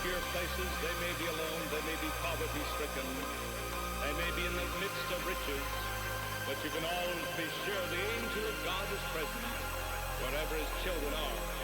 obscure places, they may be alone, they may be poverty-stricken, they may be in the midst of riches, but you can always be sure the angel of God is present wherever his children are.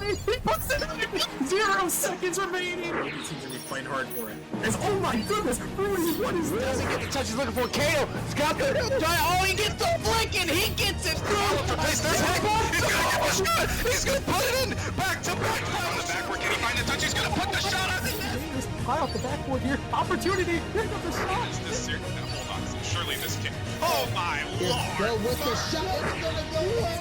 He puts it in! 0 seconds remaining! He seems to be playing hard for it. Oh my goodness! What is this? Doesn't get the touch he's looking for. Kato! Scott! Oh, he gets the flick and he gets it through! He's gonna get the shot! He's gonna put it in! Back to back! On the backward, can he find the touch? He's gonna put the shot on the net! High off the backboard here. Opportunity! Here comes the shot! Is this serious? Hold on. Surely this kid. Oh my lord! Go with the shot. It's gonna go in.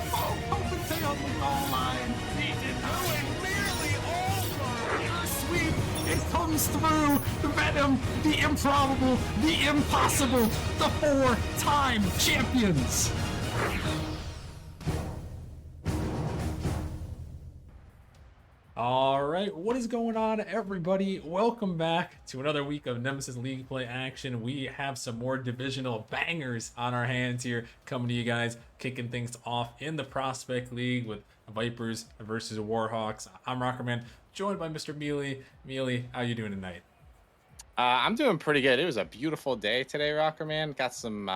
Open day on the goal line. He did not win. Nearly over. Sweep. It comes through. The Venom, the improbable, the impossible, the 4-time champions. All right, what is going on, everybody? Welcome back to another week of Nemesis League Play action. We have some more divisional bangers on our hands here coming to you guys, kicking things off in the Prospect League with Vipers versus Warhawks. I'm Rockerman, joined by Mr. Mealy. Mealy, how you doing tonight? I'm doing pretty good. It was a beautiful day today, Rockerman. Got some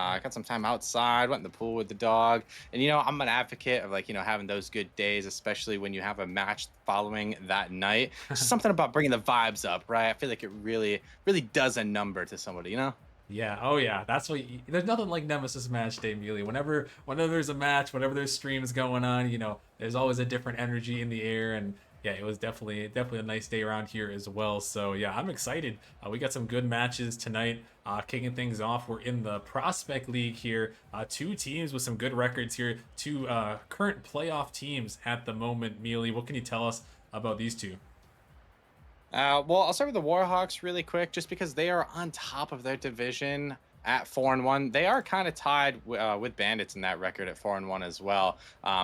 time outside, went in the pool with the dog. And, I'm an advocate of, having those good days, especially when you have a match following that night. Just something about bringing the vibes up, right? I feel like it really, really does a number to somebody, Yeah, oh yeah, that's what there's nothing like Nemesis match day, Mealy. Whenever there's a match, whenever there's streams going on, there's always a different energy in the air. And yeah, it was definitely a nice day around here as well. So yeah, I'm excited. We got some good matches tonight. Kicking things off, we're in the Prospect League here. Two teams with some good records here. Two current playoff teams at the moment. Mealy, what can you tell us about these two? Well, I'll start with the Warhawks really quick, just because they are on top of their division at 4-1. They are kind of tied with Bandits in that record at 4-1 as well.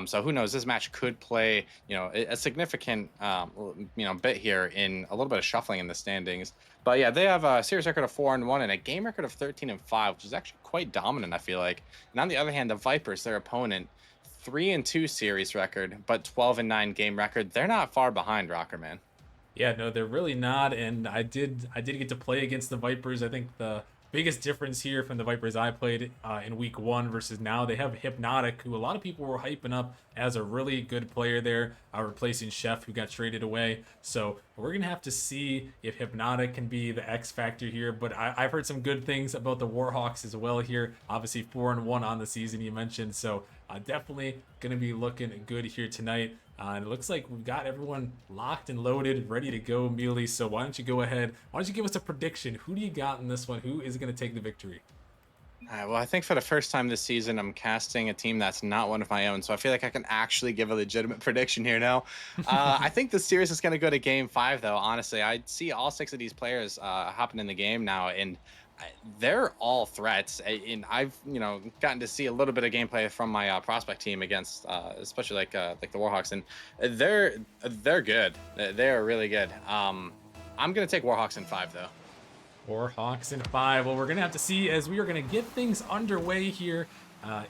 So who knows? This match could play, a significant, bit here in a little bit of shuffling in the standings. But yeah, they have a series record of 4-1 and a game record of 13-5, which is actually quite dominant, I feel like. And on the other hand, the Vipers, their opponent, 3-2 series record, but 12-9 game record. They're not far behind, Rockerman. Yeah, no, they're really not. And I did get to play against the Vipers. I think the biggest difference here from the Vipers I played in week 1 versus now, they have Hypnotic, who a lot of people were hyping up as a really good player there, replacing Chef, who got traded away. So we're going to have to see if Hypnotic can be the X factor here. But I've heard some good things about the Warhawks as well here. Obviously 4-1 on the season you mentioned. So definitely going to be looking good here tonight. And it looks like we've got everyone locked and loaded, ready to go, Mealy. So why don't you go ahead? Why don't you give us a prediction? Who do you got in this one? Who is going to take the victory? Well, I think for the first time this season, I'm casting a team that's not one of my own. So I feel like I can actually give a legitimate prediction here now. I think the series is going to go to Game 5, though. Honestly, I see all 6 of these players hopping in the game now. And they're all threats, and I've gotten to see a little bit of gameplay from my prospect team against, especially like the Warhawks, and they're good. They're really good. I'm gonna take Warhawks in 5 though. Warhawks in 5. Well, we're going to have to see as we are going to get things underway here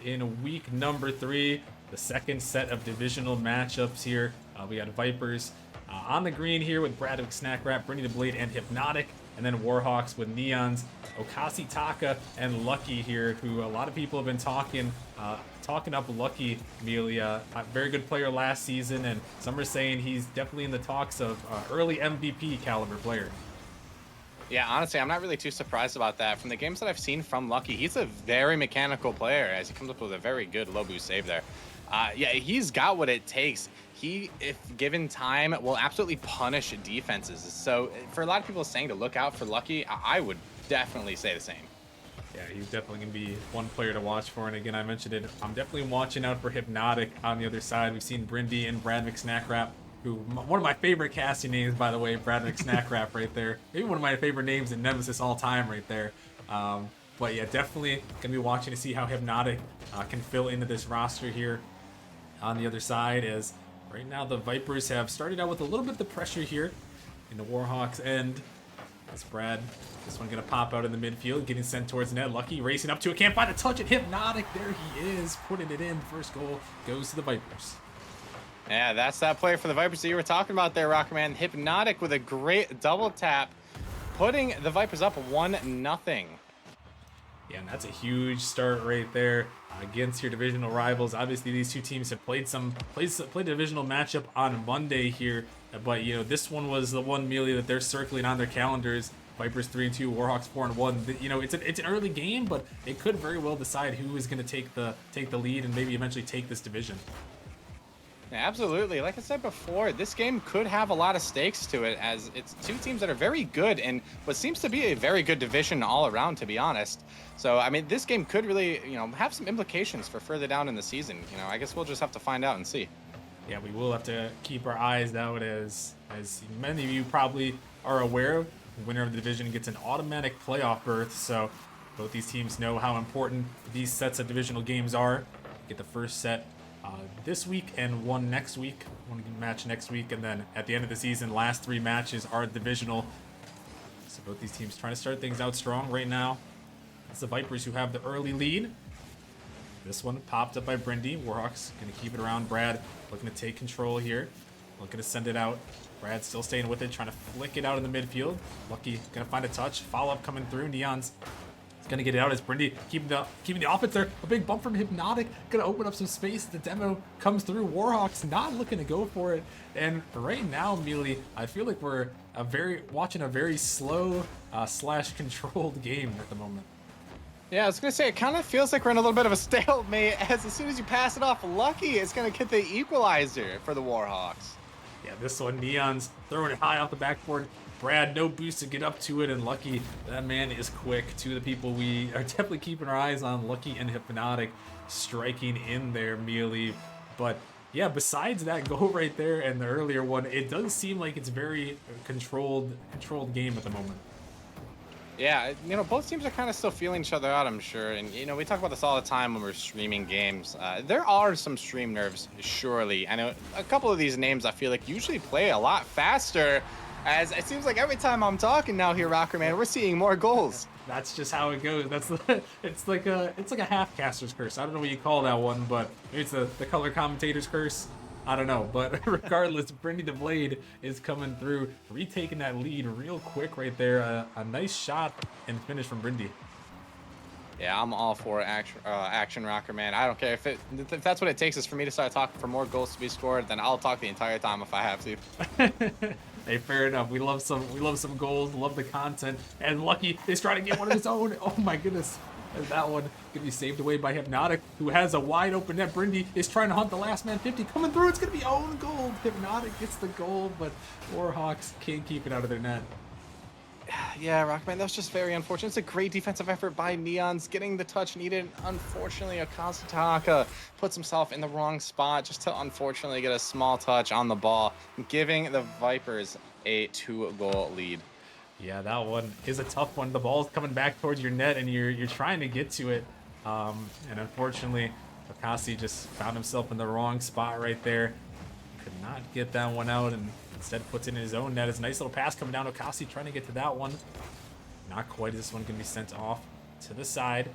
in week number 3. The second set of divisional matchups here. We got Vipers on the green here with Bradwick, Snack Wrap, Brittany the Blade, and Hypnotic. And then Warhawks with Neons, Okasi Taka, and Lucky here, who a lot of people have been talking up Lucky, Amelia. A very good player last season, and some are saying he's definitely in the talks of early MVP caliber player. Yeah, honestly, I'm not really too surprised about that. From the games that I've seen from Lucky, he's a very mechanical player as he comes up with a very good low boost save there. Yeah, he's got what it takes. He, if given time, will absolutely punish defenses. So for a lot of people saying to look out for Lucky, I would definitely say the same. Yeah, he's definitely going to be one player to watch for. And again, I mentioned it, I'm definitely watching out for Hypnotic on the other side. We've seen Brindy and Bradwick Snack Wrap, who, one of my favorite casting names, by the way, Bradwick Snack Wrap right there. Maybe one of my favorite names in Nemesis all time right there. But yeah, definitely going to be watching to see how Hypnotic can fill into this roster here on the other side, as right now the Vipers have started out with a little bit of the pressure here in the Warhawks end. That's Brad. This one going to pop out in the midfield, getting sent towards net. Lucky racing up to it, can't find a touch at Hypnotic. There he is, putting it in. First goal goes to the Vipers. Yeah, that's that player for the Vipers that you were talking about there, Rockerman. Hypnotic with a great double tap, putting the Vipers up 1-0. Yeah, and that's a huge start right there against your divisional rivals. Obviously, these two teams have played a divisional matchup on Monday here, but this one was the one, Mealy, that they're circling on their calendars. Vipers 3-2, Warhawks 4-1. It's an early game, but it could very well decide who is going to take the lead and maybe eventually take this division. Yeah, absolutely. Like I said before, this game could have a lot of stakes to it, as it's two teams that are very good in what seems to be a very good division all around, to be honest. So, I mean, this game could really, have some implications for further down in the season. I guess we'll just have to find out and see. Yeah, we will have to keep our eyes out, as many of you probably are aware. The winner of the division gets an automatic playoff berth, so both these teams know how important these sets of divisional games are. Get the first set this week and one next week, one match next week, and then at the end of the season, last 3 matches are divisional. So both these teams trying to start things out strong right now. It's the Vipers who have the early lead. This one popped up by Brindy. Warhawks gonna keep it around. Brad looking to take control here, looking to send it out. Brad still staying with it, trying to flick it out in the midfield. Lucky gonna find a touch. Follow up coming through. Neon's gonna get it out as Brindy keeping the offense there. A big bump from Hypnotic, gonna open up some space. The demo comes through. Warhawks not looking to go for it, and right now, Mealy, I feel like we're watching a very slow slash controlled game at the moment. Yeah, I was gonna say, it kind of feels like we're in a little bit of a stalemate, as soon as you pass it off Lucky, it's gonna get the equalizer for the Warhawks. Yeah, this one, Neon's throwing it high off the backboard. Brad, no boost to get up to it, and Lucky, that man is quick. Two of the people we are definitely keeping our eyes on, Lucky and Hypnotic, striking in there, Mealy. But yeah, besides that goal right there and the earlier one, it does seem like it's very controlled game at the moment. Yeah, both teams are kind of still feeling each other out, I'm sure. And, we talk about this all the time when we're streaming games. There are some stream nerves, surely. I know a couple of these names I feel like usually play a lot faster, as it seems like every time I'm talking now here, Rockerman, we're seeing more goals. That's just how it goes. It's like a half caster's curse. I don't know what you call that one, but maybe it's the color commentator's curse. I don't know, but regardless, Brindy the Blade is coming through, retaking that lead real quick right there. A nice shot and finish from Brindy. Yeah, I'm all for action Rocker, man. I don't care if that's what it takes is for me to start talking for more goals to be scored. Then I'll talk the entire time if I have to. Hey, fair enough. We love some goals. Love the content. And Lucky is trying to get one of his own. Oh my goodness. And that one gonna be saved away by Hypnotic, who has a wide open net. Brindy is trying to hunt the last man 50 coming through. It's gonna be own goal. Hypnotic gets the goal, but Warhawks can't keep it out of their net. Yeah, Rockman, that was just very unfortunate. It's a great defensive effort by Neons, getting the touch needed. Unfortunately, Akazutaka puts himself in the wrong spot just to unfortunately get a small touch on the ball, giving the Vipers a 2-goal lead. Yeah, that one is a tough one. The ball's coming back towards your net, and you're trying to get to it. And unfortunately, Akasi just found himself in the wrong spot right there. Could not get that one out, and instead puts it in his own net. It's a nice little pass coming down. Akasi trying to get to that one. Not quite. This one going to be sent off to the side.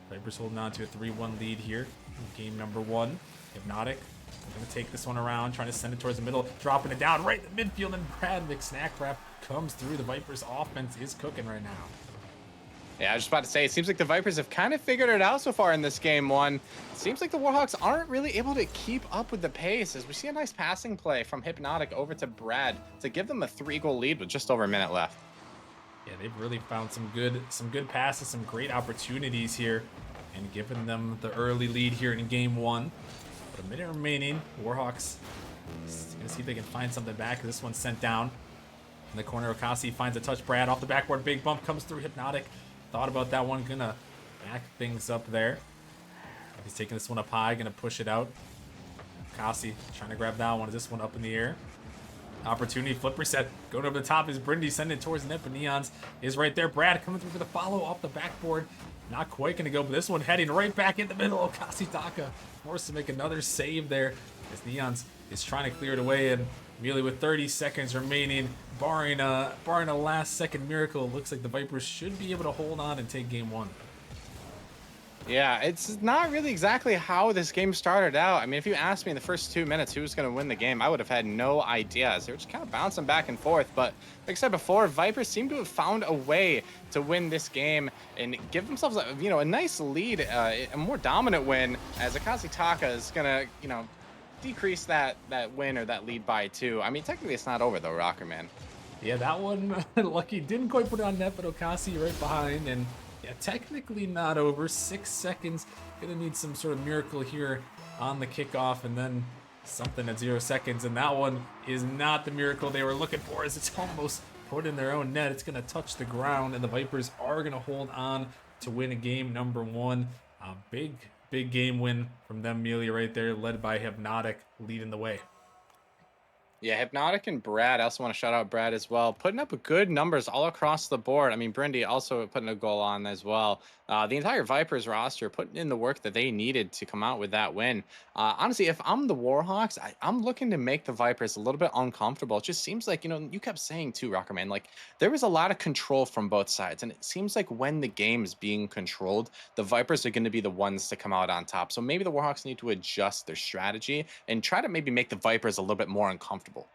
Vipers holding on to a 3-1 lead here in game number 1. Hypnotic going to take this one around, trying to send it towards the middle, dropping it down right in the midfield, and Brad McSnack comes through. The Vipers offense is cooking right now. Yeah, I was just about to say, it seems like the Vipers have kind of figured it out so far in this game 1. It seems like the Warhawks aren't really able to keep up with the pace, as we see a nice passing play from Hypnotic over to Brad to give them a 3-goal lead with just over a minute left. Yeah, they've really found some good passes, some great opportunities here, and given them the early lead here in game 1. But a minute remaining. Warhawks gonna see if they can find something back. This one's sent down in the corner. Okasi finds a touch. Brad off the backboard. Big bump comes through. Hypnotic thought about that one. Gonna back things up there. He's taking this one up high. Gonna push it out. Okasi trying to grab that one. Is this one up in the air? Opportunity, flip reset, going over the top is Brindy, sending it towards the net, but Neons is right there. Brad coming through for the follow off the backboard. Not quite going to go, but this one heading right back in the middle. Okasi forced to make another save there as Neons is trying to clear it away, and merely with 30 seconds remaining, barring a last second miracle, it looks like the Vipers should be able to hold on and take game 1. Yeah, it's not really exactly how this game started out. I mean, if you asked me in the first 2 minutes who was going to win the game, I would have had no idea, as they were just kind of bouncing back and forth. But like I said before, Vipers seem to have found a way to win this game and give themselves a nice lead, a more dominant win, as Akazi Taka is going to, decrease that win or that lead by 2. I mean, technically it's not over though, Rocker Man. Yeah, that one, Lucky didn't quite put it on net, but Okasi right behind, and yeah, technically not over. 6 seconds. Gonna need some sort of miracle here on the kickoff, and then something at 0 seconds. And that one is not the miracle they were looking for, as it's almost put in their own net. It's gonna touch the ground, and the Vipers are gonna hold on to win a game number 1. A big game win from them, Amelia, right there, led by Hypnotic, leading the way. Yeah, Hypnotic and Brad, I also want to shout out Brad as well, putting up good numbers all across the board. I mean, Brindy also putting a goal on as well. The entire Vipers roster putting in the work that they needed to come out with that win. Honestly, if I'm the Warhawks, I'm looking to make the Vipers a little bit uncomfortable. It just seems like, you kept saying too, Rockerman, like there was a lot of control from both sides. And it seems like when the game is being controlled, the Vipers are going to be the ones to come out on top. So maybe the Warhawks need to adjust their strategy and try to maybe make the Vipers a little bit more uncomfortable.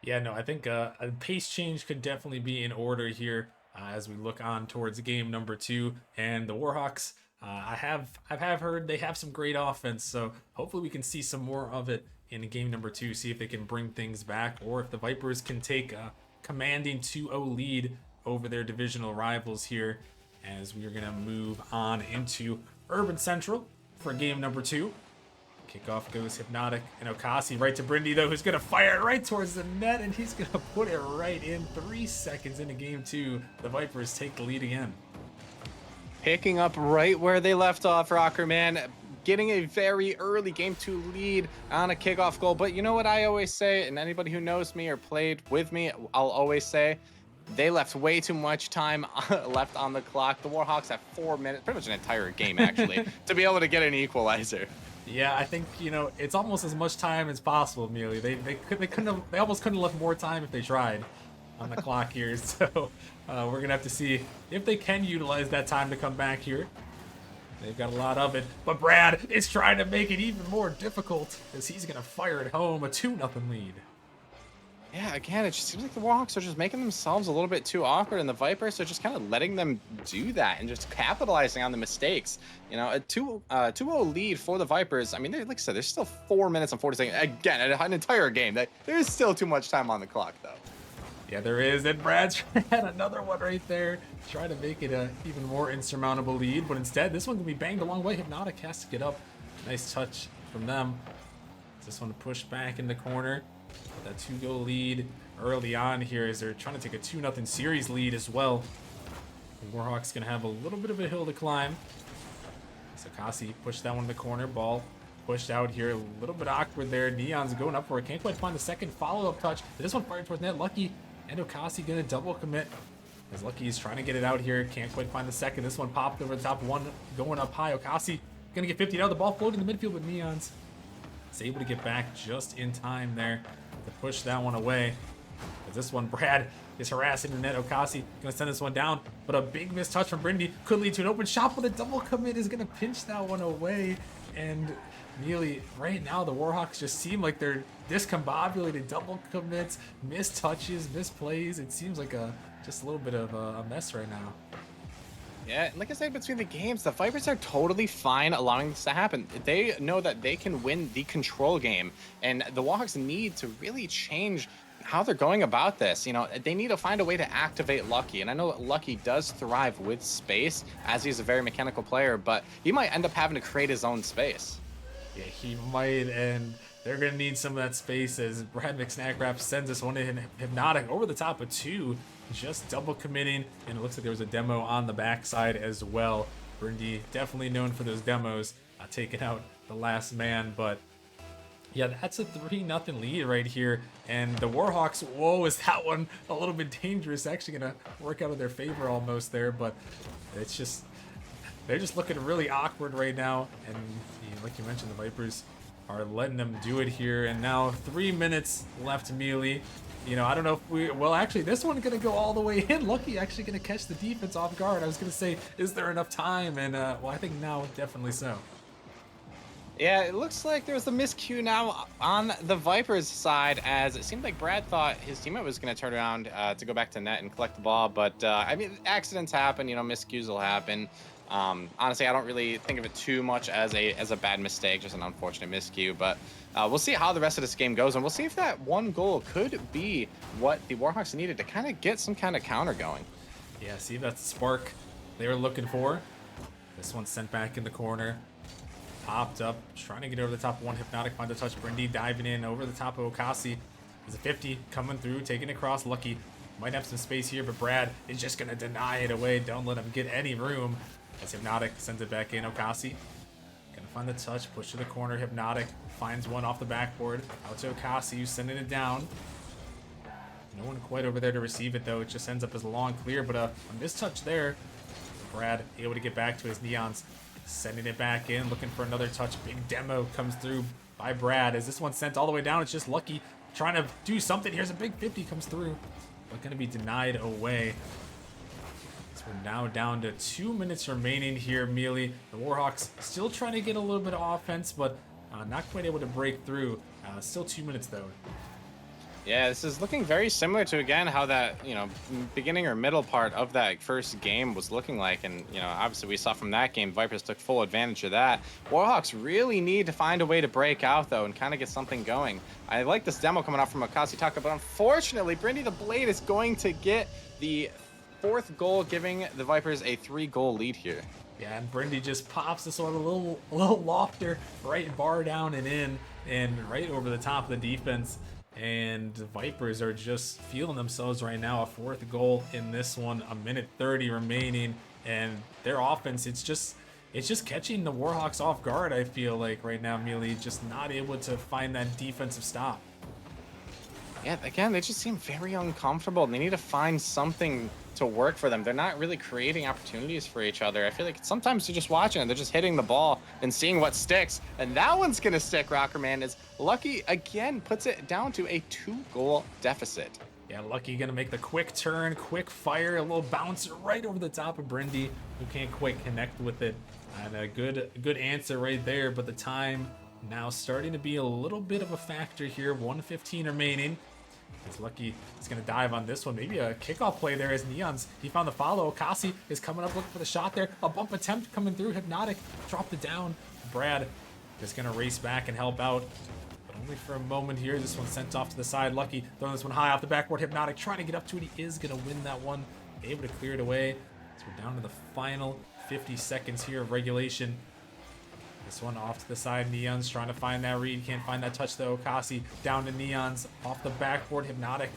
Yeah, no, I think a pace change could definitely be in order here as we look on towards game number 2. And the Warhawks, I have heard they have some great offense, so hopefully we can see some more of it in game number 2, see if they can bring things back, or if the Vipers can take a commanding 2-0 lead over their divisional rivals here, as we are going to move on into Urban Central for game number 2. Kickoff goes Hypnotic and Okasi right to Brindy, though, who's going to fire it right towards the net, and he's going to put it right in. 3 seconds into game 2. The Vipers take the lead again. Picking up right where they left off, Rockerman. Getting a very early game 2 lead on a kickoff goal. But you know what I always say, and anybody who knows me or played with me, I'll always say, they left way too much time left on the clock. The Warhawks have 4 minutes, pretty much an entire game actually, to be able to get an equalizer. Yeah, I think, it's almost as much time as possible, Amelia. They almost couldn't have left more time if they tried on the clock here. So we're going to have to see if they can utilize that time to come back here. They've got a lot of it. But Brad is trying to make it even more difficult, as he's going to fire it home. A 2-0 lead. Yeah, again, it just seems like the Warhawks are just making themselves a little bit too awkward, and the Vipers are just kind of letting them do that and just capitalizing on the mistakes. A 2-0 lead for the Vipers. I mean, like I said, there's still 4 minutes and 40 seconds. Again, an entire game. There's still too much time on the clock, though. Yeah, there is. And Brad's had another one right there, trying to make it an even more insurmountable lead. But instead, this one can be banged a long way. Hypnotic has to get up. Nice touch from them. This one to push back in the corner. That 2-goal lead early on here, as they're trying to take a 2-0 series lead as well. The Warhawks going to have a little bit of a hill to climb. Sakasi pushed that one in the corner. Ball pushed out here. A little bit awkward there. Neon's going up for it. Can't quite find the second follow-up touch. This one fired towards net. Lucky and Okasi going to double commit As Lucky is trying to get it out here. Can't quite find the second. This one popped over the top one. Going up high. Okasi gonna get 50 out. The ball floating in the midfield with Neons. Is able to get back just in time there to push that one away. As this one, Brad is harassing the net. Okasi gonna send this one down, but a big missed touch from Brindy could lead to an open shot, but a double commit is gonna pinch that one away. And Neely, right now the Warhawks just seem like they're discombobulated. Double commits, missed touches, misplays. It seems like just a little bit of a mess right now. Yeah, like I said, between the games, the Vipers are totally fine allowing this to happen. They know that they can win the control game, and the Warhawks need to really change how they're going about this. You know, they need to find a way to activate Lucky, and I know Lucky does thrive with space, as he's a very mechanical player, but he might end up having to create his own space. Yeah, he might, and they're going to need some of that space as Brad McSnackrap sends this one in. Hypnotic over the top of two, just double committing, and it looks like there was a demo on the backside as well. Brindy definitely known for those demos, taking out the last man, but yeah, that's a 3-0 lead right here, and the Warhawks, whoa, is that one a little bit dangerous? Actually going to work out in their favor almost there, but it's just, they're just looking really awkward right now, and like you mentioned, the Vipers are letting them do it here, and now 3 minutes left, Mealy. You know, I don't know if well, actually, this one's going to go all the way in. Lucky actually going to catch the defense off guard. I was going to say, is there enough time? And, well, I think now definitely so. Yeah, it looks like there's a miscue now on the Vipers side, as it seemed like Brad thought his teammate was going to turn around to go back to net and collect the ball. But, I mean, accidents happen, you know, miscues will happen. Honestly, I don't really think of it too much as a bad mistake, just an unfortunate miscue. But we'll see how the rest of this game goes, and we'll see if that one goal could be what the Warhawks needed to kind of get some kind of counter going. Yeah, see, that's the spark they were looking for. This one's sent back in the corner. Popped up, trying to get over the top one. Hypnotic find the touch. Brindy diving in over the top of Okasi. There's a 50 coming through, taking it across. Lucky might have some space here, but Brad is just going to deny it away. Don't let him get any room. As Hypnotic sends it back in. Okasi gonna find the touch, push to the corner. Hypnotic finds one off the backboard. Out to Okasi, who's sending it down. No one quite over there to receive it, though. It just ends up as a long clear, but a mistouch there. Brad able to get back to his Neons. Sending it back in, looking for another touch. Big demo comes through by Brad. As this one's sent all the way down, it's just Lucky trying to do something. Here's a big 50 comes through, but going to be denied away. So we're now down to 2 minutes remaining here, Mealy. The Warhawks still trying to get a little bit of offense, but not quite able to break through. Still 2 minutes, though. Yeah, this is looking very similar to, again, how that, you know, beginning or middle part of that first game was looking like. And, you know, obviously we saw from that game, Vipers took full advantage of that. Warhawks really need to find a way to break out, though, and kind of get something going. I like this demo coming out from Okasi Taka, but unfortunately, Brindy the Blade is going to get the 4th goal, giving the Vipers a 3-goal lead here. Yeah, and Brindy just pops this one a little lofter, right bar down and in, and right over the top of the defense. And the Vipers are just feeling themselves right now. A 4th goal in this one, a minute 30 remaining, and their offense, it's just catching the Warhawks off guard. I feel like right now, Mealy, just not able to find that defensive stop. Yeah, again, they just seem very uncomfortable. They need to find something to work for them. They're not really creating opportunities for each other. I feel like sometimes they're just watching and they're just hitting the ball and seeing what sticks. And that one's going to stick, Rockerman, as Lucky, again, puts it down to a 2-goal deficit. Yeah, Lucky going to make the quick turn, quick fire, a little bouncer right over the top of Brindy, who can't quite connect with it. And a good answer right there, but the time now starting to be a little bit of a factor here. 1:15 remaining. As Lucky is going to dive on this one. Maybe a kickoff play there as Neons. He found the follow. Okasi is coming up looking for the shot there. A bump attempt coming through. Hypnotic dropped it down. Brad is going to race back and help out, but only for a moment here. This one sent off to the side. Lucky throwing this one high off the backboard. Hypnotic trying to get up to it. He is going to win that one. Able to clear it away. So we're down to the final 50 seconds here of regulation. This one off to the side. Neons trying to find that read. Can't find that touch though. Okasi down to Neons off the backboard. Hypnotic.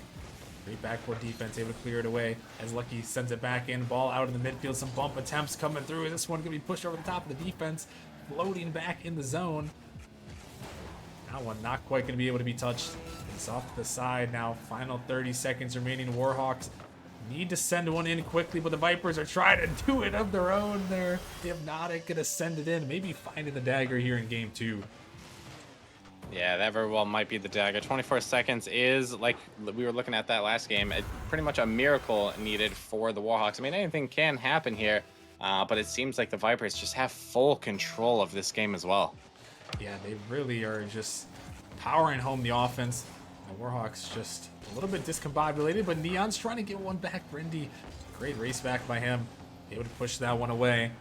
Great backboard defense. Able to clear it away as Lucky sends it back in. Ball out in the midfield. Some bump attempts coming through. This one going to be pushed over the top of the defense. Floating back in the zone. That one not quite going to be able to be touched. It's off to the side now. Final 30 seconds remaining. Warhawks Need to send one in quickly, but the Vipers are trying to do it of their own there. Hypnotic gonna send it in, maybe finding the dagger here in game 2. Yeah, that very well might be the dagger. 24 seconds is, like we were looking at that last game, pretty much a miracle needed for the Warhawks. I mean, anything can happen here, but it seems like the Vipers just have full control of this game as well. Yeah, they really are just powering home the offense. The Warhawks just a little bit discombobulated, but Neon's trying to get one back. Brindy, great race back by him. Able to push that one away.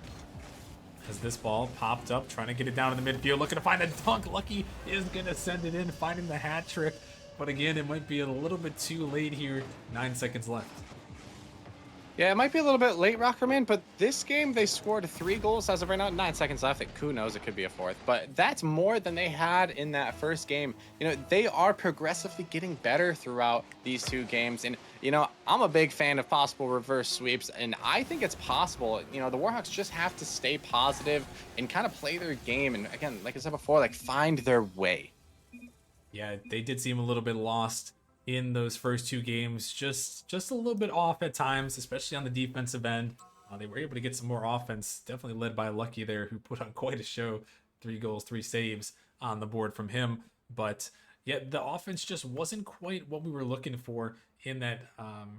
As this ball popped up, trying to get it down in the midfield, looking to find a dunk. Lucky is going to send it in, finding the hat trick. But again, it might be a little bit too late here. 9 seconds left. Yeah, it might be a little bit late, Rockerman, but this game they scored 3 goals as of right now. 9 seconds left. Who knows? It could be a 4th, but that's more than they had in that first game. You know, they are progressively getting better throughout these 2 games, and you know, I'm a big fan of possible reverse sweeps, and I think it's possible. You know, the Warhawks just have to stay positive and kind of play their game, and again, like I said before, like find their way. Yeah, they did seem a little bit lost in those first 2 games, just a little bit off at times, especially on the defensive end. They were able to get some more offense, definitely led by Lucky there, who put on quite a show. 3 goals, 3 saves on the board from him. But yeah, the offense just wasn't quite what we were looking for in that,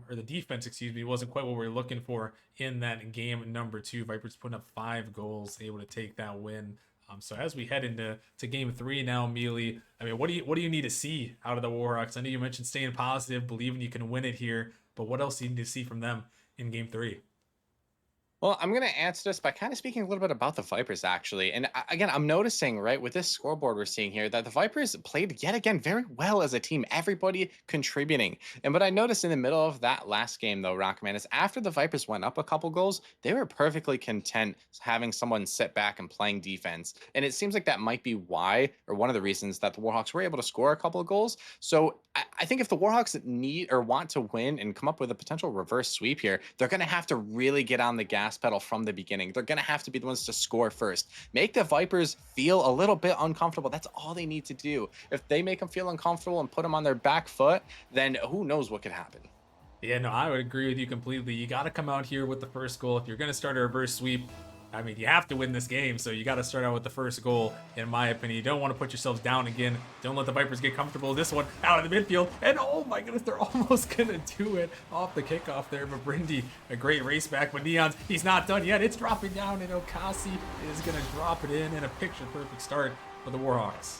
or the defense, excuse me, wasn't quite what we were looking for in that game number 2. Vipers putting up 5 goals, able to take that win. So as we head into game 3 now, Mealy, I mean, what do you need to see out of the Warhawks? I know you mentioned staying positive, believing you can win it here, but what else do you need to see from them in game 3? Well, I'm going to answer this by kind of speaking a little bit about the Vipers, actually. And again, I'm noticing, right, with this scoreboard we're seeing here, that the Vipers played yet again very well as a team, everybody contributing. And what I noticed in the middle of that last game, though, Rockman, is after the Vipers went up a couple goals, they were perfectly content having someone sit back and playing defense. And it seems like that might be why, or one of the reasons, that the Warhawks were able to score a couple of goals. So I think if the Warhawks need or want to win and come up with a potential reverse sweep here, they're going to have to really get on the gas pedal from the beginning. They're going to have to be the ones to score first. Make the Vipers feel a little bit uncomfortable. That's all they need to do. If they make them feel uncomfortable and put them on their back foot, then who knows what could happen. Yeah, no, I would agree with you completely. You got to come out here with the first goal. If you're going to start a reverse sweep, I mean, you have to win this game, so you got to start out with the first goal, in my opinion. You don't want to put yourselves down again. Don't let the Vipers get comfortable. This one out of the midfield, and oh my goodness, they're almost going to do it off the kickoff there. But Brindy, a great race back, but Neon's, he's not done yet. It's dropping down, and Okasi is going to drop it in a picture-perfect start for the Warhawks.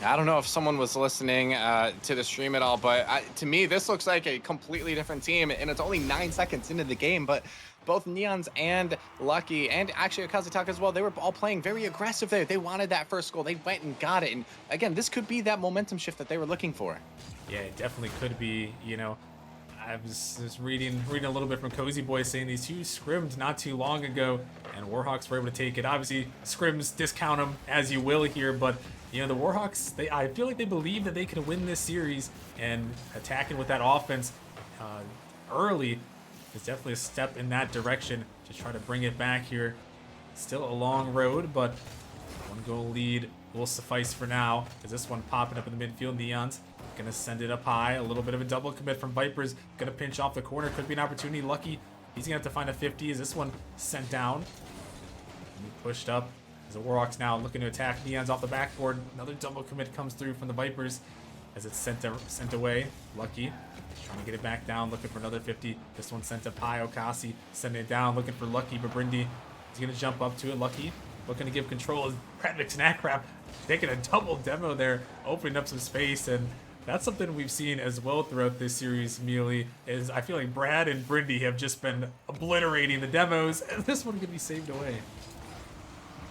I don't know if someone was listening to the stream at all, but to me, this looks like a completely different team, and it's only 9 seconds into the game, but both Neons and Lucky, and actually Okazutaka as well, they were all playing very aggressive there. They wanted that first goal. They went and got it, and again, this could be that momentum shift that they were looking for. Yeah, it definitely could be. You know, I was just reading a little bit from Cozy Boy saying these 2 scrimmed not too long ago, and Warhawks were able to take it. Obviously, scrims, discount them as you will here, but you know, the Warhawks, I feel like they believe that they can win this series, and attacking with that offense early is definitely a step in that direction to try to bring it back here. Still a long road, but 1 goal lead will suffice for now, as this one popping up in the midfield. Neon's gonna send it up high. A little bit of a double commit from Vipers. Gonna pinch off the corner. Could be an opportunity. Lucky, he's gonna have to find a 50. Is this one sent down? Pushed up. As the Warhawks now looking to attack. Neon's off the backboard. Another double commit comes through from the Vipers as it's sent away. Lucky trying to get it back down, looking for another 50. This one sent up high. Okasi sending it down, looking for Lucky, but Brindy is going to jump up to it. Lucky looking to give control as Bradvick Snackrap taking a double demo there, opening up some space, and that's something we've seen as well throughout this series, Mealy, is I feel like Brad and Brindy have just been obliterating the demos, and this one could be saved away.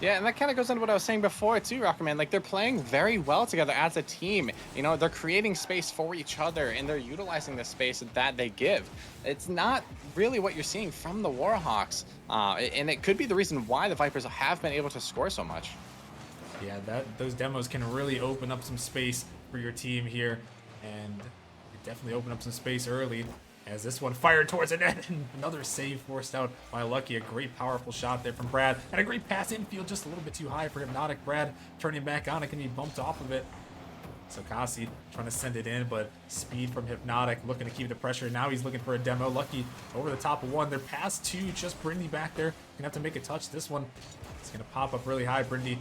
Yeah, and that kind of goes into what I was saying before too, Rockerman. Like, they're playing very well together as a team. You know, they're creating space for each other, and they're utilizing the space that they give. It's not really what you're seeing from the Warhawks, and it could be the reason why the Vipers have been able to score so much. Yeah, those demos can really open up some space for your team here, and definitely open up some space early. As this one fired towards the net, and another save forced out by Lucky. A great powerful shot there from Brad, and a great pass infield, just a little bit too high for Hypnotic. Brad turning back on, it can be bumped off of it. So Kasi trying to send it in, but speed from Hypnotic, looking to keep the pressure. Now he's looking for a demo. Lucky over the top of one. They're past two, just Brindy back there. Gonna have to make a touch. This one is gonna pop up really high. Brindy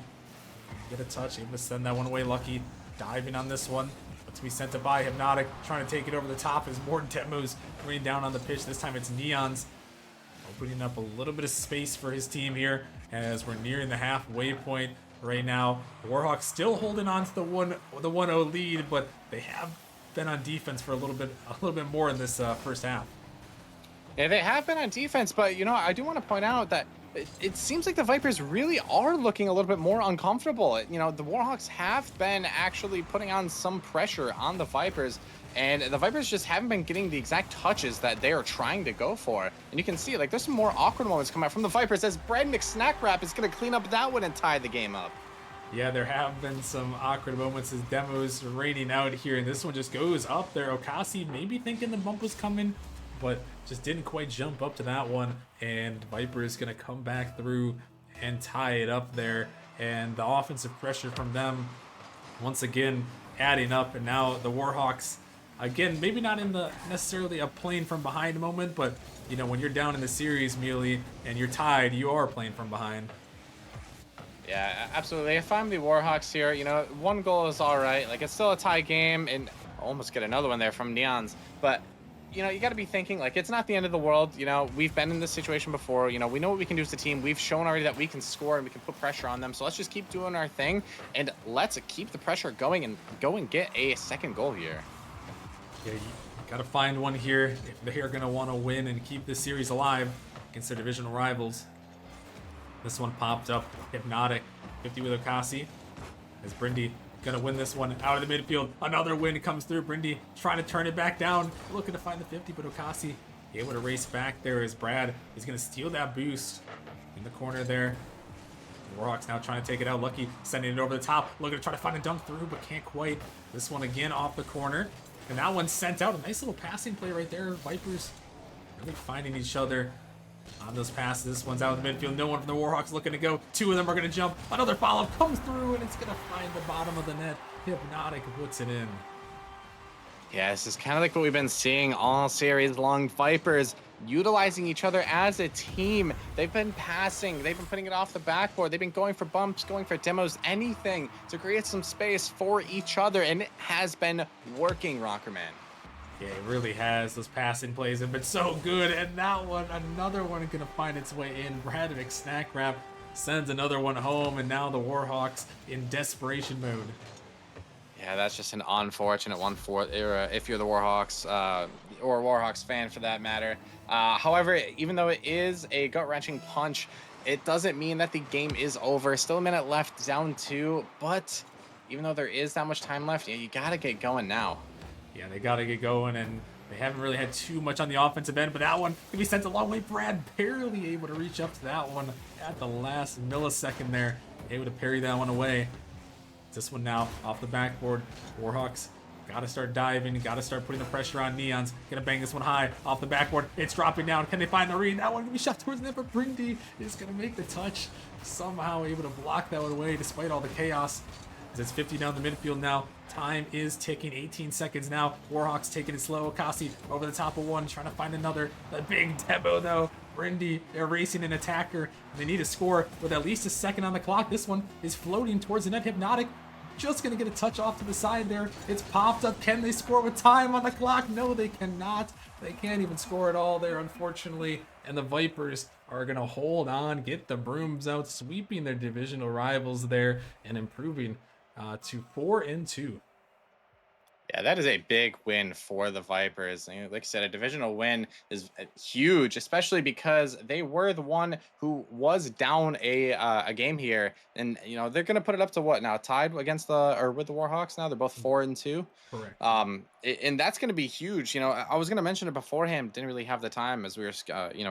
get a touch, able to send that one away. Lucky diving on this one. To be sent to by Hypnotic, trying to take it over the top as more demos running down on the pitch. This time it's Neon's opening up a little bit of space for his team here as we're nearing the halfway point right now. Warhawks still holding on to the 1-0 lead, but they have been on defense for a little bit more in this first half. Yeah, they have been on defense, but I do want to point out that it seems like the Vipers really are looking a little bit more uncomfortable. The Warhawks have been actually putting on some pressure on the Vipers, and the Vipers just haven't been getting the exact touches that they are trying to go for. And you can see, there's some more awkward moments coming out from the Vipers as Brad McSnackwrap is going to clean up that one and tie the game up. Yeah, there have been some awkward moments as demos raining out here, and this one just goes up there. Okasi maybe thinking the bump was coming, but just didn't quite jump up to that one, and Viper is going to come back through and tie it up there. And the offensive pressure from them once again adding up, and now the Warhawks again, maybe not in the necessarily a playing from behind moment, but when you're down in the series, Mealy, and you're tied, you are playing from behind. Yeah, absolutely. If I'm the Warhawks here, one goal is all right. It's still a tie game, and almost get another one there from Neons, but you got to be thinking, it's not the end of the world. We've been in this situation before. We know what we can do as a team. We've shown already that we can score and we can put pressure on them. So let's just keep doing our thing, and let's keep the pressure going and go and get a second goal here. Yeah, you got to find one here if they are going to want to win and keep this series alive against their divisional rivals. This one popped up. Hypnotic, 50 with Okasi. As Brindy gonna win this one out of the midfield. Another win comes through. Brindy trying to turn it back down, looking to find the 50, but Okasi able to race back there as Brad is gonna steal that boost in the corner there. Warhawks now trying to take it out. Lucky sending it over the top, looking to try to find a dunk through, but can't quite. This one again off the corner, and that one sent out. A nice little passing play right there. Vipers really finding each other on those passes. This one's out in the midfield. No one from the Warhawks looking to go. Two of them are going to jump. Another follow-up comes through, and it's going to find the bottom of the net. Hypnotic puts it in. Yeah, this is kind of like what we've been seeing all series long. Vipers utilizing each other as a team. They've been passing. They've been putting it off the backboard. They've been going for bumps, going for demos, anything to create some space for each other, and it has been working, Rockerman. Yeah, it really has. Those passing plays have been so good. And that one, another one going to find its way in. Brad McSnackwrap sends another one home. And now the Warhawks in desperation mode. Yeah, that's just an unfortunate one for if you're the Warhawks or a Warhawks fan for that matter. However, even though it is a gut-wrenching punch, it doesn't mean that the game is over. Still a minute left, down 2. But even though there is that much time left, yeah, you got to get going now. Yeah, they got to get going, and they haven't really had too much on the offensive end, but that one can be sent a long way. Brad barely able to reach up to that one at the last millisecond there. Able to parry that one away. This one now off the backboard. Warhawks got to start diving, got to start putting the pressure on. Neon's going to bang this one high off the backboard. It's dropping down. Can they find the read? That one can be shot towards the net, but Brindy is going to make the touch. Somehow able to block that one away despite all the chaos. It's 50 down the midfield now. Time is ticking. 18 seconds now. Warhawks taking it slow. Okasi over the top of one, trying to find another. The big demo though. Brindy erasing an attacker. They need a score with at least a second on the clock. This one is floating towards the net. Hypnotic just gonna get a touch off to the side there. It's popped up. Can they score with time on the clock? No, they cannot. They can't even score at all there, unfortunately. And the Vipers are gonna hold on, get the brooms out, sweeping their divisional rivals there, and improving to 4-2. Yeah, that is a big win for the Vipers. Like I said, a divisional win is huge, especially because they were the one who was down a game here, and they're gonna put it up to what now? Tied against with the Warhawks now. They're both 4-2. Correct. And that's going to be huge. I was going to mention it beforehand, didn't really have the time as we were,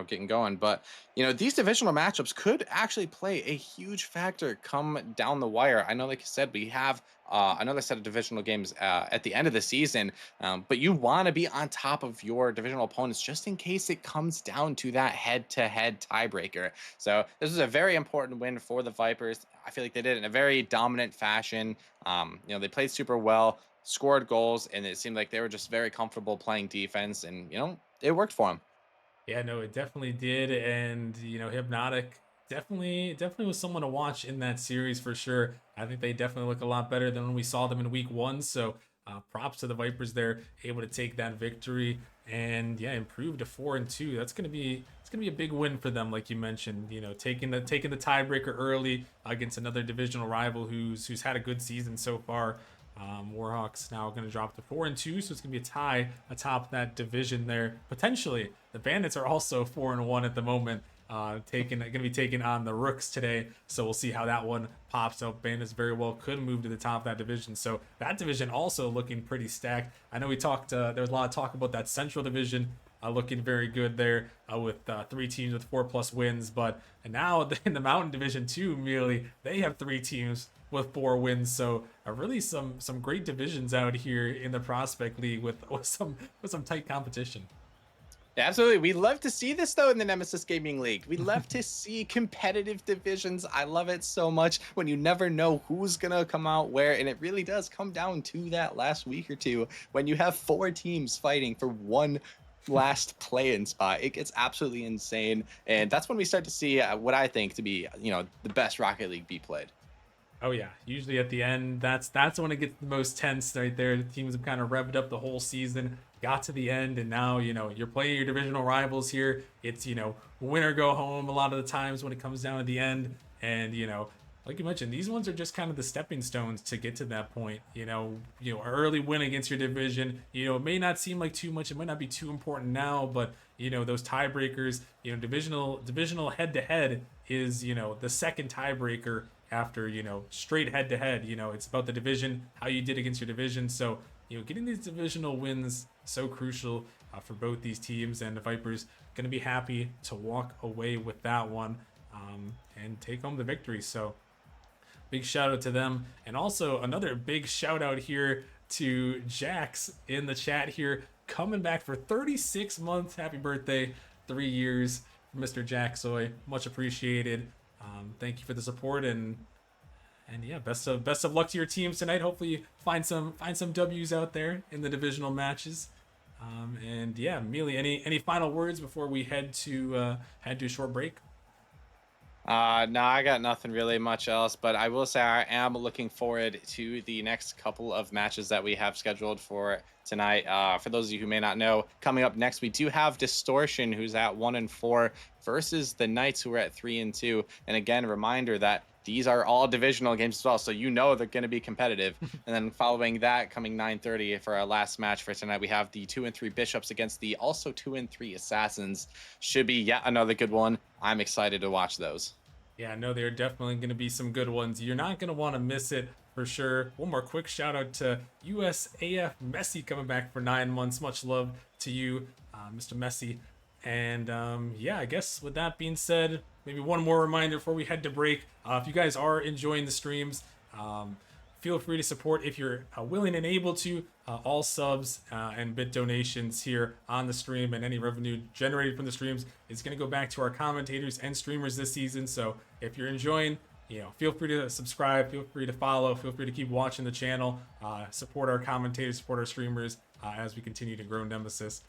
getting going. But, these divisional matchups could actually play a huge factor come down the wire. I know, like I said, we have another set of divisional games at the end of the season, but you want to be on top of your divisional opponents just in case it comes down to that head-to-head tiebreaker. So this was a very important win for the Vipers. I feel like they did it in a very dominant fashion. They played super well, scored goals, and it seemed like they were just very comfortable playing defense, and it worked for them. Yeah, no, it definitely did, and Hypnotic definitely was someone to watch in that series for sure. I think they definitely look a lot better than when we saw them in week one. So props to the Vipers there, able to take that victory and yeah, improve to 4-2. It's gonna be a big win for them, like you mentioned. Taking the tiebreaker early against another divisional rival who's had a good season so far. Warhawks now going to drop to 4-2, so it's going to be a tie atop that division there. Potentially, the Bandits are also 4-1 at the moment. Going to be taking on the Rooks today, so we'll see how that one pops up. Bandits very well could move to the top of that division, so that division also looking pretty stacked. I know we talked. There was a lot of talk about that Central division. Looking very good there with 3 teams with 4+ wins. But and now in the Mountain Division too, merely they have 3 teams with 4 wins. So really some great divisions out here in the Prospect League with some tight competition. Yeah, absolutely. We love to see this though in the Nemesis Gaming League. We love to see competitive divisions. I love it so much when you never know who's gonna come out where, and it really does come down to that last week or two when you have 4 teams fighting for one last play-in spot. It gets absolutely insane, and that's when we start to see what I think to be, the best Rocket League be played. Oh yeah, usually at the end, that's when it gets the most tense right there. The teams have kind of revved up the whole season, got to the end, and now you're playing your divisional rivals here. It's win or go home a lot of the times when it comes down to the end, and like you mentioned, these ones are just kind of the stepping stones to get to that point. An early win against your division. It may not seem like too much. It might not be too important now, but those tiebreakers. Divisional head to head is the second tiebreaker after straight head to head. It's about the division, how you did against your division. So getting these divisional wins so crucial for both these teams, and the Vipers gonna be happy to walk away with that one and take home the victory. So big shout out to them, and also another big shout out here to Jax in the chat here, coming back for 36 months. Happy birthday, 3 years, Mr. Jaxoy. Much appreciated. Thank you for the support, and yeah, best of luck to your teams tonight. Hopefully you find some W's out there in the divisional matches. And yeah, Mealy, any final words before we head to a short break? No, I got nothing really much else, but I will say I am looking forward to the next couple of matches that we have scheduled for tonight. For those of you who may not know, coming up next, we do have Distortion, who's at 1-4, versus the Knights, who are at 3-2. And again, reminder that these are all divisional games as well, so they're going to be competitive. And then following that, coming 9:30 for our last match for tonight, we have the 2-3 Bishops against the also 2-3 Assassins. Should be yet another good one. I'm excited to watch those. Yeah, no, there are definitely going to be some good ones. You're not going to want to miss it for sure. One more quick shout out to USAF Messi coming back for 9 months. Much love to you, Mr. Messi. And yeah, I guess with that being said, maybe one more reminder before we head to break. If you guys are enjoying the streams, feel free to support if you're willing and able to. All subs and bit donations here on the stream, and any revenue generated from the streams is going to go back to our commentators and streamers this season. So if you're enjoying, feel free to subscribe, feel free to follow, feel free to keep watching the channel, support our commentators, support our streamers as we continue to grow Nemesis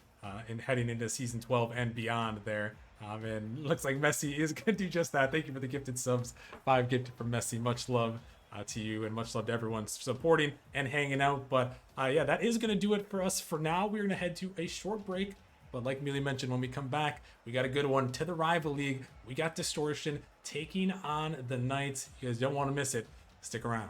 and heading into season 12 and beyond there. And looks like Messi is going to do just that. Thank you for the gifted subs. 5 gifted from Messi. Much love to you, and much love to everyone supporting and hanging out. But yeah, that is going to do it for us for now. We're going to head to a short break, but like Mealy mentioned, when we come back, we got a good one to the rival league. We got Distortion taking on the Knights. You guys don't want to miss it. Stick around.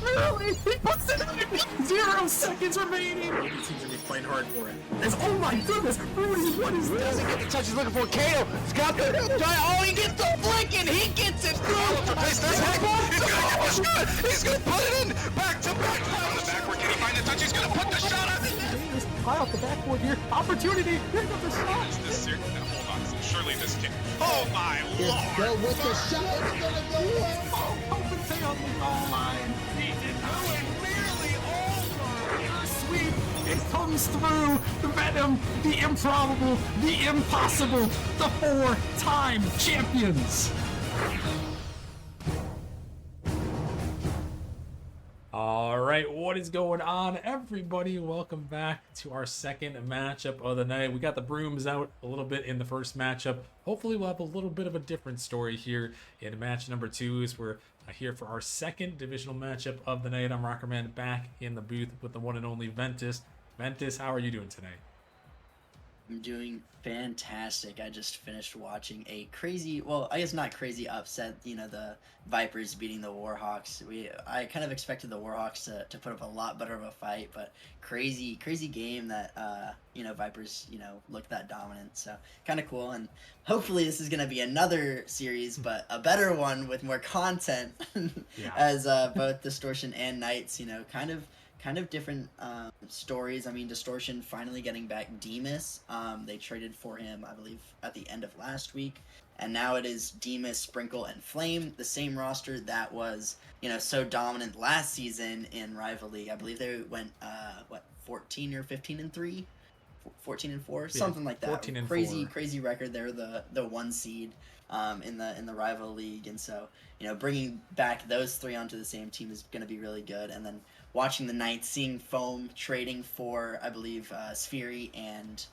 Really? He puts it in 0 seconds remaining! He seems to be playing hard for it. Oh my goodness! Rudy, what is this? Doesn't get the touch he's looking for. Kato, it's got the oh, he gets the flick and he gets it through. He's gonna get the shot. He's gonna put it in. Back to back. Backward. Can he find the touch? He's gonna put the shot on. High off the backboard here. Opportunity. Here comes the shot. Is this serious? Hold on. Surely this can't. Oh my lord. Go with the shot. It's gonna go in. Oh, compensate on the goal line. He did not win nearly over. Sweep. It comes through. The Venom, the improbable, the impossible, the 4-time champions. All right. right, what is going on, everybody? Welcome back to our second matchup of the night. We got the brooms out a little bit in the first matchup. Hopefully we'll have a little bit of a different story here in match number 2 as we're here for our second divisional matchup of the night. I'm Rockerman, back in the booth with the one and only Ventus. Ventus, how are you doing tonight? I'm doing fantastic. I just finished watching a crazy, well, I guess not crazy upset, you know, the Vipers beating the Warhawks. I kind of expected the Warhawks to put up a lot better of a fight, but crazy game that, you know, Vipers, you know, looked that dominant. So kind of cool. And hopefully this is going to be another series, but a better one with more content as both Distortion and Knights, you know, kind of different stories. I mean, Distortion finally getting back Demas. They traded for him, I believe, at the end of last week. And now it is Demas, Sprinkle, and Flame, the same roster that was, you know, so dominant last season in Rival League. I believe they went, 14 or 15-3? 14-4? Something like that. 14-4. Crazy record. They're the 1 seed in the Rival League. And so, you know, bringing back those 3 onto the same team is going to be really good. And then watching the Knights, seeing Foam trading for, I believe, Spheri and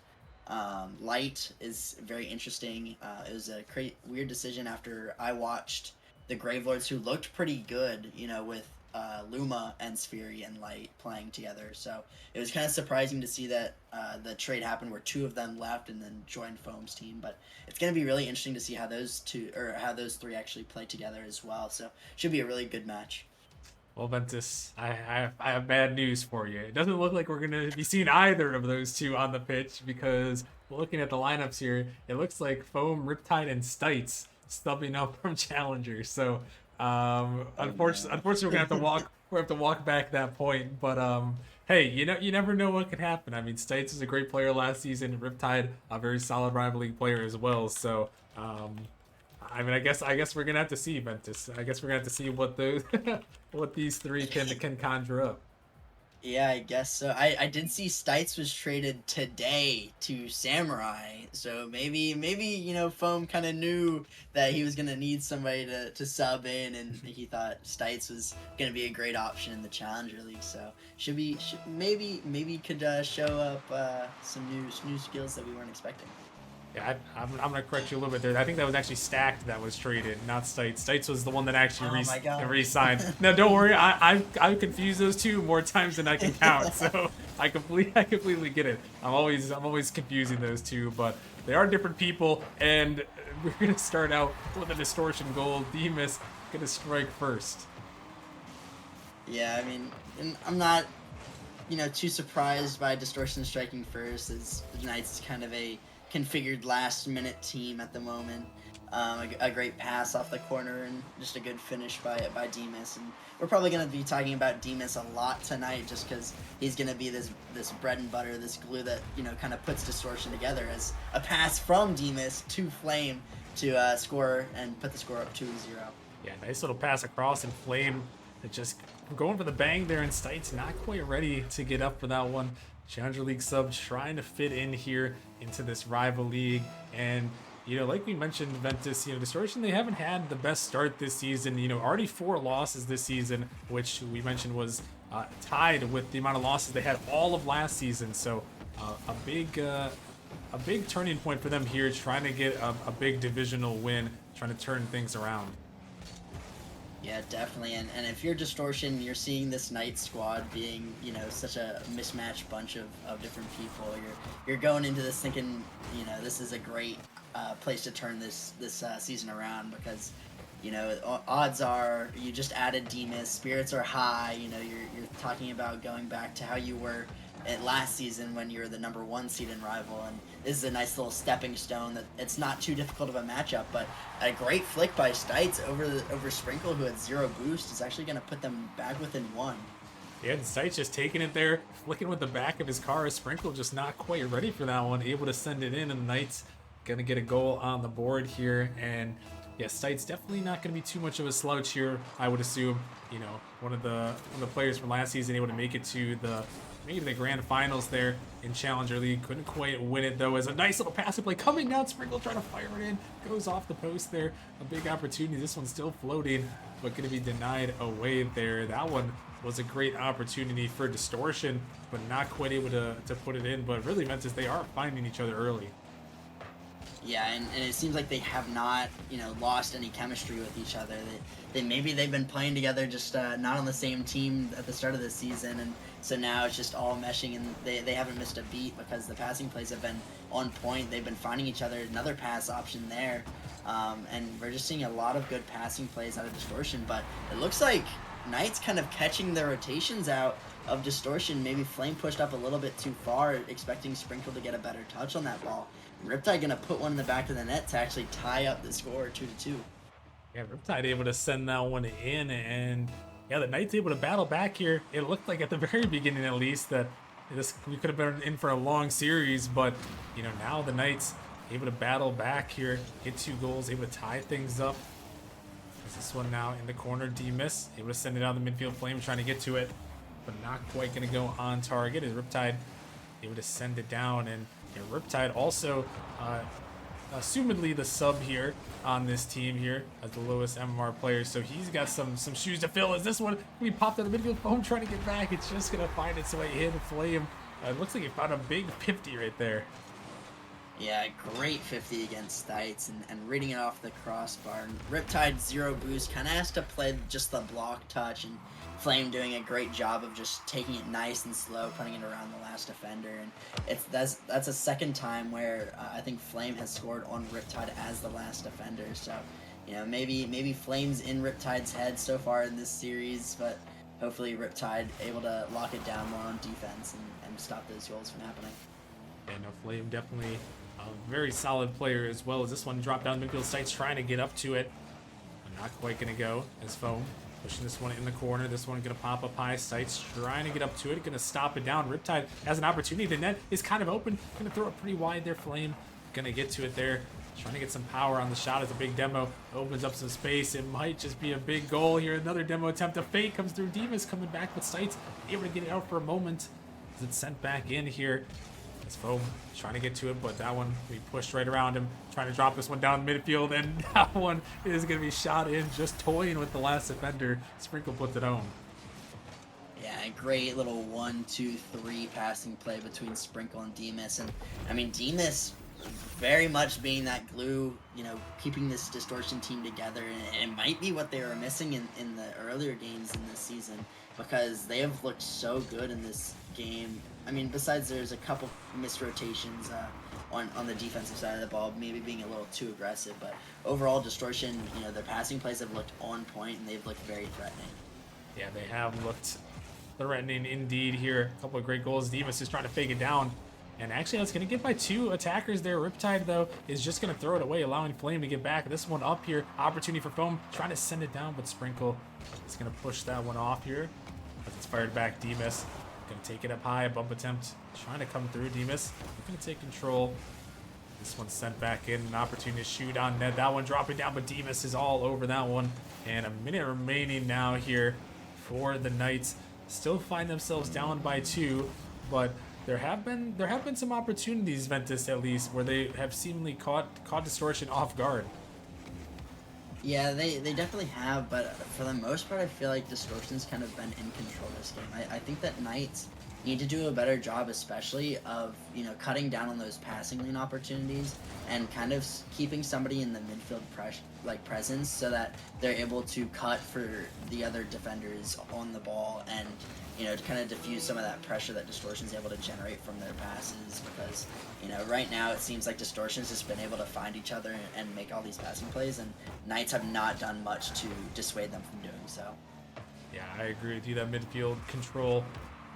Light is very interesting. It was a weird decision after I watched the Gravelords, who looked pretty good, you know, with Luma and Spheri and Light playing together. So it was kind of surprising to see that the trade happened where 2 of them left and then joined Foam's team. But it's going to be really interesting to see how those 3 actually play together as well. So should be a really good match. Well, Ventus, I have bad news for you. It doesn't look like we're going to be seeing either of those 2 on the pitch, because looking at the lineups here, it looks like Foam, Riptide, and Stites stubbing up from Challenger. So, unfortunately, we're gonna have to walk back that point. But hey, you never know what could happen. I mean, Stites was a great player last season. Riptide, a very solid Rival League player as well. So, I mean, I guess we're gonna have to see, Ventus. I guess we're gonna have to see what those what these 3 can conjure up. Yeah, I guess so. I did see Stites was traded today to Samurai, so maybe you know, Foam kind of knew that he was gonna need somebody to sub in, and he thought Stites was gonna be a great option in the Challenger League. So maybe could show up some new skills that we weren't expecting. Yeah, I'm gonna correct you a little bit there. I think that was actually Stacked that was traded, not Stites. Stites was the one that actually re-signed. No, don't worry. I've confused those 2 more times than I can count. So I completely get it. I'm always confusing those 2, but they are different people. And we're gonna start out with a Distortion goal. Demas gonna strike first. Yeah, I mean, I'm not, you know, too surprised by Distortion striking first, as the Knights is kind of a configured last-minute team at the moment. A great pass off the corner and just a good finish by Demas. And we're probably going to be talking about Demas a lot tonight, just because he's going to be this bread and butter, this glue that, you know, kind of puts Distortion together, as a pass from Demas to Flame to score and put the score up 2-0. Yeah, nice little pass across, and Flame just going for the bang there, and Stites not quite ready to get up for that one. Challenger League sub trying to fit in here into this Rival League. And, you know, like we mentioned, Ventus, you know, Distortion, they haven't had the best start this season. You know, already 4 losses this season, which we mentioned was tied with the amount of losses they had all of last season. So a big turning point for them here, trying to get a big divisional win, trying to turn things around. Yeah, definitely. And if you're Distortion, you're seeing this Knight squad being, you know, such a mismatched bunch of different people. You're going into this thinking, you know, this is a great place to turn this season around, because, you know, odds are you just added Demas, spirits are high. You know, you're talking about going back to how you were at last season when you were the number 1 seed in Rival, and this is a nice little stepping stone that it's not too difficult of a matchup. But a great flick by Stites over Sprinkle, who had 0 boost, is actually going to put them back within 1. Yeah, and Stites just taking it there, flicking with the back of his car. Sprinkle just not quite ready for that one, able to send it in, and the Knights gonna get a goal on the board here. And Yeah, Stites definitely not going to be too much of a slouch here, I would assume. You know, one of the players from last season able to make it to the maybe the grand finals there in Challenger League. Couldn't quite win it though. As a nice little passive play coming down, Sprinkle trying to fire it in, goes off the post there. A big opportunity. This one's still floating, but going to be denied away there. That one was a great opportunity for Distortion, but not quite able to put it in. But really, Ventus, they are finding each other early. Yeah, and it seems like they have not, lost any chemistry with each other. Maybe they've been playing together, just not on the same team at the start of the season, and so now it's just all meshing, and they haven't missed a beat because the passing plays have been on point. They've been finding each other, another pass option there, and we're just seeing a lot of good passing plays out of Distortion, but it looks like Knight's kind of catching the rotations out of Distortion. Maybe Flame pushed up a little bit too far, expecting Sprinkle to get a better touch on that ball. Riptide gonna put one in the back of the net to actually tie up the score 2-2. Yeah, Riptide able to send that one in, and yeah, the Knights able to battle back here. It looked like at the very beginning, at least, that we could have been in for a long series, but now the Knights able to battle back here, get 2 goals, able to tie things up. There's this one now in the corner, D-Miss able to send it out the midfield. Flame trying to get to it, but not quite gonna go on target. As Riptide able to send it down, and Riptide also assumedly the sub here on this team here as the lowest MMR player, so he's got some shoes to fill. As this one, we popped out the midfield, Foam trying to get back, it's just gonna find its way in. Flame, it looks like he found a big 50 right there. Yeah, great 50 against Stites, and reading it off the crossbar. And Riptide 0 boost, kind of has to play just the block touch, and Flame doing a great job of just taking it nice and slow, putting it around the last defender. And that's a second time where I think Flame has scored on Riptide as the last defender. So, maybe Flame's in Riptide's head so far in this series, but hopefully Riptide able to lock it down more on defense and stop those goals from happening. And Flame definitely a very solid player, as well as this one dropped down midfield. Stites trying to get up to it, but not quite gonna go as Foam pushing this one in the corner. This one gonna pop up high. Stites trying to get up to it, gonna stop it down. Riptide has an opportunity. The net is kind of open, gonna throw it pretty wide there. Flame gonna get to it there, trying to get some power on the shot as a big demo opens up some space. It might just be a big goal here. Another demo attempt. A fake comes through. Diva's coming back, but Stites able to get it out for a moment as it's sent back in here. As Foam trying to get to it, but that one we pushed right around him, trying to drop this one down midfield, and that one is going to be shot in, just toying with the last defender. Sprinkle puts it home. Yeah, great little 1-2-3 passing play between Sprinkle and D-Miss. And I mean, D-Miss very much being that glue, keeping this Distortion team together, and it might be what they were missing in the earlier games in this season, because they have looked so good in this game. I mean, besides there's a couple missed rotations on the defensive side of the ball, maybe being a little too aggressive, but overall Distortion, their passing plays have looked on point, and they've looked very threatening. Yeah, they have looked threatening indeed here. A couple of great goals. Diva's is trying to fake it down, and actually that's going to get by 2 attackers there. Riptide, though, is just going to throw it away, allowing Flame to get back. This one up here, opportunity for Foam, trying to send it down, but Sprinkle is going to push that one off here as it's fired back. Demus going to take it up high, a bump attempt, trying to come through. Demus going to take control. This one's sent back in, an opportunity to shoot on net. That one dropping down, but Demus is all over that one. And a minute remaining now here for the Knights. Still find themselves down by 2, but there have been some opportunities, Ventus at least, where they have seemingly caught Distortion off guard. Yeah, they definitely have, but for the most part, I feel like Distortion's kind of been in control this game. I think that Knights need to do a better job, especially of cutting down on those passing lane opportunities and kind of keeping somebody in the midfield presence, so that they're able to cut for the other defenders on the ball and to kind of diffuse some of that pressure that Distortion's able to generate from their passes, because right now it seems like Distortion's just been able to find each other and make all these passing plays, and Knights have not done much to dissuade them from doing so. Yeah, I agree with you. That midfield control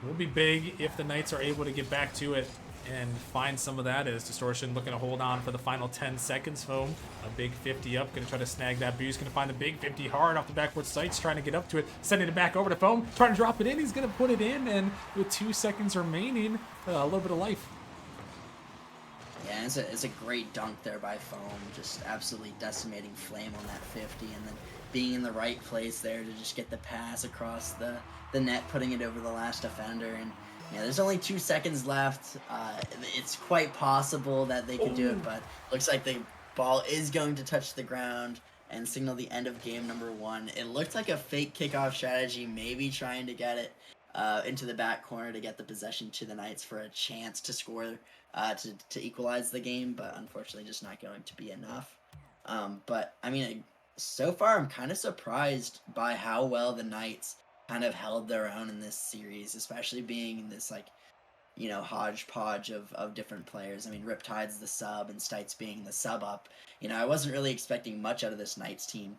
will be big if the Knights are able to get back to it and find some of that, as Distortion looking to hold on for the final 10 seconds. Foam, a big 50 up, going to try to snag that boost, going to find the big 50 hard off the backboard. Stites trying to get up to it, sending it back over to Foam, trying to drop it in. He's going to put it in, and with 2 seconds remaining, a little bit of life. Yeah, and it's a great dunk there by Foam, just absolutely decimating Flame on that 50, and then being in the right place there to just get the pass across the net, putting it over the last defender. And there's only 2 seconds left. It's quite possible that they could do it, but looks like the ball is going to touch the ground and signal the end of game number 1. It looked like a fake kickoff strategy, maybe trying to get it into the back corner to get the possession to the Knights for a chance to score, to equalize the game, but unfortunately just not going to be enough. But I mean, so far I'm kind of surprised by how well the Knights kind of held their own in this series, especially being in this hodgepodge of different players. I mean, Riptide's the sub and Stites being the sub up. I wasn't really expecting much out of this Knights team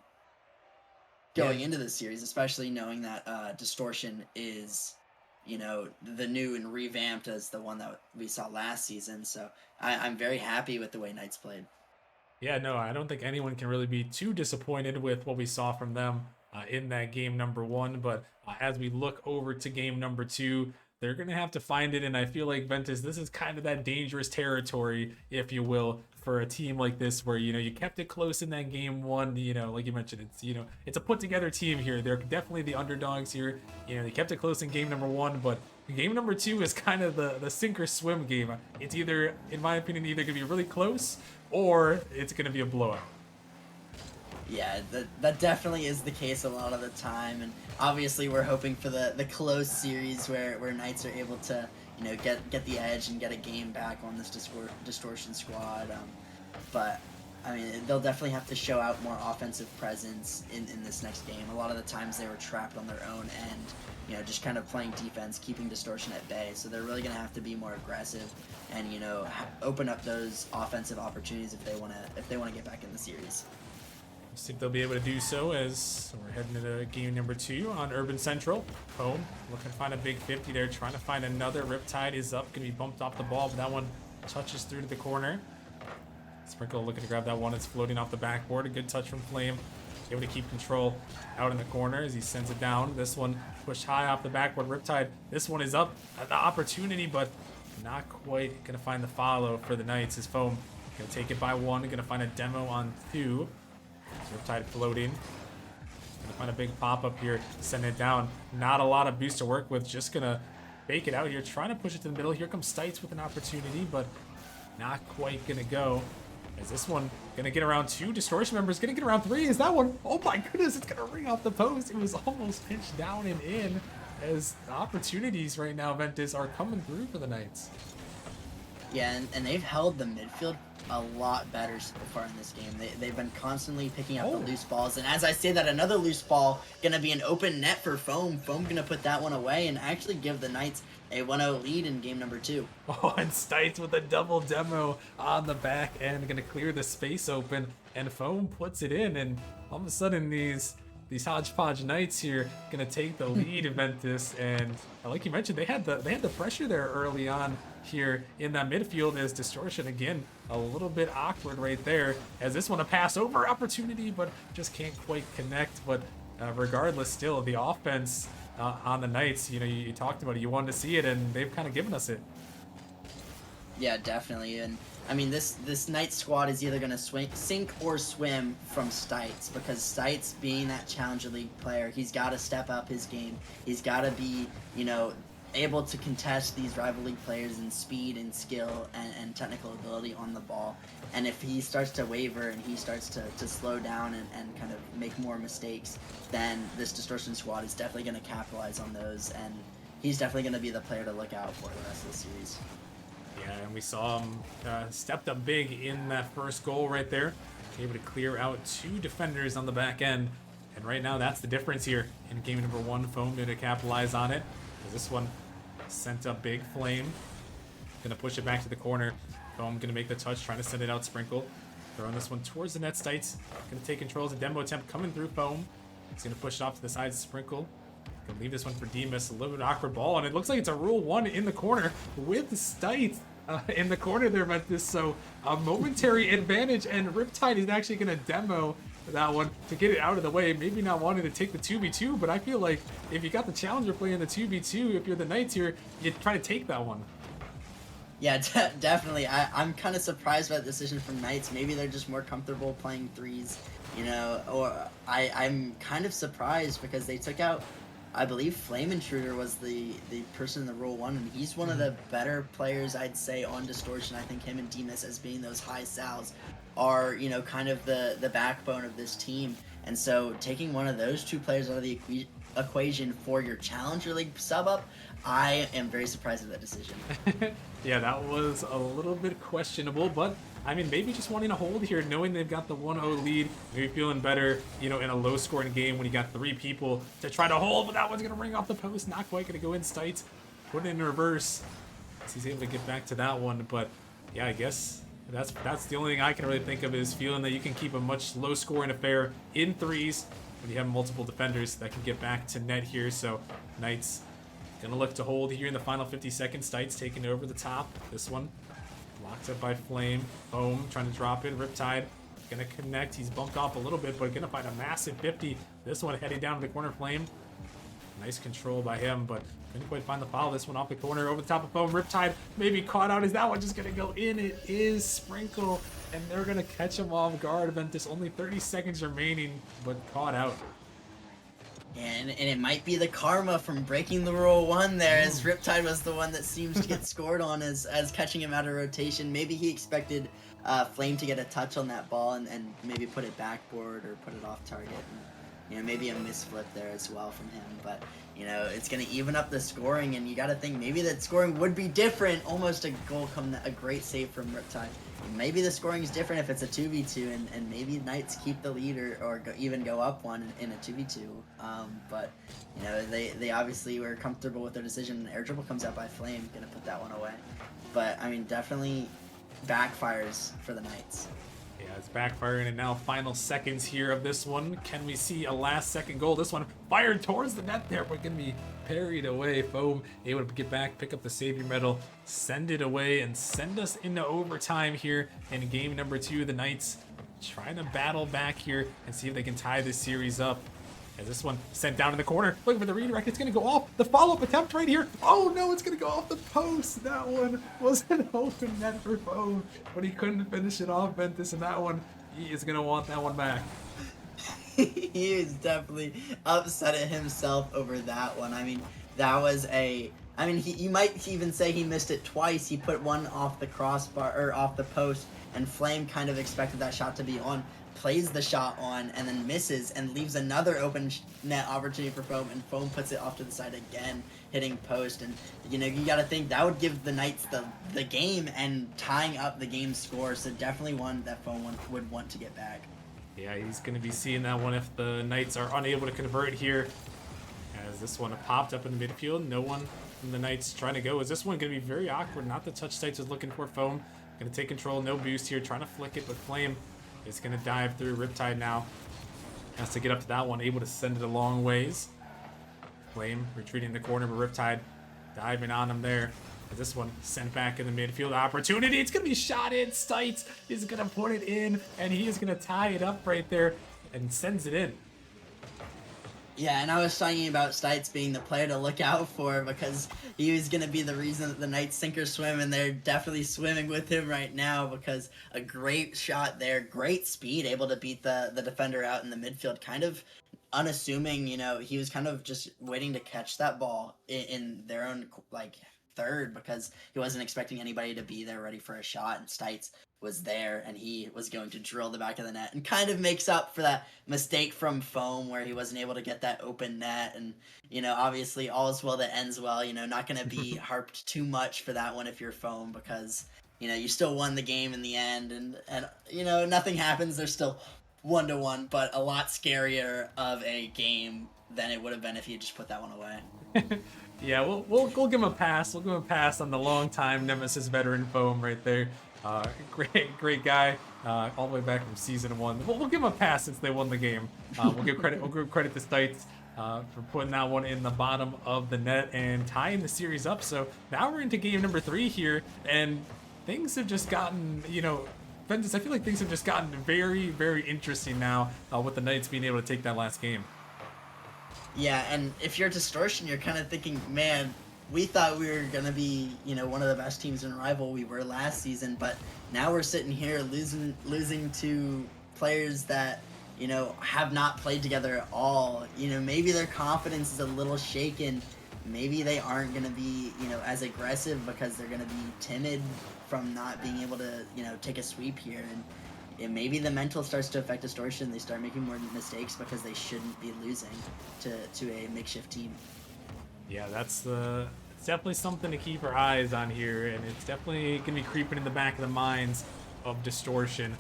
going into this series, especially knowing that Distortion is, the new and revamped as the one that we saw last season. So I'm very happy with the way Knights played. Yeah, no, I don't think anyone can really be too disappointed with what we saw from them in that game number 1. But as we look over to game number 2, they're going to have to find it. And I feel like Ventus, this is kind of that dangerous territory, if you will, for a team like this where, you kept it close in that game 1, like you mentioned, it's a put together team here. They're definitely the underdogs here. They kept it close in game number 1, but game number 2 is kind of the sink or swim game. It's either, in my opinion, either going to be really close or it's going to be a blowout. Yeah, that definitely is the case a lot of the time, and obviously we're hoping for the close series where Knights are able to get the edge and get a game back on this Distortion squad. But I mean, they'll definitely have to show out more offensive presence in this next game. A lot of the times they were trapped on their own end, just kind of playing defense, keeping Distortion at bay. So they're really going to have to be more aggressive and open up those offensive opportunities if they want to get back in the series. See if they'll be able to do so as we're heading into game number 2 on Urban Central. Home looking to find a big 50 there, trying to find another. Riptide is up, going to be bumped off the ball, but that one touches through to the corner. Sprinkle looking to grab that one. It's floating off the backboard. A good touch from Flame. Able to keep control out in the corner as he sends it down. This one pushed high off the backboard. Riptide, this one is up at the opportunity, but not quite going to find the follow for the Knights. His Foam going to take it by 1. Going to find a demo on 2. Riptide floating. Gonna find a big pop up here, send it down. Not a lot of boost to work with, just gonna fake it out here, trying to push it to the middle. Here comes Stites with an opportunity, but not quite gonna go. Is this one gonna get around 2? Distortion members gonna get around 3. Is that one? Oh my goodness, it's gonna ring off the post. It was almost pitched down and in, as the opportunities right now, Ventus, are coming through for the Knights. Yeah, and they've held the midfield a lot better so far in this game. They've been constantly picking up the loose balls, and as I say that, another loose ball gonna be an open net for Foam. Foam gonna put that one away and actually give the Knights a 1-0 lead in game number 2. Oh, and Stites with a double demo on the back end, gonna clear the space open, and Foam puts it in, and all of a sudden these hodgepodge Knights here gonna take the lead, Ventus. And like you mentioned, they had the pressure there early on here in that midfield, as Distortion again a little bit awkward right there, as this one a pass over opportunity but just can't quite connect. But regardless, still the offense on the Knights, you talked about it, you wanted to see it, and they've kind of given us it. Yeah, definitely. And I mean, this Knights squad is either going to sink or swim from Stites, because Stites, being that Challenger League player, he's got to step up his game. He's got to be, able to contest these rival league players in speed and skill and technical ability on the ball. And if he starts to waver and he starts to slow down and kind of make more mistakes, then this Distortion squad is definitely going to capitalize on those, and he's definitely going to be the player to look out for the rest of the series. Yeah, and we saw him stepped up big in that first goal right there. Able to clear out 2 defenders on the back end. And right now, that's the difference here in game number 1. Foam going to capitalize on it. This one sent up big. Flame going to push it back to the corner. Foam going to make the touch, trying to send it out. Sprinkle throwing this one towards the net. Stites going to take control as a demo attempt coming through Foam. He's going to push it off to the side. Sprinkle going to leave this one for Demas. A little bit awkward ball, and it looks like it's a Rule 1 in the corner with Stites in the corner there, but this, so a momentary advantage, and Riptide is actually going to demo that one to get it out of the way. Maybe not wanting to take the 2v2, but I feel like if you got the Challenger playing the 2v2, if you're the Knights here, you try to take that one. Yeah, definitely. I'm kind of surprised by the decision from Knights. Maybe they're just more comfortable playing threes, or I'm kind of surprised because they took out, I believe Flame Intruder was the person in the role 1, and he's one of the better players, I'd say, on Distortion. I think him and Demas, as being those high sals, are, kind of the backbone of this team. And so taking one of those two players out of the equation for your Challenger League sub-up, I am very surprised at that decision. Yeah, that was a little bit questionable, but I mean, maybe just wanting to hold here, knowing they've got the 1-0 lead, maybe feeling better, in a low-scoring game when you got 3 people to try to hold, but that one's going to ring off the post, not quite going to go in. Stites, put it in reverse. He's able to get back to that one, but yeah, I guess that's the only thing I can really think of, is feeling that you can keep a much low-scoring affair in threes when you have multiple defenders that can get back to net here. So Knights gonna look to hold here in the final 50 seconds. Stites taking over the top. This one locked up by Flame. Foam trying to drop in. Riptide gonna connect. He's bumped off a little bit, but gonna find a massive 50. This one heading down to the corner. Flame. Nice control by him, but couldn't quite find the foul. This one off the corner, over the top of Foam. Riptide maybe caught out. Is that one just gonna go in? It is. Sprinkle, and they're gonna catch him off guard. Ventus, only 30 seconds remaining, but caught out. And it might be the karma from breaking the rule 1 there, as Riptide was the one that seems to get scored on as catching him out of rotation. Maybe he expected Flame to get a touch on that ball and maybe put it backboard or put it off target. And, maybe a misflip there as well from him. But, it's going to even up the scoring, and you got to think maybe that scoring would be different. Almost a goal a great save from Riptide. Maybe the scoring is different if it's a 2v2, and maybe Knights keep the lead or even go up one in a 2v2. But, they obviously were comfortable with their decision. Air dribble comes out by Flame, going to put that one away. But, I mean, definitely backfires for the Knights. Yeah, it's backfiring, and now final seconds here of this one. Can we see a last-second goal? This one fired towards the net there, but going to be parried away. Foam able to get back, pick up the Savior Medal, send it away, and send us into overtime here in game number 2. The Knights trying to battle back here and see if they can tie this series up. As this one sent down in the corner, looking for the redirect, it's going to go off. The follow-up attempt right here. Oh no, it's going to go off the post. That one was an open net for Foam, but he couldn't finish it off, Ventus, and that one, he is going to want that one back. He was definitely upset at himself over that one. I mean, that was you might even say he missed it twice. He put one off the crossbar, or off the post, and Flame kind of expected that shot to be on, plays the shot on, and then misses and leaves another open net opportunity for Foam, and Foam puts it off to the side again, hitting post. And you got to think that would give the Knights the game and tying up the game score. So definitely one that Foam would want to get back. Yeah, he's going to be seeing that one if the Knights are unable to convert here. As this one popped up in the midfield, no one from the Knights trying to go. Is this one going to be very awkward? Not the touch Stites was looking for. Foam going to take control, no boost here, trying to flick it, but Flame is going to dive through. Riptide now has to get up to that one, able to send it a long ways. Flame retreating in the corner, but Riptide diving on him there. This one sent back in the midfield opportunity. It's going to be shot in. Stites is going to put it in, and he is going to tie it up right there and sends it in. Yeah, and I was talking about Stites being the player to look out for, because he was going to be the reason that the Knights sink or swim, and they're definitely swimming with him right now, because a great shot there, great speed, able to beat the defender out in the midfield, kind of unassuming. He was kind of just waiting to catch that ball in their own, third, because he wasn't expecting anybody to be there ready for a shot, and Stites was there, and he was going to drill the back of the net, and kind of makes up for that mistake from Foam where he wasn't able to get that open net. And obviously all is well that ends well. Not going to be harped too much for that one if you're Foam, because you still won the game in the end, and nothing happens. They're still 1-1, but a lot scarier of a game than it would have been if you just put that one away. Yeah, we'll give him a pass. We'll give him a pass on the long-time Nemesis veteran Foam right there. Great guy, all the way back from season 1. We'll give him a pass since they won the game. We'll give credit to Stites for putting that one in the bottom of the net and tying the series up. So now we're into game number 3 here, and things have just gotten, Ventus, I feel like things have just gotten very, very interesting now with the Knights being able to take that last game. Yeah, and if you're Distortion, you're kind of thinking, man, we thought we were gonna be, you know, one of the best teams in Rival. We were last season, but now we're sitting here losing to players that, you know, have not played together at all. You know, maybe their confidence is a little shaken. Maybe they aren't gonna be, you know, as aggressive because they're gonna be timid from not being able to, you know, take a sweep here. And maybe the mental starts to affect Distortion. They start making more mistakes because they shouldn't be losing to a makeshift team. Yeah, it's definitely something to keep our eyes on here, and it's definitely gonna be creeping in the back of the minds of Distortion,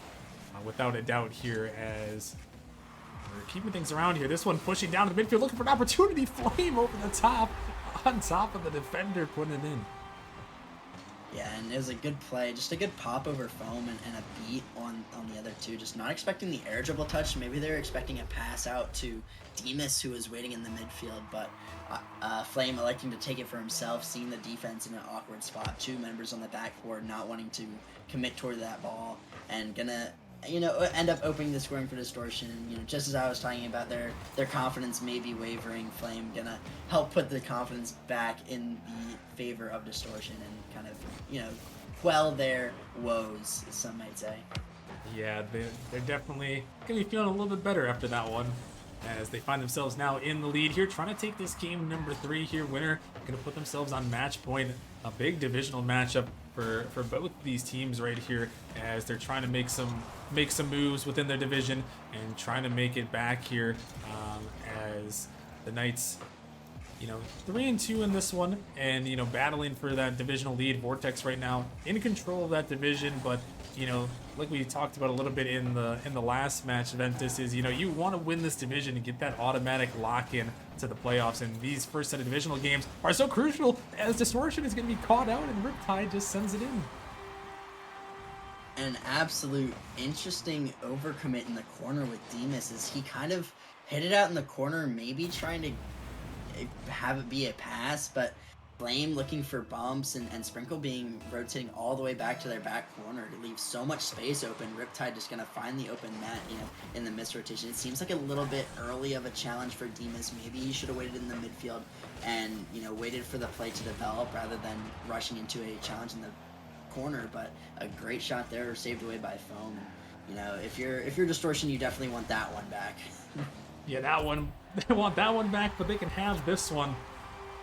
without a doubt here, as we're keeping things around here. This one pushing down to the midfield, looking for an opportunity. Flame over the top, on top of the defender, putting it in. Yeah, and it was a good play, just a good pop over Foam and a beat on the other two. Just not expecting the air dribble touch. Maybe they were expecting a pass out to Demas, who was waiting in the midfield, but Flame electing to take it for himself, seeing the defense in an awkward spot. Two members on the backboard not wanting to commit toward that ball, and gonna, you know, end up opening the scoring for Distortion. You know, just as I was talking about their confidence may be wavering, Flame gonna help put the confidence back in the favor of Distortion and kind of, you know, quell their woes, some might say. Yeah, they're definitely gonna be feeling a little bit better after that one, as they find themselves now in the lead here, trying to take this game number 3 here. Winner gonna put themselves on match point. A big divisional matchup for both these teams right here, as they're trying to make some moves within their division and trying to make it back here, as the Knights, you know, 3-2 in this one, and, you know, battling for that divisional lead. Vortex right now in control of that division, but, you know, like we talked about a little bit in the last match, Ventus, is, you know, you want to win this division and get that automatic lock-in to the playoffs, and these first set of divisional games are so crucial, as Distortion is going to be caught out and Riptide just sends it in. An absolute interesting overcommit in the corner with Demas, as he kind of hit it out in the corner, maybe trying to have it be a pass, but Flame looking for bumps and Sprinkle rotating all the way back to their back corner to leave so much space open. Riptide just gonna find the open net, you know, in the missed rotation. It seems like a little bit early of a challenge for Demas. Maybe he should have waited in the midfield and, you know, waited for the play to develop rather than rushing into a challenge in the corner. But a great shot there, saved away by Foam. You know, if you're Distortion, you definitely want that one back. Yeah, that one, they want that one back, but they can have this one,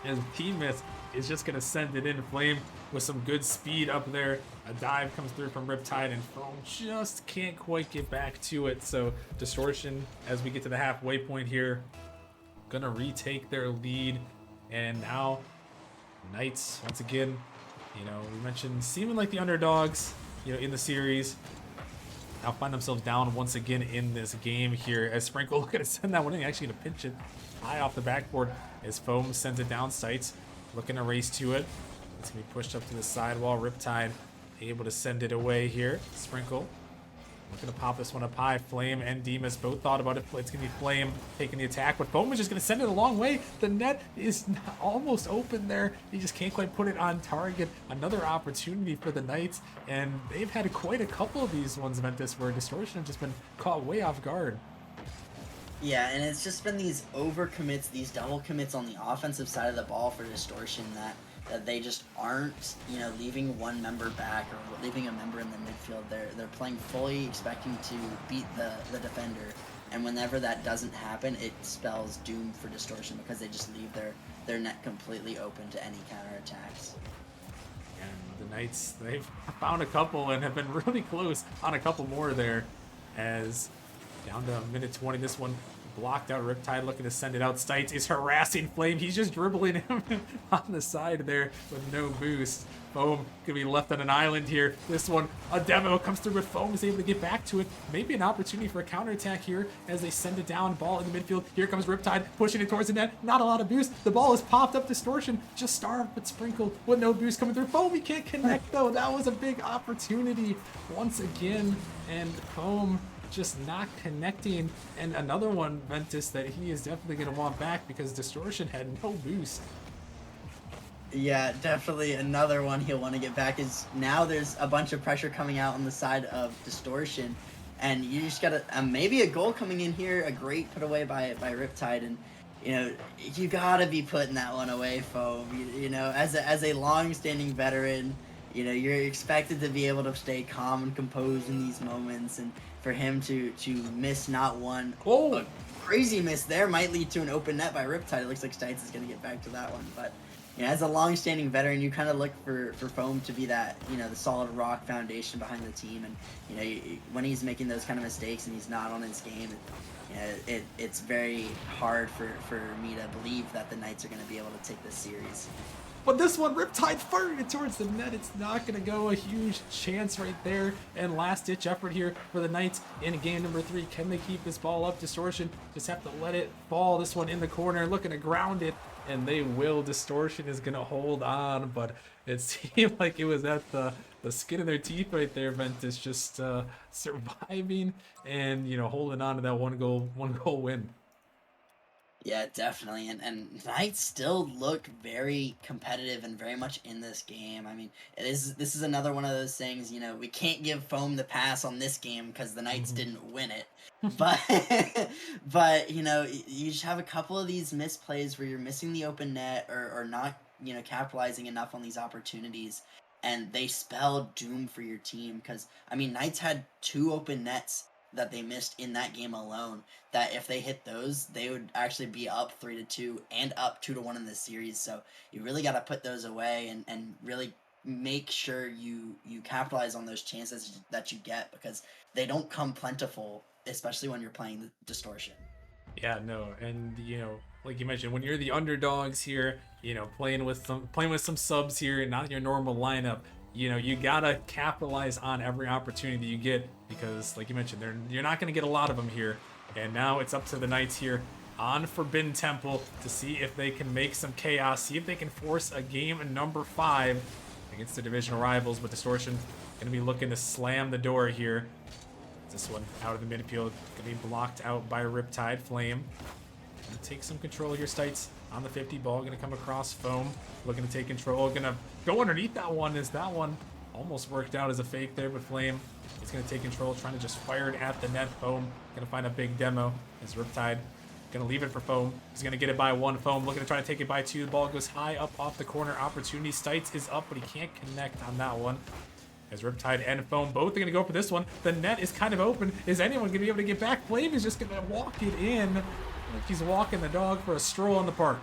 as Demas is just going to send it in. Flame with some good speed up there. A dive comes through from Riptide, and Foam just can't quite get back to it. So Distortion, as we get to the halfway point here, going to retake their lead. And now Knights, once again, you know, we mentioned seeming like the underdogs, you know, in the series, now find themselves down once again in this game here, as Sprinkle looking to send that one in, actually going to pinch it high off the backboard as Foam sends it down. Sights looking to race to it. It's going to be pushed up to the sidewall. Riptide able to send it away here. Sprinkle looking to pop this one up high. Flame and Demas both thought about it. It's going to be Flame taking the attack, but Foam is just going to send it a long way. The net is almost open there. He just can't quite put it on target. Another opportunity for the Knights, and they've had quite a couple of these ones, Ventus, where Distortion has just been caught way off guard. Yeah, and it's just been these overcommits, these double commits on the offensive side of the ball for Distortion that they just aren't, you know, leaving one member back or leaving a member in the midfield. They're playing fully expecting to beat the defender, and whenever that doesn't happen, it spells doom for Distortion because they just leave their net completely open to any counterattacks. And the Knights, they've found a couple and have been really close on a couple more there, as down to minute 20. This one blocked out. Riptide looking to send it out. Stites is harassing Flame. He's just dribbling him on the side there with no boost. Foam could be left on an island here. This one, a demo comes through, but Foam is able to get back to it. Maybe an opportunity for a counterattack here as they send it down. Ball in the midfield. Here comes Riptide pushing it towards the net. Not a lot of boost. The ball is popped up. Distortion just starved but sprinkled with no boost coming through. Foam, he can't connect though. That was a big opportunity once again, and Foam just not connecting. And another one, Ventus, that he is definitely going to want back because Distortion had no boost. Yeah, definitely another one he'll want to get back. Is now there's a bunch of pressure coming out on the side of Distortion, and you just gotta maybe a goal coming in here, a great put away by Riptide, and you know, you gotta be putting that one away, Foam. You know, as a long-standing veteran, you know, you're expected to be able to stay calm and composed in these moments, and for him to miss not one, Oh, a crazy miss there might lead to an open net by Riptide. It looks like Stites is gonna get back to that one, but. You know, as a long-standing veteran, you kind of look for Foam to be that, you know, the solid rock foundation behind the team. And, you know, when he's making those kind of mistakes and he's not on his game, you know, it's very hard for me to believe that the Knights are going to be able to take this series. but this one, Riptide fired it towards the net. It's not going to go. A huge chance right there. And last-ditch effort here for the Knights in game number 3. Can they keep this ball up? Distortion just have to let it fall. This one in the corner, looking to ground it. And they will. Distortion is going to hold on. But it seemed like it was at the skin of their teeth right there. Ventus just surviving and, you know, holding on to that one goal win. Yeah, definitely. And Knights still look very competitive and very much in this game. I mean, this is another one of those things, you know, we can't give Foam the pass on this game because the Knights didn't win it. But but you know, you just have a couple of these misplays where you're missing the open net or not, you know, capitalizing enough on these opportunities, and they spell doom for your team because I mean, Knights had 2 open nets that they missed in that game alone, that if they hit those, they would actually be up 3-2 and up 2-1 in this series. So you really got to put those away and really make sure you capitalize on those chances that you get, because they don't come plentiful, especially when you're playing the Distortion. Yeah, no, and you know, like you mentioned, when you're the underdogs here, you know, playing with some subs here, not your normal lineup, you know, you gotta capitalize on every opportunity you get because, like you mentioned, you're not gonna get a lot of them here. And now it's up to the Knights here on Forbidden Temple to see if they can make some chaos, see if they can force a game number 5 against the divisional rivals. But Distortion gonna be looking to slam the door here. This one out of the midfield, gonna be blocked out by Riptide. Flame gonna take some control here. Stites on the 50 ball, gonna come across Foam, looking to take control, gonna go underneath that one. Is that one almost worked out as a fake there, but Flame is gonna take control, trying to just fire it at the net. Foam gonna find a big demo as Riptide gonna leave it for Foam. He's gonna get it by 1. Foam looking to try to take it by 2. The ball goes high up off the corner. Opportunity. Stites is up, but he can't connect on that one. As Riptide and Foam both are going to go for this one. The net is kind of open. Is anyone going to be able to get back? Flame is just going to walk it in. Like he's walking the dog for a stroll in the park.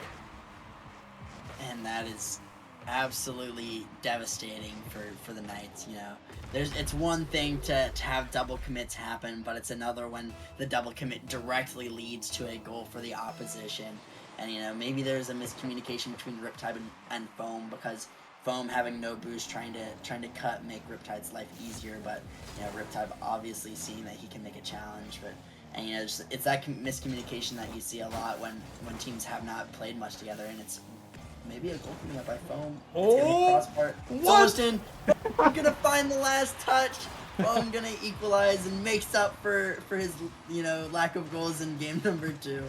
And that is absolutely devastating for the Knights. You know, it's one thing to have double commits happen, but it's another when the double commit directly leads to a goal for the opposition. And you know, maybe there's a miscommunication between Riptide and Foam, because Foam having no boost, trying to cut, make Riptide's life easier, but you know, Riptide obviously seeing that he can make a challenge. But and you know, it's that miscommunication that you see a lot when teams have not played much together, and it's maybe a goal coming up by Foam. It's gonna be crossbar. It's almost in. Foam gonna find the last touch. Foam gonna equalize and makes up for his, you know, lack of goals in game number 2.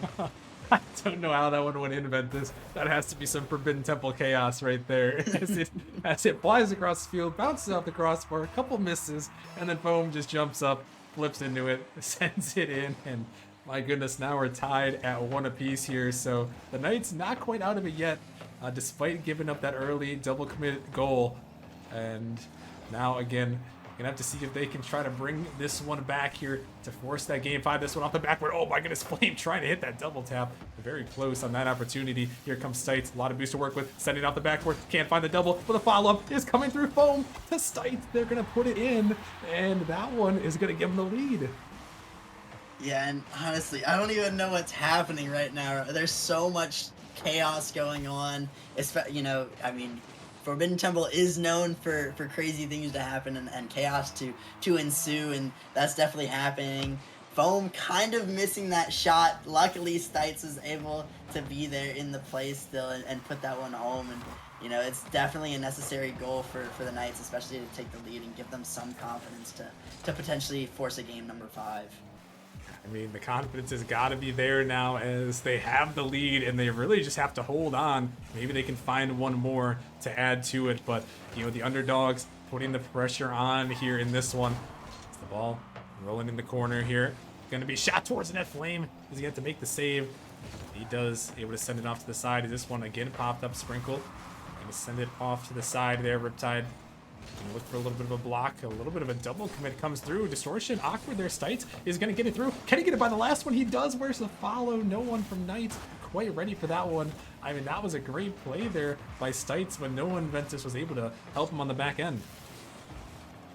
I don't know how that one went in, Ventus. That has to be some Forbidden Temple chaos right there. As it flies across the field, bounces off the crossbar, a couple misses, and then Foam just jumps up, flips into it, sends it in, and my goodness, now we're tied at 1 apiece here. So the Knights not quite out of it yet, despite giving up that early double commit goal. And now again, gonna have to see if they can try to bring this one back here to force that game 5. This one off the backward. Oh my goodness, Flame trying to hit that double tap. Very close on that opportunity. Here comes Stites. A lot of boost to work with. Sending off the backward. Can't find the double, but the follow-up is coming through Foam to Stites. They're gonna put it in, and that one is gonna give them the lead. Yeah, and honestly, I don't even know what's happening right now. There's so much chaos going on. You know, I mean, Forbidden Temple is known for crazy things to happen and chaos to ensue, and that's definitely happening. Foam kind of missing that shot. Luckily, Stites was able to be there in the play still and put that one home. And you know, it's definitely a necessary goal for the Knights, especially to take the lead and give them some confidence to potentially force a game number 5. I mean, the confidence has got to be there now as they have the lead and they really just have to hold on. Maybe they can find one more to add to it, but, you know, the underdogs putting the pressure on here in this one. It's the ball rolling in the corner here. Going to be shot towards the net. Flame is going to have to make the save. He does able to send it off to the side. This one again popped up. Sprinkle. Gonna send it off to the side there. Riptide. Gonna look for a little bit of a block. A little bit of a double commit comes through. Distortion. Awkward there. Stites is gonna get it through. Can he get it by the last one? He does. Where's the follow? No one from Knights quite ready for that one. I mean, that was a great play there by Stites, but no one Ventus was able to help him on the back end.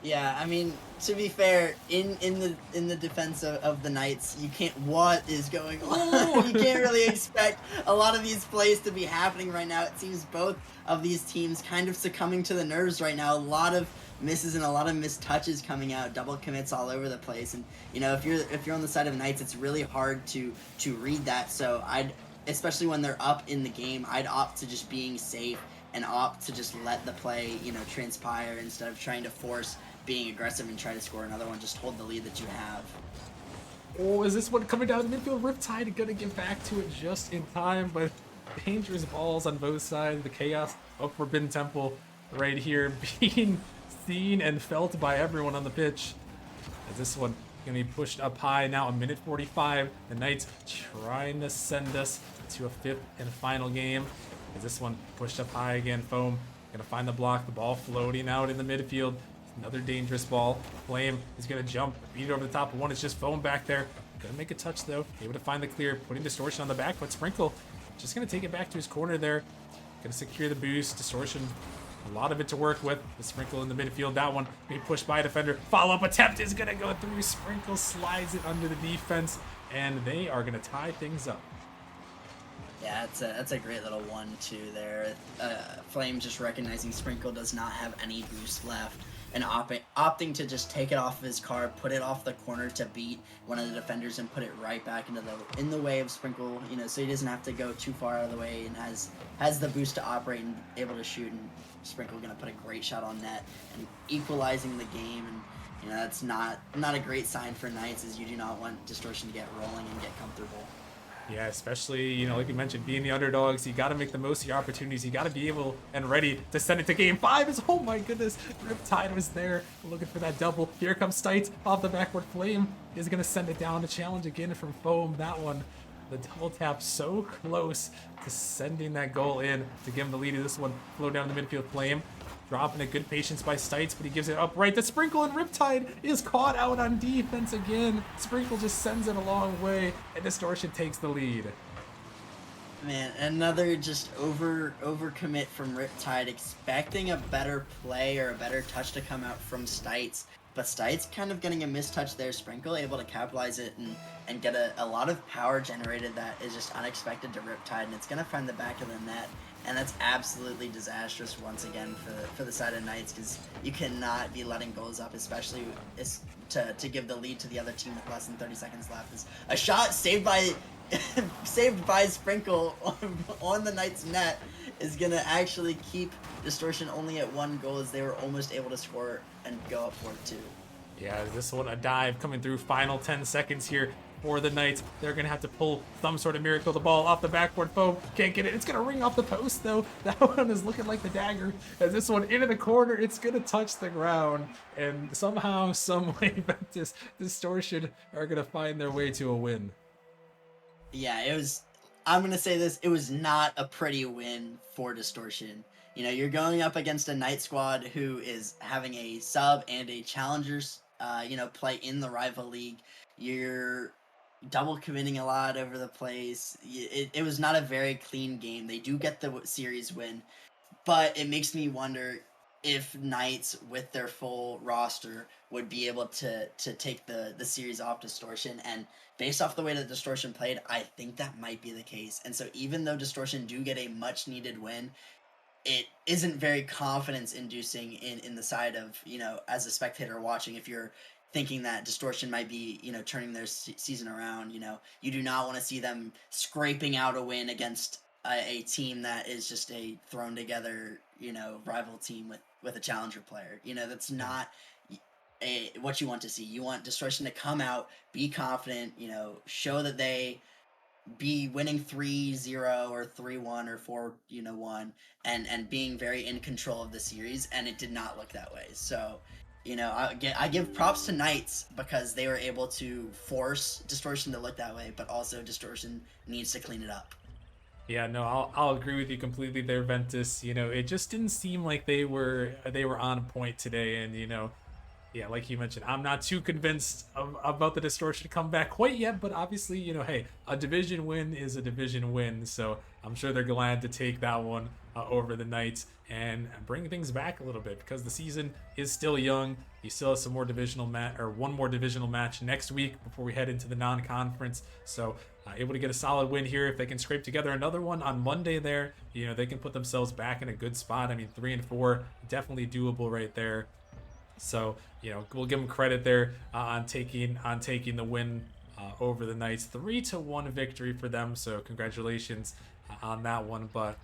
Yeah, I mean, to be fair, in the defense of the Knights, you can't. What is going on? You can't really expect a lot of these plays to be happening right now. It seems both of these teams kind of succumbing to the nerves right now. A lot of misses and a lot of missed touches coming out, double commits all over the place. And you know, if you're on the side of Knights, it's really hard to read that. So especially when they're up in the game, I'd opt to just being safe and opt to just let the play, transpire instead of trying to force being aggressive and try to score another one. Just hold the lead that you have. Oh, is this one coming down the midfield? Riptide gonna get back to it just in time, but dangerous balls on both sides. The chaos of Forbidden Temple right here being seen and felt by everyone on the pitch. As this one gonna be pushed up high now, a minute 45. The Knights trying to send us to a fifth and final game. As this one pushed up high again, Foam gonna find the block, the ball floating out in the midfield. Another dangerous ball. Flame is gonna jump, beat it over the top of one. It's just Foam back there. Gonna make a touch though. Able to find the clear, putting Distortion on the back, but Sprinkle just gonna take it back to his corner there. Gonna secure the boost. Distortion, a lot of it to work with. The Sprinkle in the midfield. That one being pushed by a defender. Follow-up attempt is gonna go through. Sprinkle slides it under the defense, and they are gonna tie things up. Yeah, that's a great little 1-2 there. Flame just recognizing Sprinkle does not have any boost left, and opting to just take it off of his car, put it off the corner to beat one of the defenders and put it right back in the way of Sprinkle, so he doesn't have to go too far out of the way and has the boost to operate and able to shoot. And Sprinkle gonna put a great shot on net and equalizing the game. And that's not a great sign for Knights, as you do not want Distortion to get rolling and get comfortable. Yeah, especially, like you mentioned, being the underdogs, you got to make the most of your opportunities. You got to be able and ready to send it to game 5. Oh my goodness, Riptide was there looking for that double. Here comes Stites off the backward. Flame is going to send it down. The challenge again from Foam. That one, the double tap so close to sending that goal in to give him the lead. This one flow down the midfield. Flame dropping a good patience by Stites, but he gives it up right. The Sprinkle and Riptide is caught out on defense again. Sprinkle just sends it a long way, and Distortion takes the lead. Man, another just over commit from Riptide, expecting a better play or a better touch to come out from Stites. But Stites kind of getting a missed touch there. Sprinkle able to capitalize it and get a lot of power generated that is just unexpected to Riptide, and it's going to find the back of the net. And that's absolutely disastrous once again for the side of Knights, because you cannot be letting goals up, especially to give the lead to the other team with less than 30 seconds left. Is a shot saved by Sprinkle on the Knights net is gonna actually keep Distortion only at 1 goal, as they were almost able to score and go up 4-2. Yeah, this one a dive coming through. Final 10 seconds here for the Knights. They're gonna have to pull some sort of miracle. The ball off the backboard. Foam can't get it. It's gonna ring off the post though. That one is looking like the dagger. As this one into the corner, it's gonna touch the ground, and somehow, some way, Ventus Distortion are gonna find their way to a win. Yeah, it was. I'm gonna say this. It was not a pretty win for Distortion. You're going up against a Knight squad who is having a sub and a challengers, play in the rival league. You're double committing a lot over the place. It was not a very clean game. They do get the series win, but it makes me wonder if Knights with their full roster would be able to take the series off Distortion. And based off the way that Distortion played, I think that might be the case. And so even though Distortion do get a much needed win, it isn't very confidence inducing in the side of, as a spectator watching, if you're thinking that Distortion might be, turning their season around. You do not want to see them scraping out a win against a team that is just a thrown together, rival team with a challenger player. That's not what you want to see. You want Distortion to come out, be confident, show that they be winning 3-0 or 3-1 or 4-1 and being very in control of the series, and it did not look that way. So You know, I give props to Knights because they were able to force Distortion to look that way, but also Distortion needs to clean it up. Yeah, no, I'll agree with you completely there, Ventus. You know, it just didn't seem like they were on point today, and yeah, like you mentioned, I'm not too convinced about the Distortion comeback quite yet, but obviously, hey, a division win is a division win, so I'm sure they're glad to take that one over the Knights and bring things back a little bit because the season is still young. You still have some more divisional match or one more divisional match next week before we head into the non-conference. So able to get a solid win here. If they can scrape together another one on Monday, there, they can put themselves back in a good spot. I mean, 3-4, definitely doable right there. So we'll give them credit there on taking the win over the Knights. 3-1 victory for them. So congratulations on that one. But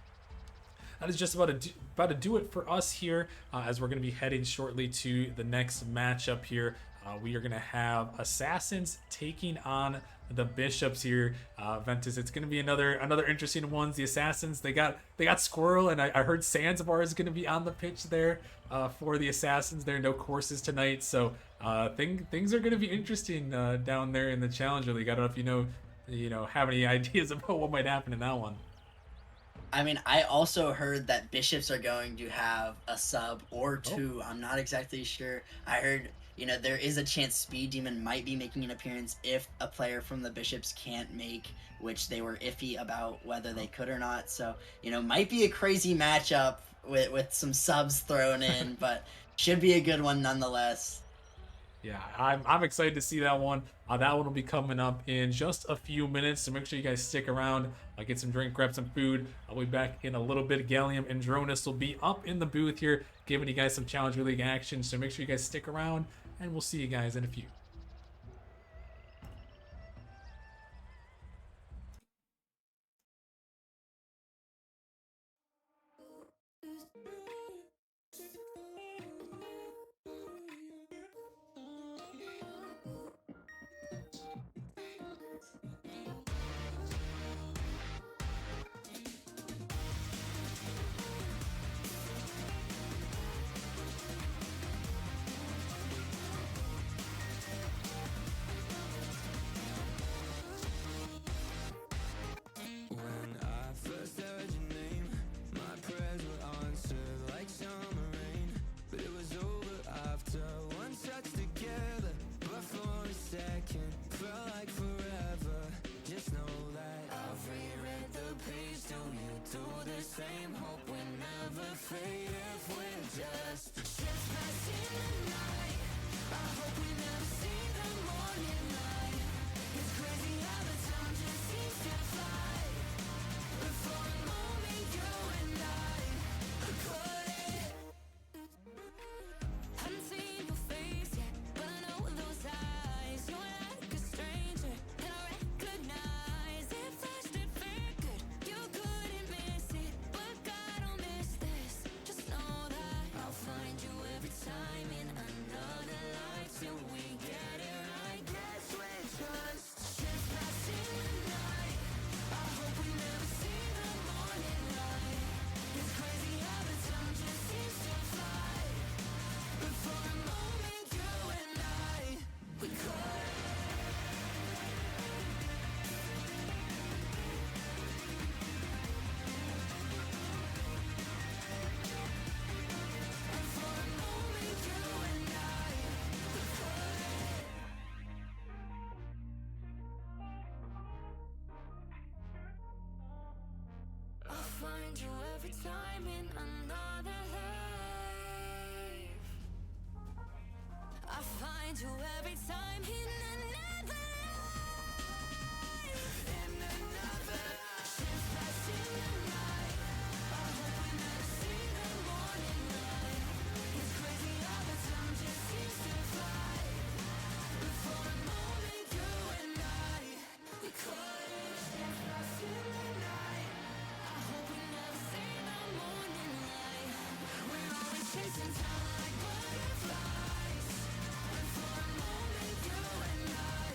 that is just about to do it for us here, as we're going to be heading shortly to the next matchup here. We are going to have Assassins taking on the Bishops here. Ventus, it's going to be another interesting ones. The Assassins, they got Squirrel, and I heard Zanzibar is going to be on the pitch there for the Assassins. There are no courses tonight, so things are going to be interesting down there in the Challenger League. I don't know if you have any ideas about what might happen in that one. I mean, I also heard that Bishops are going to have a sub or two. I'm not exactly sure. I heard, there is a chance Speed Demon might be making an appearance if a player from the Bishops can't make, which they were iffy about whether they could or not. So, might be a crazy matchup with some subs thrown in, but should be a good one nonetheless. Yeah, I'm excited to see that one. That one will be coming up in just a few minutes, so make sure you guys stick around. Get some drink, grab some food. I'll be back in a little bit. Gallium and Dronus will be up in the booth here, giving you guys some Challenger League action, so make sure you guys stick around, and we'll see you guys in a few. Find you every time in another life. I find you every time in another life. In another life. Ships pass in the night. I hope we never see the morning light. It's crazy how the time just seems to fly. But for a moment, you and I, we could. Ships pass in the night. Chasing time like butterflies, and for a moment you and I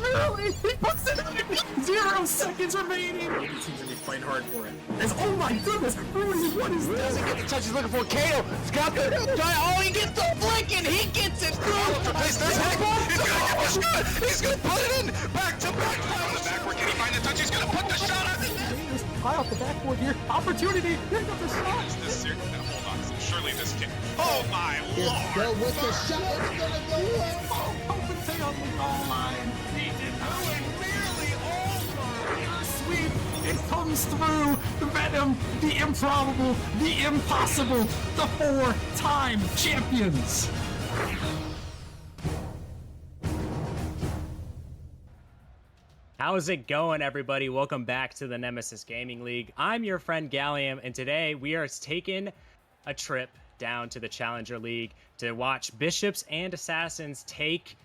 Really? He puts it in! 0 seconds remaining! He seems to be fighting hard for it. Oh my goodness! Rudy, what is this? Doesn't get the touch he's looking for. Kato, Scott, oh, he gets the flick and he gets it through. He's gonna give a shot. He's gonna put it in. Back to back. On the backward. Can he find the touch? He's gonna put the shot on the net. High off the backboard here. Opportunity. Here comes the shot. Is this serious? No, hold on. Surely this can. Oh my lord. Go with the shot. It's gonna go in. Oh, compensate on the goal line. He did not win nearly all. Sweep. It comes through. The Venom, the improbable, the impossible, the 4-time champions. How's it going, everybody? Welcome back to the Nemesis Gaming League. I'm your friend Gallium, and today we are taking a trip down to the Challenger League to watch Bishops and Assassins take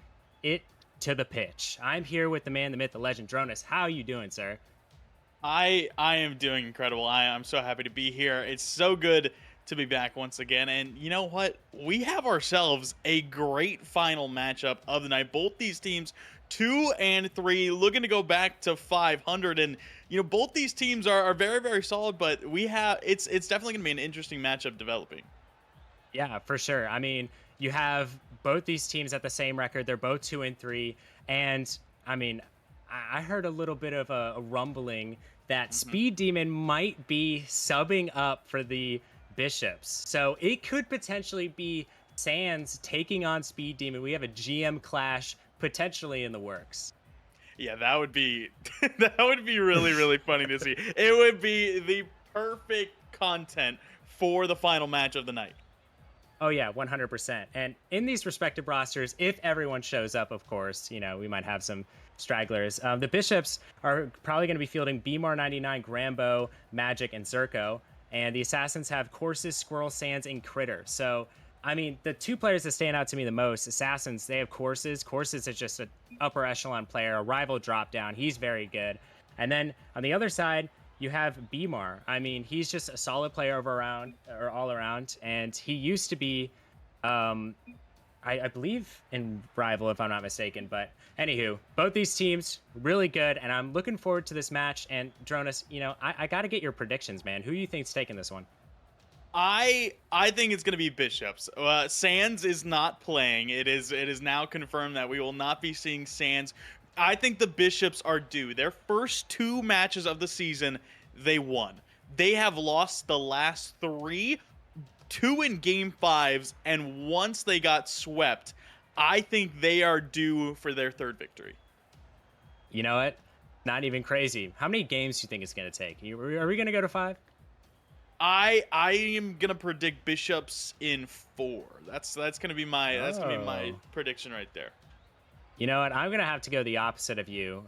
it to the pitch. I'm here with the man, the myth, the legend, Dronus. How are you doing, sir? I am doing incredible. I'm so happy to be here. It's so good to be back once again. And you know what? We have ourselves a great final matchup of the night. Both these teams 2 and 3, looking to go back to 500, and you know both these teams are very, very solid. But we have it's definitely gonna be an interesting matchup developing. Yeah, for sure. I mean, you have both these teams at the same record. They're both 2 and 3, and I mean, I heard a little bit of a rumbling that Speed Demon might be subbing up for the Bishops, so it could potentially be Sands taking on Speed Demon. We have a GM clash potentially in the works. Yeah, that would be that would be really, really funny to see. It would be the perfect content for the final match of the night. Oh yeah, 100%. And in these respective rosters, if everyone shows up, of course, you know, we might have some stragglers. The Bishops are probably going to be fielding Bmar 99, Grambo, Magic, and Zerko. And the Assassins have Courses, Squirrel, Sands, and Critter. So I mean, the two players that stand out to me the most, Assassins, they have Courses. Courses is just an upper echelon player, a rival drop down. He's very good. And then on the other side, you have Bmar. I mean, he's just a solid player all around. And he used to be, I believe, in rival, if I'm not mistaken. But anywho, both these teams really good, and I'm looking forward to this match. And Dronus, you know, I got to get your predictions, man. Who do you think's taking this one? I think it's going to be Bishops. Sands is not playing. It is now confirmed that we will not be seeing Sands. I think the Bishops are due. Their first 2 matches of the season, they won. They have lost the last 3, 2 in Game 5s, and once they got swept. I think they are due for their 3rd victory. You know what? Not even crazy. How many games do you think it's going to take? Are we going to go to 5? I am gonna predict Bishops in 4. That's gonna be my prediction right there. You know what? I'm gonna have to go the opposite of you,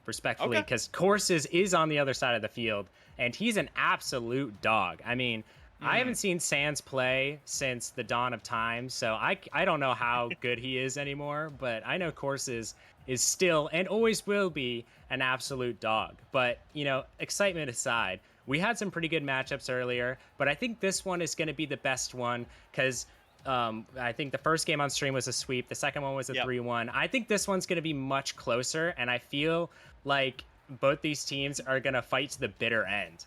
respectfully, because Courses is on the other side of the field, and he's an absolute dog. I mean, I haven't seen Sands play since the dawn of time, so I don't know how good he is anymore, but I know Courses is still and always will be an absolute dog. But you know, excitement aside, we had some pretty good matchups earlier, but I think this one is going to be the best one because I think the first game on stream was a sweep. The second one was a 3-1. I think this one's going to be much closer, and I feel like both these teams are going to fight to the bitter end.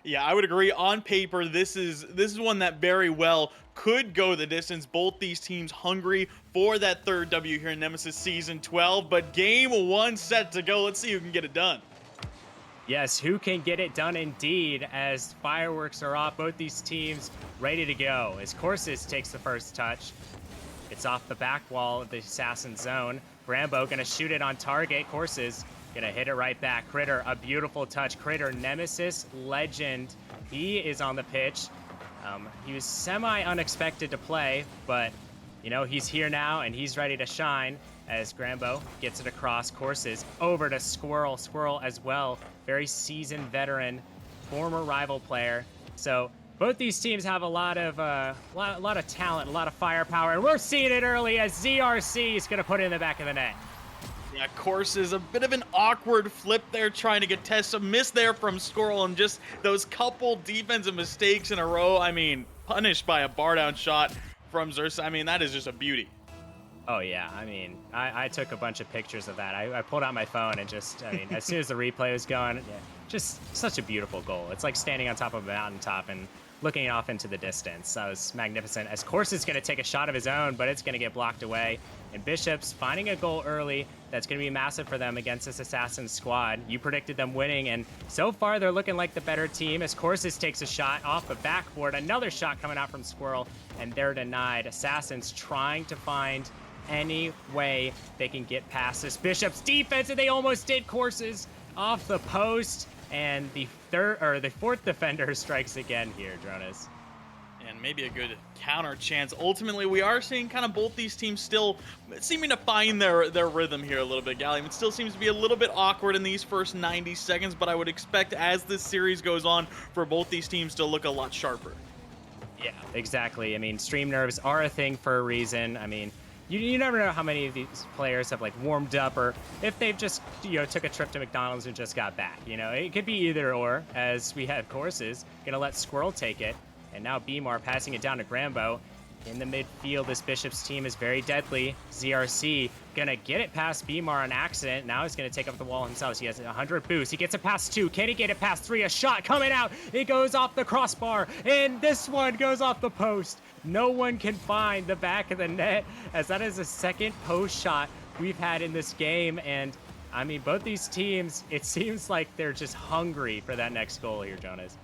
Yeah, I would agree. On paper, this is one that very well could go the distance. Both these teams hungry for that 3rd W here in Nemesis Season 12, but Game 1 set to go. Let's see who can get it done. Yes, who can get it done indeed, as fireworks are off. Both these teams ready to go as Courses takes the first touch. It's off the back wall of the Assassin zone. Grambo gonna shoot it on target. Courses gonna hit it right back. Critter, a beautiful touch. Critter, Nemesis legend. He is on the pitch. He was semi-unexpected to play, but you know, he's here now and he's ready to shine as Grambo gets it across. Courses over to Squirrel. Squirrel as well. Very seasoned veteran, former rival player. So both these teams have a lot of talent, a lot of firepower, and we're seeing it early as ZRC is going to put it in the back of the net. Yeah, Courses, a bit of an awkward flip there, trying to get Tess. A miss there from Squirrel, and just those couple defensive mistakes in a row. I mean, punished by a bar down shot from Xerxes. I mean, that is just a beauty. Oh yeah, I mean, I took a bunch of pictures of that. I pulled out my phone and just, I mean, as soon as the replay was going, yeah, just such a beautiful goal. It's like standing on top of a mountaintop and looking off into the distance. That was magnificent. As Course is going to take a shot of his own, but it's going to get blocked away. And Bishops finding a goal early. That's going to be massive for them against this Assassin's squad. You predicted them winning, and so far they're looking like the better team as Courses takes a shot off the backboard. Another shot coming out from Squirrel, and they're denied. Assassins trying to find any way they can get past this Bishop's defense, and they almost did. Courses off the post, and the fourth defender strikes again here, Drones. And maybe a good counter chance. Ultimately, we are seeing kind of both these teams still seeming to find their rhythm here a little bit. Gallium, it still seems to be a little bit awkward in these first 90 seconds, but I would expect as this series goes on for both these teams to look a lot sharper. Yeah, exactly. I mean, stream nerves are a thing for a reason. I mean, you never know how many of these players have like warmed up, or if they've just, you know, took a trip to McDonald's and just got back. You know, it could be either or, as we have Courses gonna let Squirrel take it. And now Bmar passing it down to Grambo. In the midfield, this Bishop's team is very deadly. ZRC gonna get it past Bmar on accident. Now he's gonna take up the wall himself. He has 100 boosts. He gets it past 2. Can he get it past 3? A shot coming out. It goes off the crossbar. And this one goes off the post. No one can find the back of the net, as that is the second post shot we've had in this game. And I mean, both these teams, it seems like they're just hungry for that next goal here, Jonas.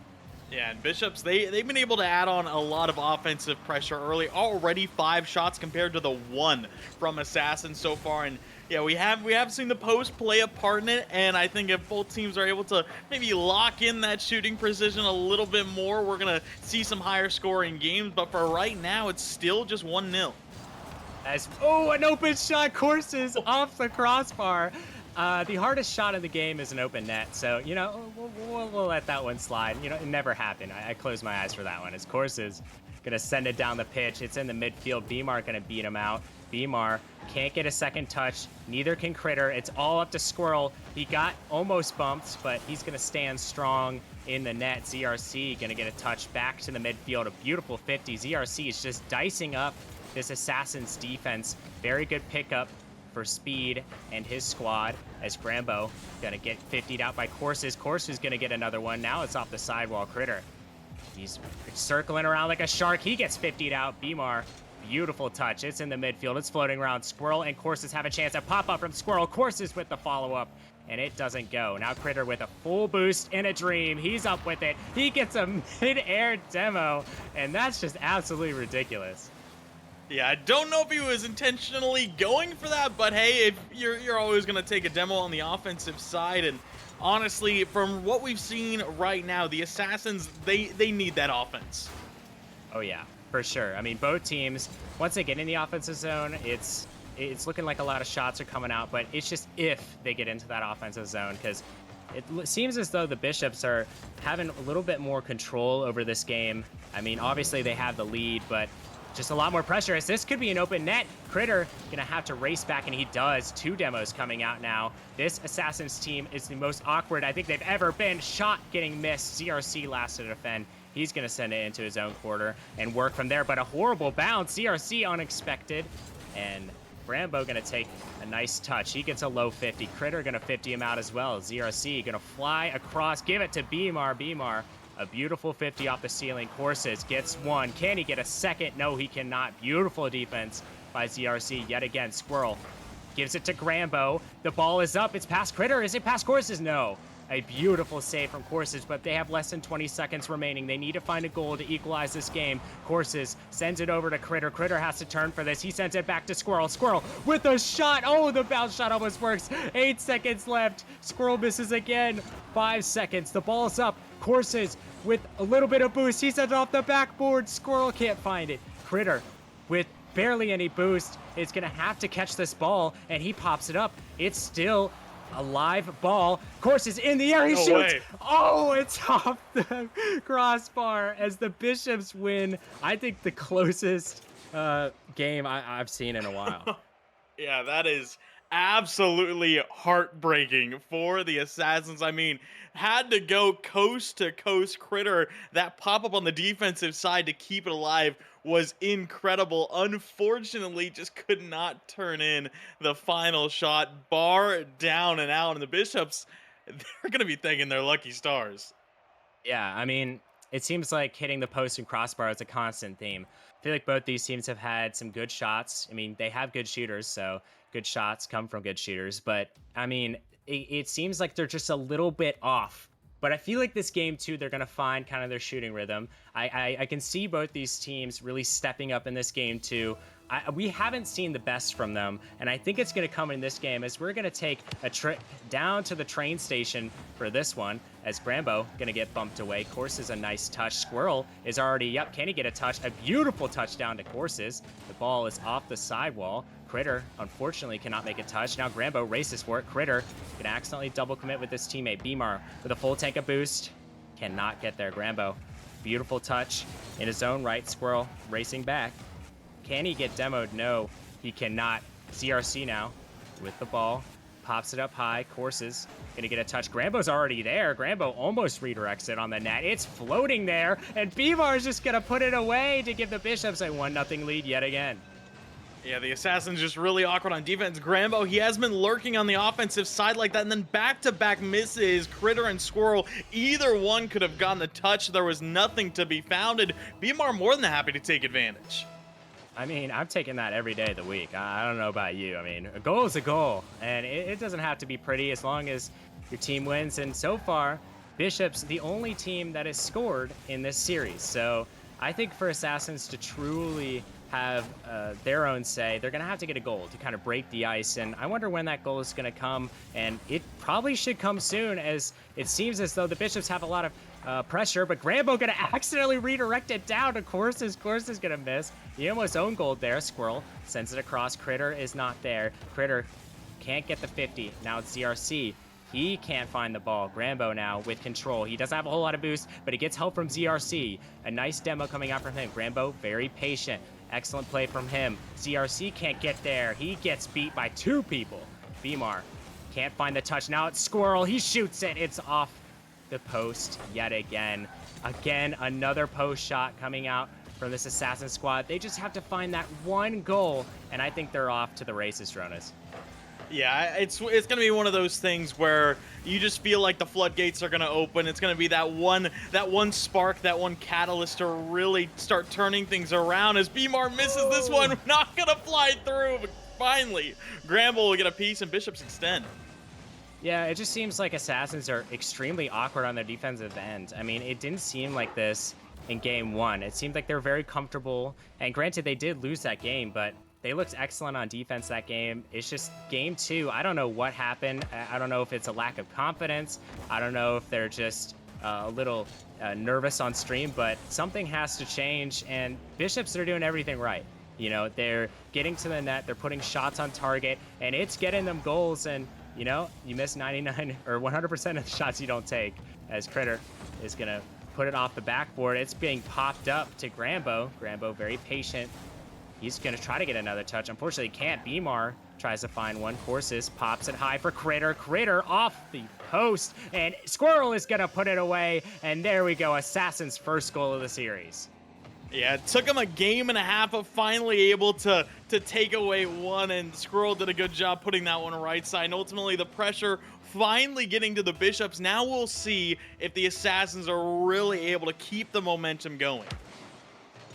Yeah, and Bishops, they've been able to add on a lot of offensive pressure early. Already 5 shots compared to the 1 from Assassin so far. And yeah, we have seen the post play a part in it. And I think if both teams are able to maybe lock in that shooting precision a little bit more, we're going to see some higher scoring games. But for right now, it's still just 1-0. An open shot, Courses off the crossbar. The hardest shot in the game is an open net, so, you know, we'll let that one slide. You know, it never happened. I closed my eyes for that one. As Courses gonna send it down the pitch. It's in the midfield. Bmar gonna beat him out. Bmar can't get a second touch. Neither can Critter. It's all up to Squirrel. He got almost bumped, but he's gonna stand strong in the net. ZRC gonna get a touch back to the midfield. A beautiful 50. ZRC is just dicing up this Assassin's defense. Very good pickup for Speed and his squad, as Grambo gonna get 50'd out by Courses. Courses gonna get another one. Now it's off the sidewall. Critter, he's circling around like a shark. He gets 50'd out. Bmar, beautiful touch. It's in the midfield. It's floating around. Squirrel and Courses have a chance. A pop-up from Squirrel. Courses with the follow-up, and it doesn't go. Now Critter with a full boost in a dream. He's up with it. He gets a mid-air demo, and that's just absolutely ridiculous. Yeah, I don't know if he was intentionally going for that, but hey, if you're always going to take a demo on the offensive side. And honestly, from what we've seen right now, the Assassins, they need that offense. Oh yeah, for sure. I mean, both teams, once they get in the offensive zone, it's looking like a lot of shots are coming out, but it's just if they get into that offensive zone, because it seems as though the Bishops are having a little bit more control over this game. I mean, obviously they have the lead, but just a lot more pressure, as this could be an open net. Critter gonna have to race back, and he does. 2 demos coming out now. This Assassin's team is the most awkward I think they've ever been. Shot getting missed. ZRC last to defend. He's gonna send it into his own quarter and work from there, but a horrible bounce. ZRC unexpected, and Grambo gonna take a nice touch. He gets a low 50. Critter gonna 50 him out as well. ZRC gonna fly across, give it to Bmar. Bmar, a beautiful 50 off the ceiling. Courses gets 1. Can he get a second? No, he cannot. Beautiful defense by ZRC yet again. Squirrel gives it to Grambo. The ball is up. It's past Critter. Is it past Courses? No. A beautiful save from Courses, but they have less than 20 seconds remaining. They need to find a goal to equalize this game. Courses sends it over to Critter. Critter has to turn for this. He sends it back to Squirrel. Squirrel with a shot. Oh, the bounce shot almost works. 8 seconds left. Squirrel misses again. 5 seconds. The ball's up. Courses with a little bit of boost. He sends it off the backboard. Squirrel can't find it. Critter with barely any boost is going to have to catch this ball, and he pops it up. It's still a live ball. Courses in the air. He shoots. Way. Oh, it's off the crossbar as the Bishops win. I think the closest game I've seen in a while. Yeah, that is absolutely heartbreaking for the Assassins. I mean, had to go coast to coast. Critter, that pop up on the defensive side to keep it alive was incredible. Unfortunately, just could not turn in the final shot. Bar down and out, and the Bishops, they're going to be thanking their lucky stars. Yeah, I mean, it seems like hitting the post and crossbar is a constant theme. I feel like both these teams have had some good shots. I mean, they have good shooters, so good shots come from good shooters. But I mean, it seems like they're just a little bit off. But I feel like this game too, they're gonna find kind of their shooting rhythm. I can see both these teams really stepping up in this game too. We haven't seen the best from them, and I think it's going to come in this game as we're going to take a trip down to the train station for this one, as Grambo going to get bumped away. Courses a nice touch. Squirrel is already up. Can he get a touch? A beautiful touchdown to Courses. The ball is off the sidewall. Critter, unfortunately, cannot make a touch. Now Grambo races for it. Critter can accidentally double commit with his teammate. Beamar with a full tank of boost. Cannot get there. Grambo, beautiful touch in his own right. Squirrel racing back. Can he get demoed? No, he cannot. CRC now with the ball. Pops it up high. Courses gonna get a touch. Grambo's already there. Grambo almost redirects it on the net. It's floating there, and Beamar's just gonna put it away to give the Bishops a 1-0 lead yet again. Yeah, the Assassin's just really awkward on defense. Grambo, he has been lurking on the offensive side like that, and then back-to-back misses. Critter and Squirrel, either one could have gotten a touch. There was nothing to be founded. Beamar more than happy to take advantage. I mean, I'm taking that every day of the week. I don't know about you. I mean, a goal is a goal, and it doesn't have to be pretty as long as your team wins. And so far, Bishop's the only team that has scored in this series. So I think for Assassins to truly have their own say, they're going to have to get a goal to kind of break the ice. And I wonder when that goal is going to come. And it probably should come soon, as it seems as though the Bishops have a lot of pressure, but Grambo gonna accidentally redirect it down to Courses. Courses gonna miss. He almost own goal there. Squirrel sends it across. Critter is not there. Critter can't get the 50. Now it's ZRC. He can't find the ball. Grambo now with control. He doesn't have a whole lot of boost, but he gets help from ZRC. A nice demo coming out from him. Grambo very patient. Excellent play from him. ZRC can't get there. He gets beat by two people. Beamar can't find the touch. Now it's Squirrel. He shoots it. It's off the post yet again. Again, another post shot coming out from this Assassin squad. They just have to find that one goal, and I think they're off to the races, Ronas. Yeah, it's going to be one of those things where you just feel like the floodgates are going to open. It's going to be that one spark, that one catalyst to really start turning things around. As Beamar misses this one, not going to fly through, but finally, Gramble will get a piece and Bishops extend. Yeah, it just seems like Assassins are extremely awkward on their defensive end. I mean, it didn't seem like this in game one. It seemed like they're very comfortable, and granted, they did lose that game, but they looked excellent on defense that game. It's just game two. I don't know what happened. I don't know if it's a lack of confidence. I don't know if they're just a little nervous on stream, but something has to change, and Bishops are doing everything right. You know, they're getting to the net, they're putting shots on target, and it's getting them goals, and you know, you miss 99 or 100% of the shots you don't take, as Critter is going to put it off the backboard. It's being popped up to Grambo. Grambo very patient. He's going to try to get another touch. Unfortunately, can't. Beamar tries to find one. Courses pops it high for Critter. Critter off the post, and Squirrel is going to put it away. And there we go. Assassin's first goal of the series. Yeah, it took him a game and a half of finally able to take away one, and Squirrel did a good job putting that one right side. And ultimately, the pressure finally getting to the Bishops. Now we'll see if the Assassins are really able to keep the momentum going.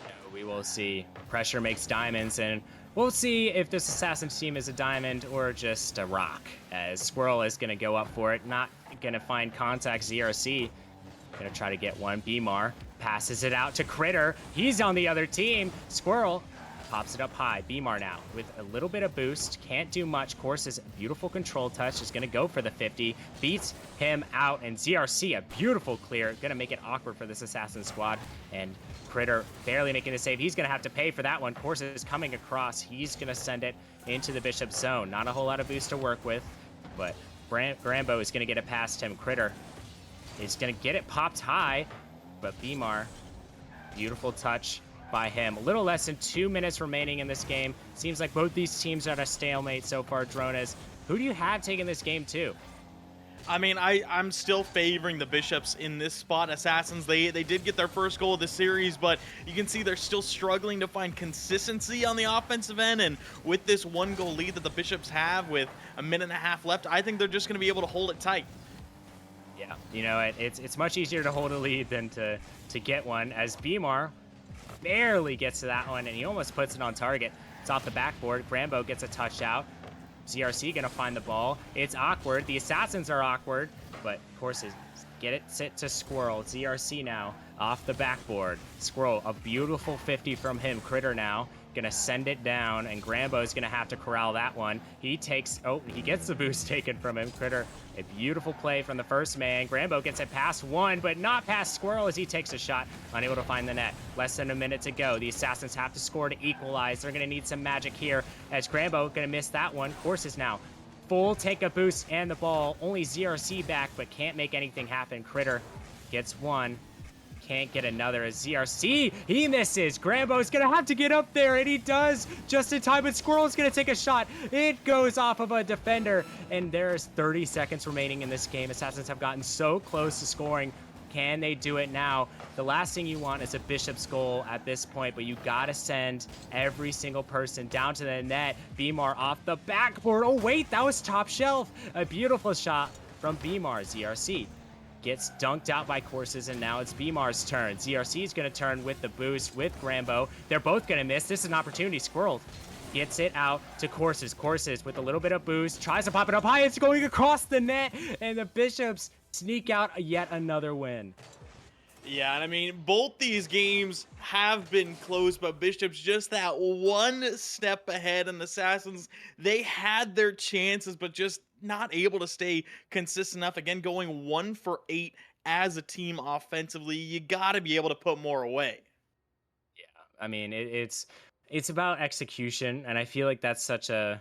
Yeah, we will see. Pressure makes diamonds, and we'll see if this Assassin's team is a diamond or just a rock, as Squirrel is going to go up for it, not going to find contact. ZRC going to try to get one. Beamar passes it out to Critter. He's on the other team. Squirrel pops it up high. Beamar now with a little bit of boost. Can't do much. Courses beautiful control touch. Is going to go for the 50. Beats him out. And ZRC, a beautiful clear. Going to make it awkward for this Assassin squad. And Critter barely making the save. He's going to have to pay for that one. Courses coming across. He's going to send it into the Bishop zone. Not a whole lot of boost to work with. But Grambo is going to get it past him. Critter is going to get it popped high. But Beamar, beautiful touch by him. A little less than 2 minutes remaining in this game. Seems like both these teams are at a stalemate so far, Drones. Who do you have taking this game too? I mean, I'm still favoring the Bishops in this spot. Assassins, they did get their first goal of the series, but you can see they're still struggling to find consistency on the offensive end. And with this 1-goal lead that the Bishops have with a minute and a half left, I think they're just going to be able to hold it tight. Yeah, you know, it's much easier to hold a lead than to get one, as Beemar barely gets to that one, and he almost puts it on target. It's off the backboard. Grambo gets a touch out. ZRC gonna find the ball. It's awkward. The Assassins are awkward, but of course, get it sit to Squirrel. ZRC now off the backboard. Squirrel, a beautiful 50 from him. Critter now gonna send it down, and Grambo's gonna have to corral that one. He gets the boost taken from him. Critter, a beautiful play from the first man. Grambo gets it past one, but not past Squirrel as he takes a shot, unable to find the net. Less than a minute to go. The Assassins have to score to equalize. They're gonna need some magic here, as Grambo gonna miss that one. Courses now full take a boost and the ball. Only ZRC back, but can't make anything happen. Critter gets one. Can't get another as ZRC, he misses. Grambo's gonna have to get up there, and he does just in time, but Squirrel's gonna take a shot. It goes off of a defender, and there's 30 seconds remaining in this game. Assassins have gotten so close to scoring. Can they do it now? The last thing you want is a Bishop's goal at this point, but you gotta send every single person down to the net. Beemar off the backboard. Oh wait, that was top shelf. A beautiful shot from Beemar. ZRC gets dunked out by Courses, and now it's Beemar's turn. ZRC is going to turn with the boost with Grambo. They're both going to miss. This is an opportunity. Squirrel gets it out to Courses. Courses with a little bit of boost, tries to pop it up high. It's going across the net, and the Bishops sneak out yet another win. Yeah, and I mean, both these games have been close, but Bishops just that one step ahead, and the Assassins, they had their chances, but just not able to stay consistent enough. Again, going 1 for 8 as a team offensively. You got to be able to put more away. Yeah, I mean, it's about execution, and I feel like that's such a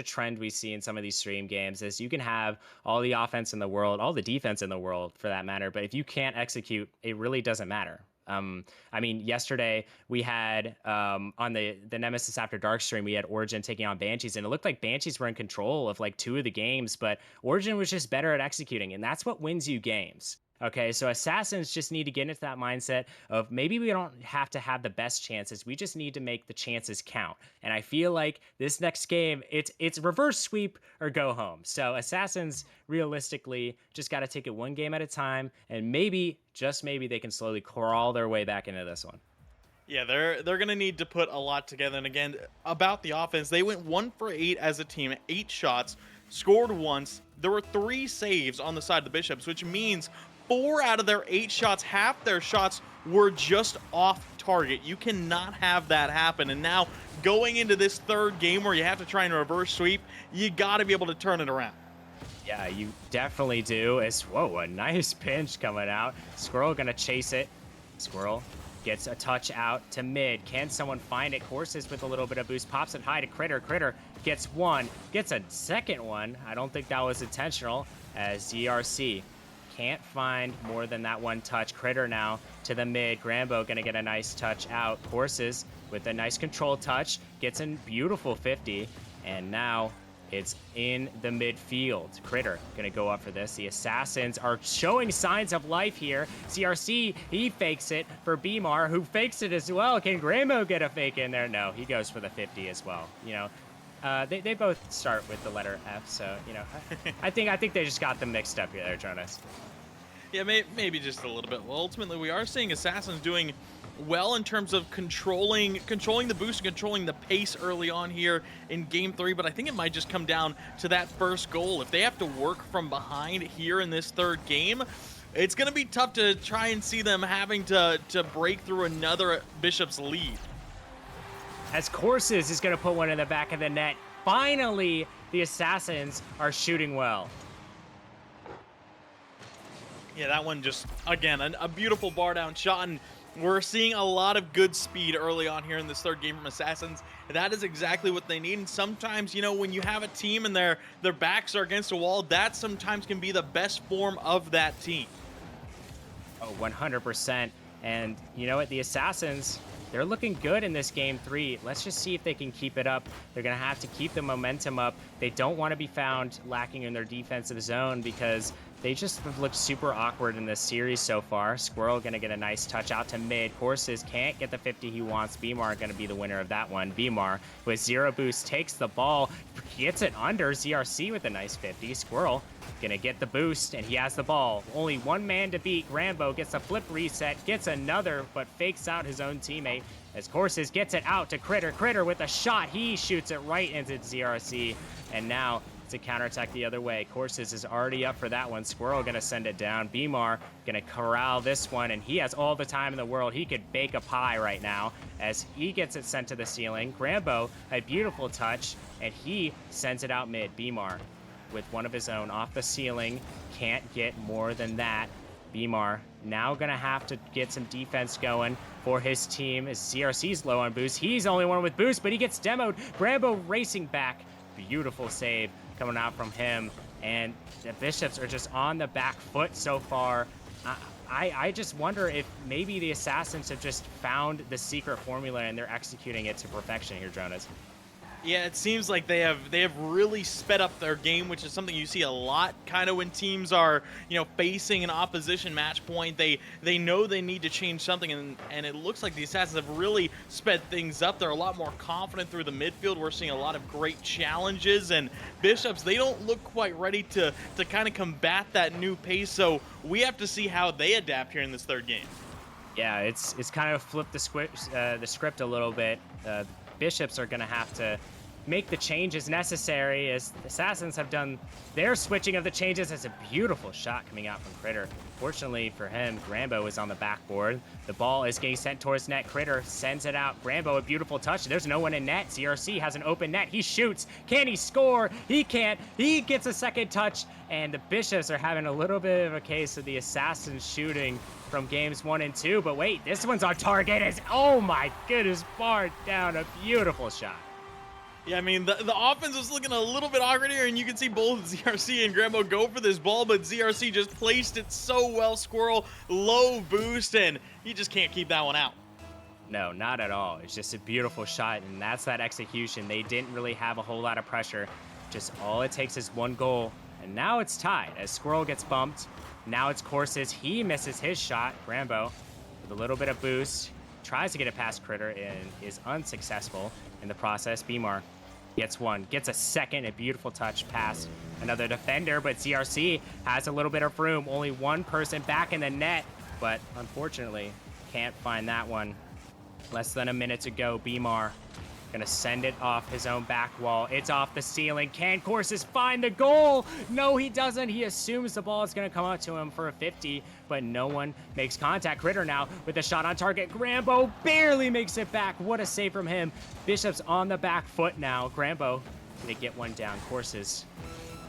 trend we see in some of these stream games. Is you can have all the offense in the world, all the defense in the world for that matter, but if you can't execute, it really doesn't matter. I mean, yesterday we had on the Nemesis After Dark stream, we had Origin taking on Banshees, and it looked like Banshees were in control of like 2 of the games, but Origin was just better at executing, and that's what wins you games. Okay, so Assassins just need to get into that mindset of maybe we don't have to have the best chances. We just need to make the chances count. And I feel like this next game, it's reverse sweep or go home. So Assassins realistically just got to take it one game at a time, and maybe, just maybe, they can slowly crawl their way back into this one. Yeah, they're going to need to put a lot together. And again, about the offense, they went 1 for 8 as a team, 8 shots, scored once. There were 3 saves on the side of the Bishops, which means 4 out of their 8 shots, half their shots were just off target. You cannot have that happen. And now going into this third game where you have to try and reverse sweep, you got to be able to turn it around. Yeah, you definitely do. Whoa, a nice pinch coming out. Squirrel gonna chase it. Squirrel gets a touch out to mid. Can someone find it? Courses with a little bit of boost, pops it high to Critter. Critter gets one, gets a second one. I don't think that was intentional, as ZRC can't find more than that one touch. Critter now to the mid. Grambo gonna get a nice touch out. Courses with a nice control touch, gets a beautiful 50, and now it's in the midfield. Critter gonna go up for this. The Assassins are showing signs of life here. CRC, he fakes it for Beemar, who fakes it as well. Can Grambo get a fake in there? No, he goes for the 50 as well. You know, they both start with the letter F, so you know, I think they just got them mixed up here, Jonas. Yeah, maybe just a little bit. Well, ultimately, we are seeing Assassins doing well in terms of controlling the boost and controlling the pace early on here in Game 3, but I think it might just come down to that first goal. If they have to work from behind here in this third game, it's going to be tough to try and see them having to break through another Bishop's lead. As Courses is going to put one in the back of the net. Finally, the Assassins are shooting well. Yeah, that one just, again, a beautiful bar down shot, and we're seeing a lot of good speed early on here in this third game from Assassins. That is exactly what they need, and sometimes, you know, when you have a team and their backs are against a wall, that sometimes can be the best form of that team. Oh, 100%. And you know what? The Assassins, they're looking good in this game 3. Let's just see if they can keep it up. They're going to have to keep the momentum up. They don't want to be found lacking in their defensive zone because they just have looked super awkward in this series so far. Squirrel going to get a nice touch out to mid. Courses can't get the 50 he wants. Beemar going to be the winner of that one. Beemar with 0 boost takes the ball, gets it under. ZRC with a nice 50. Squirrel gonna get the boost, and he has the ball. Only one man to beat. Grambo gets a flip reset, gets another, but fakes out his own teammate as Courses gets it out to Critter. Critter with a shot. He shoots it right into ZRC, and now it's a counterattack the other way. Courses is already up for that one. Squirrel gonna send it down. Beemar gonna corral this one, and he has all the time in the world. He could bake a pie right now as he gets it sent to the ceiling. Grambo, a beautiful touch, and he sends it out mid. Beemar with one of his own off the ceiling. Can't get more than that. Beemar now gonna have to get some defense going for his team as ZRC's low on boost. He's the only one with boost, but he gets demoed. Grambo racing back. Beautiful save coming out from him. And the Bishops are just on the back foot so far. I just wonder if maybe the Assassins have just found the secret formula and they're executing it to perfection here, Jonas. Yeah, it seems like they have really sped up their game, which is something you see a lot kind of when teams are, facing an opposition match point. They know they need to change something, and it looks like the Assassins have really sped things up. They're a lot more confident through the midfield. We're seeing a lot of great challenges, and Bishops, they don't look quite ready to kind of combat that new pace, so we have to see how they adapt here in this third game. Yeah, it's kind of flipped the script a little bit. Bishops are going to have to make the changes necessary as Assassins have done their switching of the changes. It's a beautiful shot coming out from Critter. Fortunately for him, Grambo is on the backboard. The ball is getting sent towards net. Critter sends it out. Grambo, a beautiful touch. There's no one in net. ZRC has an open net. He shoots. Can he score? He can't. He gets a second touch, and the Bishops are having a little bit of a case of the Assassins shooting from games 1 and 2. But wait, this one's on target. Oh my goodness, bar down. A beautiful shot. Yeah, I mean, the offense is looking a little bit awkward here, and you can see both ZRC and Grambo go for this ball, but ZRC just placed it so well. Squirrel, low boost, and he just can't keep that one out. No, not at all. It's just a beautiful shot, and that's that execution. They didn't really have a whole lot of pressure. Just all it takes is one goal, and now it's tied as Squirrel gets bumped. Now it's Courses. He misses his shot. Grambo with a little bit of boost tries to get it past Critter and is unsuccessful in the process. Beemar gets one, gets a second, a beautiful touch past another defender, but ZRC has a little bit of room. Only one person back in the net, but unfortunately can't find that one. Less than a minute to go. Beemar gonna send it off his own back wall. It's off the ceiling. Can Courses find the goal? No, he doesn't. He assumes the ball is gonna come out to him for a 50, but no one makes contact. Critter now with a shot on target. Grambo barely makes it back. What a save from him. Bishop's on the back foot now. Grambo gonna get one down. Courses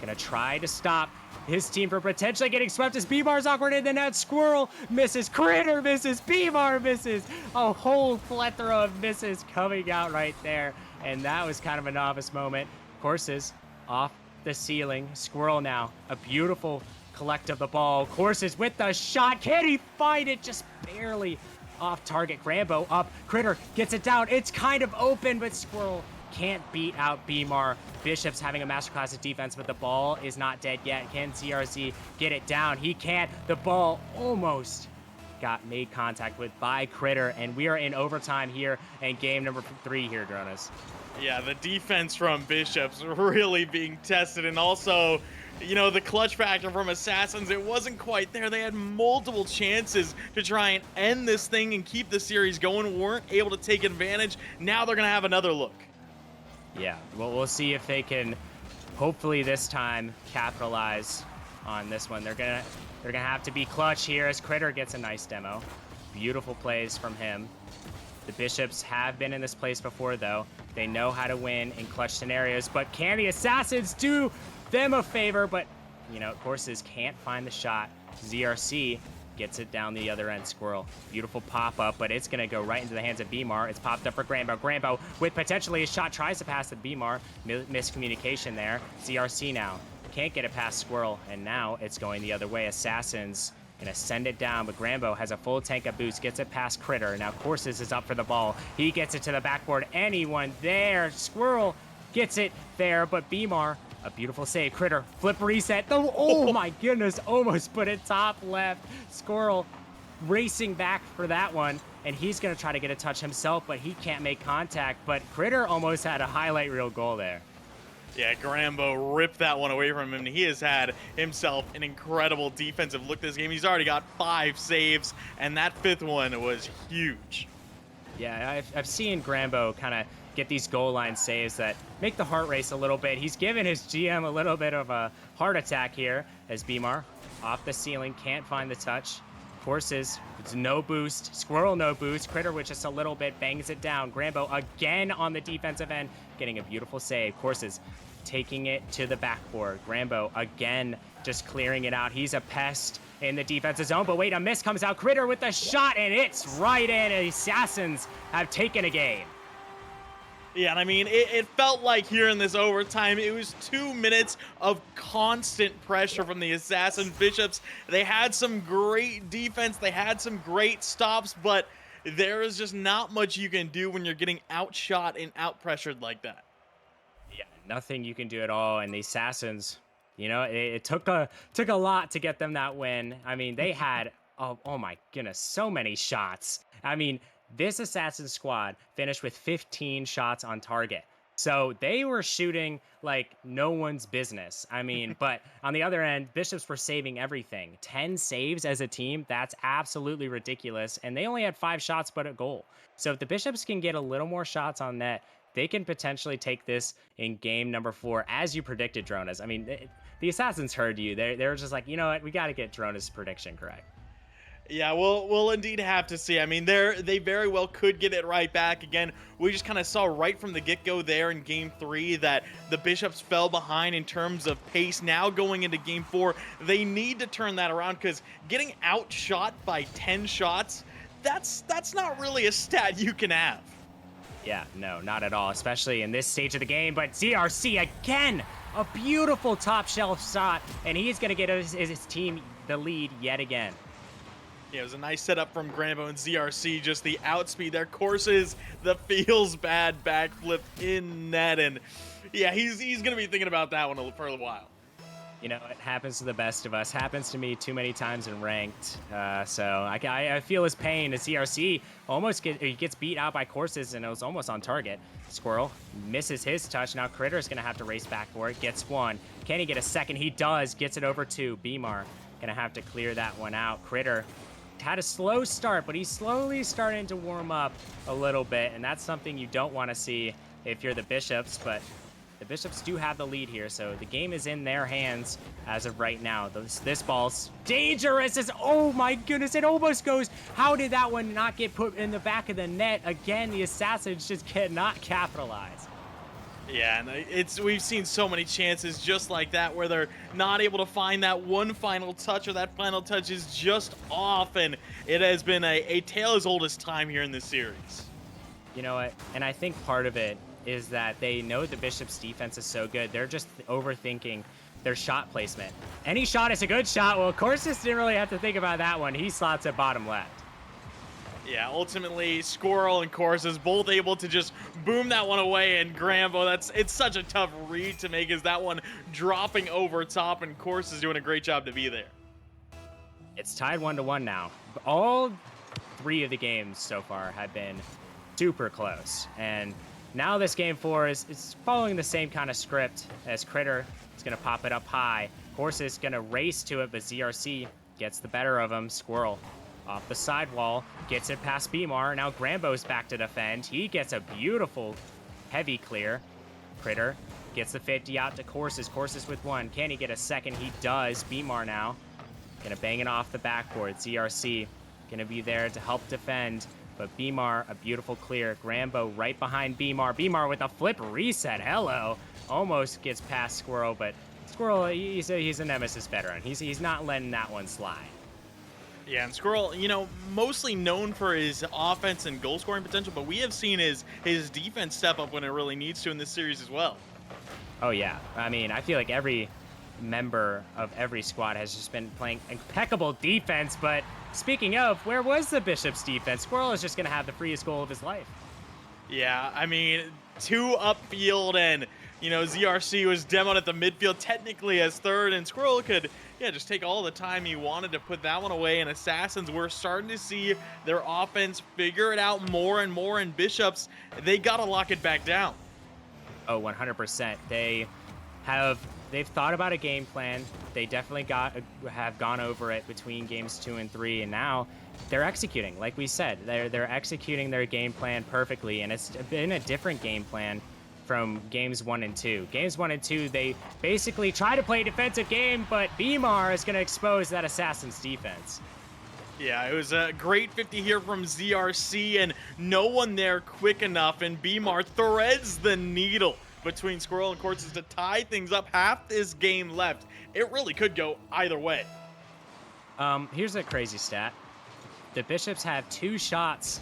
gonna try to stop his team from potentially getting swept as Beemar's awkward in the net. Squirrel misses. Critter misses. Beemar misses. A whole plethora of misses coming out right there. And that was kind of a novice moment. Courses off the ceiling. Squirrel now. A beautiful collect of the ball. Courses with the shot. Can he find it? Just barely off target. Grambo up. Critter gets it down. It's kind of open, but Squirrel can't beat out Beemar. Bishop's having a masterclass of defense, but the ball is not dead yet. Can ZRC get it down? He can't. The ball almost got made contact with by Critter, and we are in overtime here in game number 3 here, Dronas. Yeah, the defense from Bishops really being tested, and also, the clutch factor from Assassins, it wasn't quite there. They had multiple chances to try and end this thing and keep the series going, weren't able to take advantage. Now they're going to have another look. Yeah, well, we'll see if they can, hopefully this time, capitalize on this one. They're gonna have to be clutch here as Critter gets a nice demo. Beautiful plays from him. The Bishops have been in this place before, though. They know how to win in clutch scenarios, but can the Assassins do them a favor? But, Courses can't find the shot. ZRC gets it down the other end. Squirrel, beautiful pop-up, but it's going to go right into the hands of Beemar. It's popped up for Grambo. Grambo, with potentially a shot, tries to pass the Beemar. Miscommunication there. ZRC now can't get it past Squirrel, and now it's going the other way. Assassins Gonna send it down, but Grambo has a full tank of boots, gets it past Critter. Now Courses is up for the ball. He gets it to the backboard. Anyone there? Squirrel gets it there, but Beamar, a beautiful save. Critter, flip reset. Oh my goodness, almost put it top left. Squirrel racing back for that one, and he's gonna try to get a touch himself, but he can't make contact. But Critter almost had a highlight reel goal there. Yeah, Grambo ripped that one away from him. He has had himself an incredible defensive look this game. He's already got 5 saves, and that 5th one was huge. Yeah, I've seen Grambo kind of get these goal line saves that make the heart race a little bit. He's given his GM a little bit of a heart attack here as Beamar off the ceiling, can't find the touch. Courses, it's no boost. Squirrel, no boost. Critter with just a little bit, bangs it down. Grambo again on the defensive end, getting a beautiful save. Courses taking it to the backboard. Grambo again just clearing it out. He's a pest in the defensive zone, but wait, a miss comes out. Critter with the shot, and it's right in. The Assassins have taken a game. Yeah, and I mean, it felt like here in this overtime, it was 2 minutes of constant pressure from the Assassin Bishops. They had some great defense, they had some great stops, but there is just not much you can do when you're getting outshot and outpressured like that. Yeah, nothing you can do at all, and the Assassins, you know, it took a lot to get them that win. I mean, they had, oh my goodness, so many shots. I mean, this Assassin squad finished with 15 shots on target. So they were shooting like no one's business. I mean, but on the other end, Bishops were saving everything. 10 saves as a team, that's absolutely ridiculous. And they only had 5 shots but a goal. So if the Bishops can get a little more shots on net, they can potentially take this in game number 4, as you predicted, Dronas. I mean, the Assassins heard you. They were just like, you know what, we got to get Dronas' prediction correct. Yeah, we'll indeed have to see. I mean, they very well could get it right back again. We just kind of saw right from the get-go there in Game 3 that the Bishops fell behind in terms of pace. Now going into Game 4, they need to turn that around because getting outshot by 10 shots, that's not really a stat you can have. Yeah, no, not at all, especially in this stage of the game. But ZRC again, a beautiful top shelf shot, and he's going to get his team the lead yet again. Yeah, it was a nice setup from Grambo and ZRC, just the outspeed there. Courses, the feels bad backflip in net, and yeah, he's going to be thinking about that one for a while. You know, it happens to the best of us. Happens to me too many times in ranked. So I feel his pain. As CRC he gets beat out by Courses, and it was almost on target. Squirrel misses his touch. Now Critter's going to have to race back for it. Gets one. Can he get a second? He does. Gets it over to Beamar. Going to have to clear that one out. Critter had a slow start, but he's slowly starting to warm up a little bit, and that's something you don't want to see if you're the Bishops, but the Bishops do have the lead here, so the game is in their hands as of right now. This ball's dangerous. Oh my goodness, it almost goes. How did that one not get put in the back of the net? Again, the Assassins just cannot capitalize. Yeah, and we've seen so many chances just like that where they're not able to find that one final touch, or that final touch is just off, and it has been a tale as old as time here in this series. You know what? And I think part of it is that they know the Bishops' defense is so good. They're just overthinking their shot placement. Any shot is a good shot. Well, Courses didn't really have to think about that one. He slots at bottom left. Yeah, ultimately, Squirrel and Courses both able to just boom that one away, and Grambo, it's such a tough read to make, as that one dropping over top, and Courses doing a great job to be there. It's tied 1-1 now. All 3 of the games so far have been super close, and now this game 4 is following the same kind of script as Critter. It's going to pop it up high. Courses is going to race to it, but ZRC gets the better of him. Squirrel off the sidewall, gets it past Beamar. Now Grambo's back to defend. He gets a beautiful heavy clear. Critter gets the 50 out to Courses. Courses with one. Can he get a second? He does. Beamar now gonna bang it off the backboard. ZRC gonna be there to help defend, but Beamar, a beautiful clear. Grambo right behind Beamar. Beamar with a flip reset. Hello. Almost gets past Squirrel, but Squirrel, he's a Nemesis veteran. He's not letting that one slide. Yeah, and Squirrel, mostly known for his offense and goal scoring potential, but we have seen his defense step up when it really needs to in this series as well. Oh yeah, I mean, I feel like every member of every squad has just been playing impeccable defense. But speaking of, where was the Bishop's defense? Squirrel is just going to have the freest goal of his life. Yeah, I mean, 2 upfield, and, you know, ZRC was demoed at the midfield technically as third, and Squirrel could, yeah, just take all the time he wanted to put that one away. And Assassins, we're starting to see their offense figure it out more and more, and Bishops, they got to lock it back down. Oh, 100%. They've thought about a game plan. They definitely have gone over it between games 2 and 3, and now they're executing. Like we said, they're executing their game plan perfectly, and it's been a different game plan from games 1 and 2. Games 1 and 2, they basically try to play a defensive game, but Beamar is going to expose that Assassin's defense. Yeah, it was a great 50 here from ZRC, and no one there quick enough, and Beamar threads the needle between Squirrel and Corses to tie things up. Half this game left. It really could go either way. Here's a crazy stat. The Bishops have 3 shots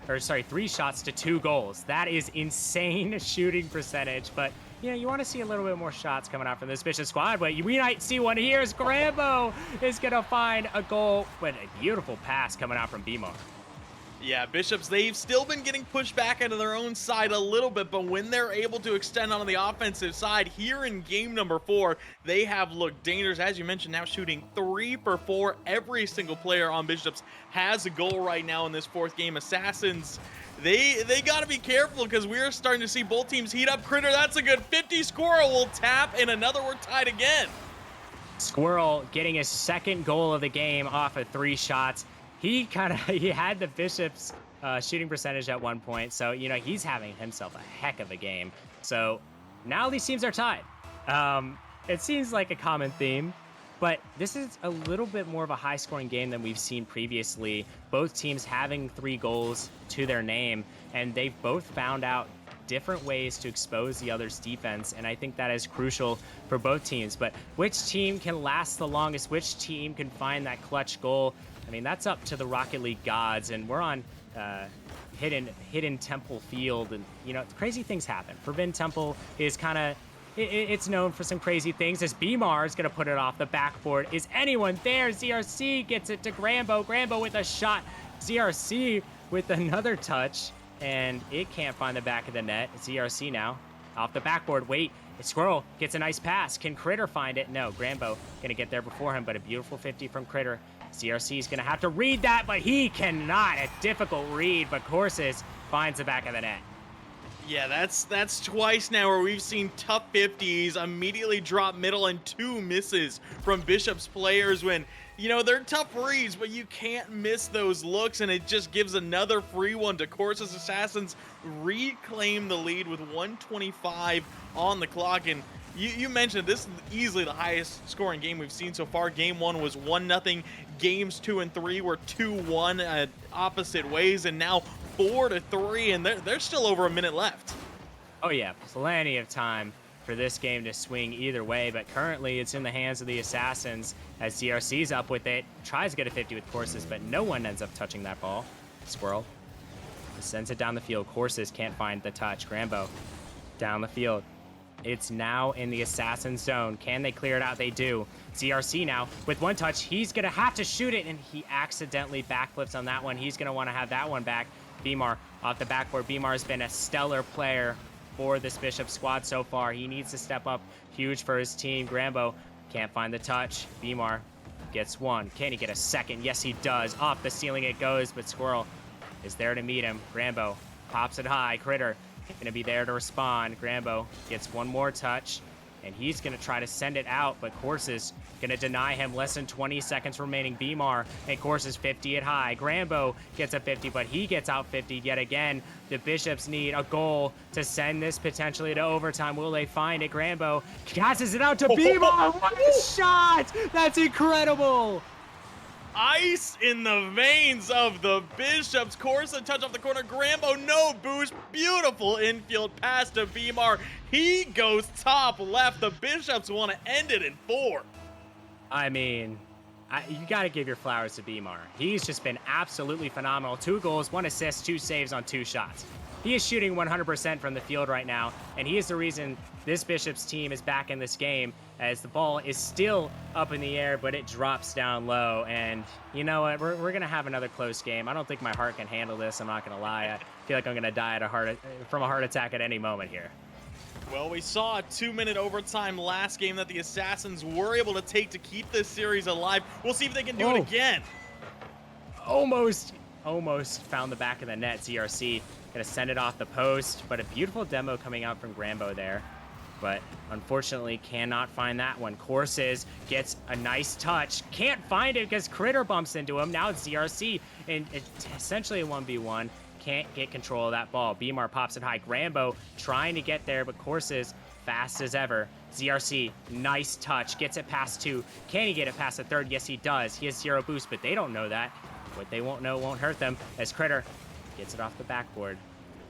to 2 goals. That is insane shooting percentage, but you know, you want to see a little bit more shots coming out from this Bishop squad, but we might see one here as Grambo is going to find a goal, but a beautiful pass coming out from Beamar. Yeah, Bishops, they've still been getting pushed back into their own side a little bit, but when they're able to extend on the offensive side here in game number 4, they have looked dangerous. As you mentioned, now shooting 3 for 4. Every single player on Bishops has a goal right now in this 4th game. Assassins, they got to be careful because we're starting to see both teams heat up. Critter, that's a good 50. Squirrel will tap, and another, we're tied again. Squirrel getting his 2nd goal of the game off of 3 shots. He had the Bishop's shooting percentage at one point, so you know he's having himself a heck of a game. So now these teams are tied. It seems like a common theme, but this is a little bit more of a high-scoring game than we've seen previously. Both teams having 3 goals to their name, and they've both found out different ways to expose the other's defense, and I think that is crucial for both teams. But which team can last the longest? Which team can find that clutch goal? I mean, that's up to the Rocket League gods, and we're on hidden Temple Field, and you know, crazy things happen. Forbidden Temple is kind of it's known for some crazy things. As Beamar is going to put it off the backboard. Is anyone there? ZRC gets it to Grambo. Grambo with a shot. ZRC with another touch, and it can't find the back of the net. ZRC now off the backboard. Wait, Squirrel gets a nice pass. Can Critter find it? No, Grambo going to get there before him, but a beautiful 50 from Critter. ZRC is going to have to read that, but he cannot. A difficult read, but Corses finds the back of the net. Yeah, that's twice now where we've seen tough 50s immediately drop middle and 2 misses from Bishop's players when, you know, they're tough reads, but you can't miss those looks, and it just gives another free one to Corses. Assassins reclaim the lead with 1:25 on the clock, and you mentioned this is easily the highest scoring game we've seen so far. Game 1 was 1-0. Games 2 and 3 were 2-1 opposite ways, and now 4-3, and there's still over a minute left. Oh yeah, plenty of time for this game to swing either way, but currently it's in the hands of the Assassins as ZRC's up with it, tries to get a 50 with Corses, but no one ends up touching that ball. Squirrel sends it down the field. Corses can't find the touch. Grambo down the field. It's now in the Assassin zone. Can they clear it out? They do. ZRC now with 1 touch. He's going to have to shoot it, and he accidentally backflips on that one. He's going to want to have that one back. Beamar off the backboard. Beamar has been a stellar player for this Bishop squad so far. He needs to step up huge for his team. Grambo can't find the touch. Beamar gets 1. Can he get a 2nd? Yes, he does. Off the ceiling it goes, but Squirrel is there to meet him. Grambo pops it high. Critter going to be there to respond. Grambo gets 1 more touch, and he's going to try to send it out, but Corses going to deny him. Less than 20 seconds remaining. Beamar and Corses 50 it high. Grambo gets a 50, but he gets out 50 yet again. The Bishops need a goal to send this potentially to overtime. Will they find it? Grambo passes it out to Beamar. What a shot! That's incredible! Ice in the veins of the Bishops. Corsa touch off the corner. Grambo, no boost. Beautiful infield pass to Beamar. He goes top left. The Bishops want to end it in 4. I mean, you got to give your flowers to Beamar. He's just been absolutely phenomenal. 2 goals, 1 assist, 2 saves on 2 shots. He is shooting 100% from the field right now, and he is the reason this Bishop's team is back in this game as the ball is still up in the air, but it drops down low. And you know what? We're going to have another close game. I don't think my heart can handle this. I'm not going to lie. I feel like I'm going to die from a heart attack at any moment here. Well, we saw a 2-minute overtime last game that the Assassins were able to take to keep this series alive. We'll see if they can do it again. Almost found the back of the net. ZRC gonna send it off the post, but a beautiful demo coming out from Grambo there. But unfortunately cannot find that one. Courses gets a nice touch. Can't find it because Critter bumps into him. Now it's ZRC, and it's essentially a 1v1. Can't get control of that ball. Beamar pops it high. Grambo trying to get there, but Courses fast as ever. ZRC, nice touch. Gets it past 2. Can he get it past the 3rd? Yes, he does. He has 0 boost, but they don't know that. What they won't know won't hurt them as Critter gets it off the backboard.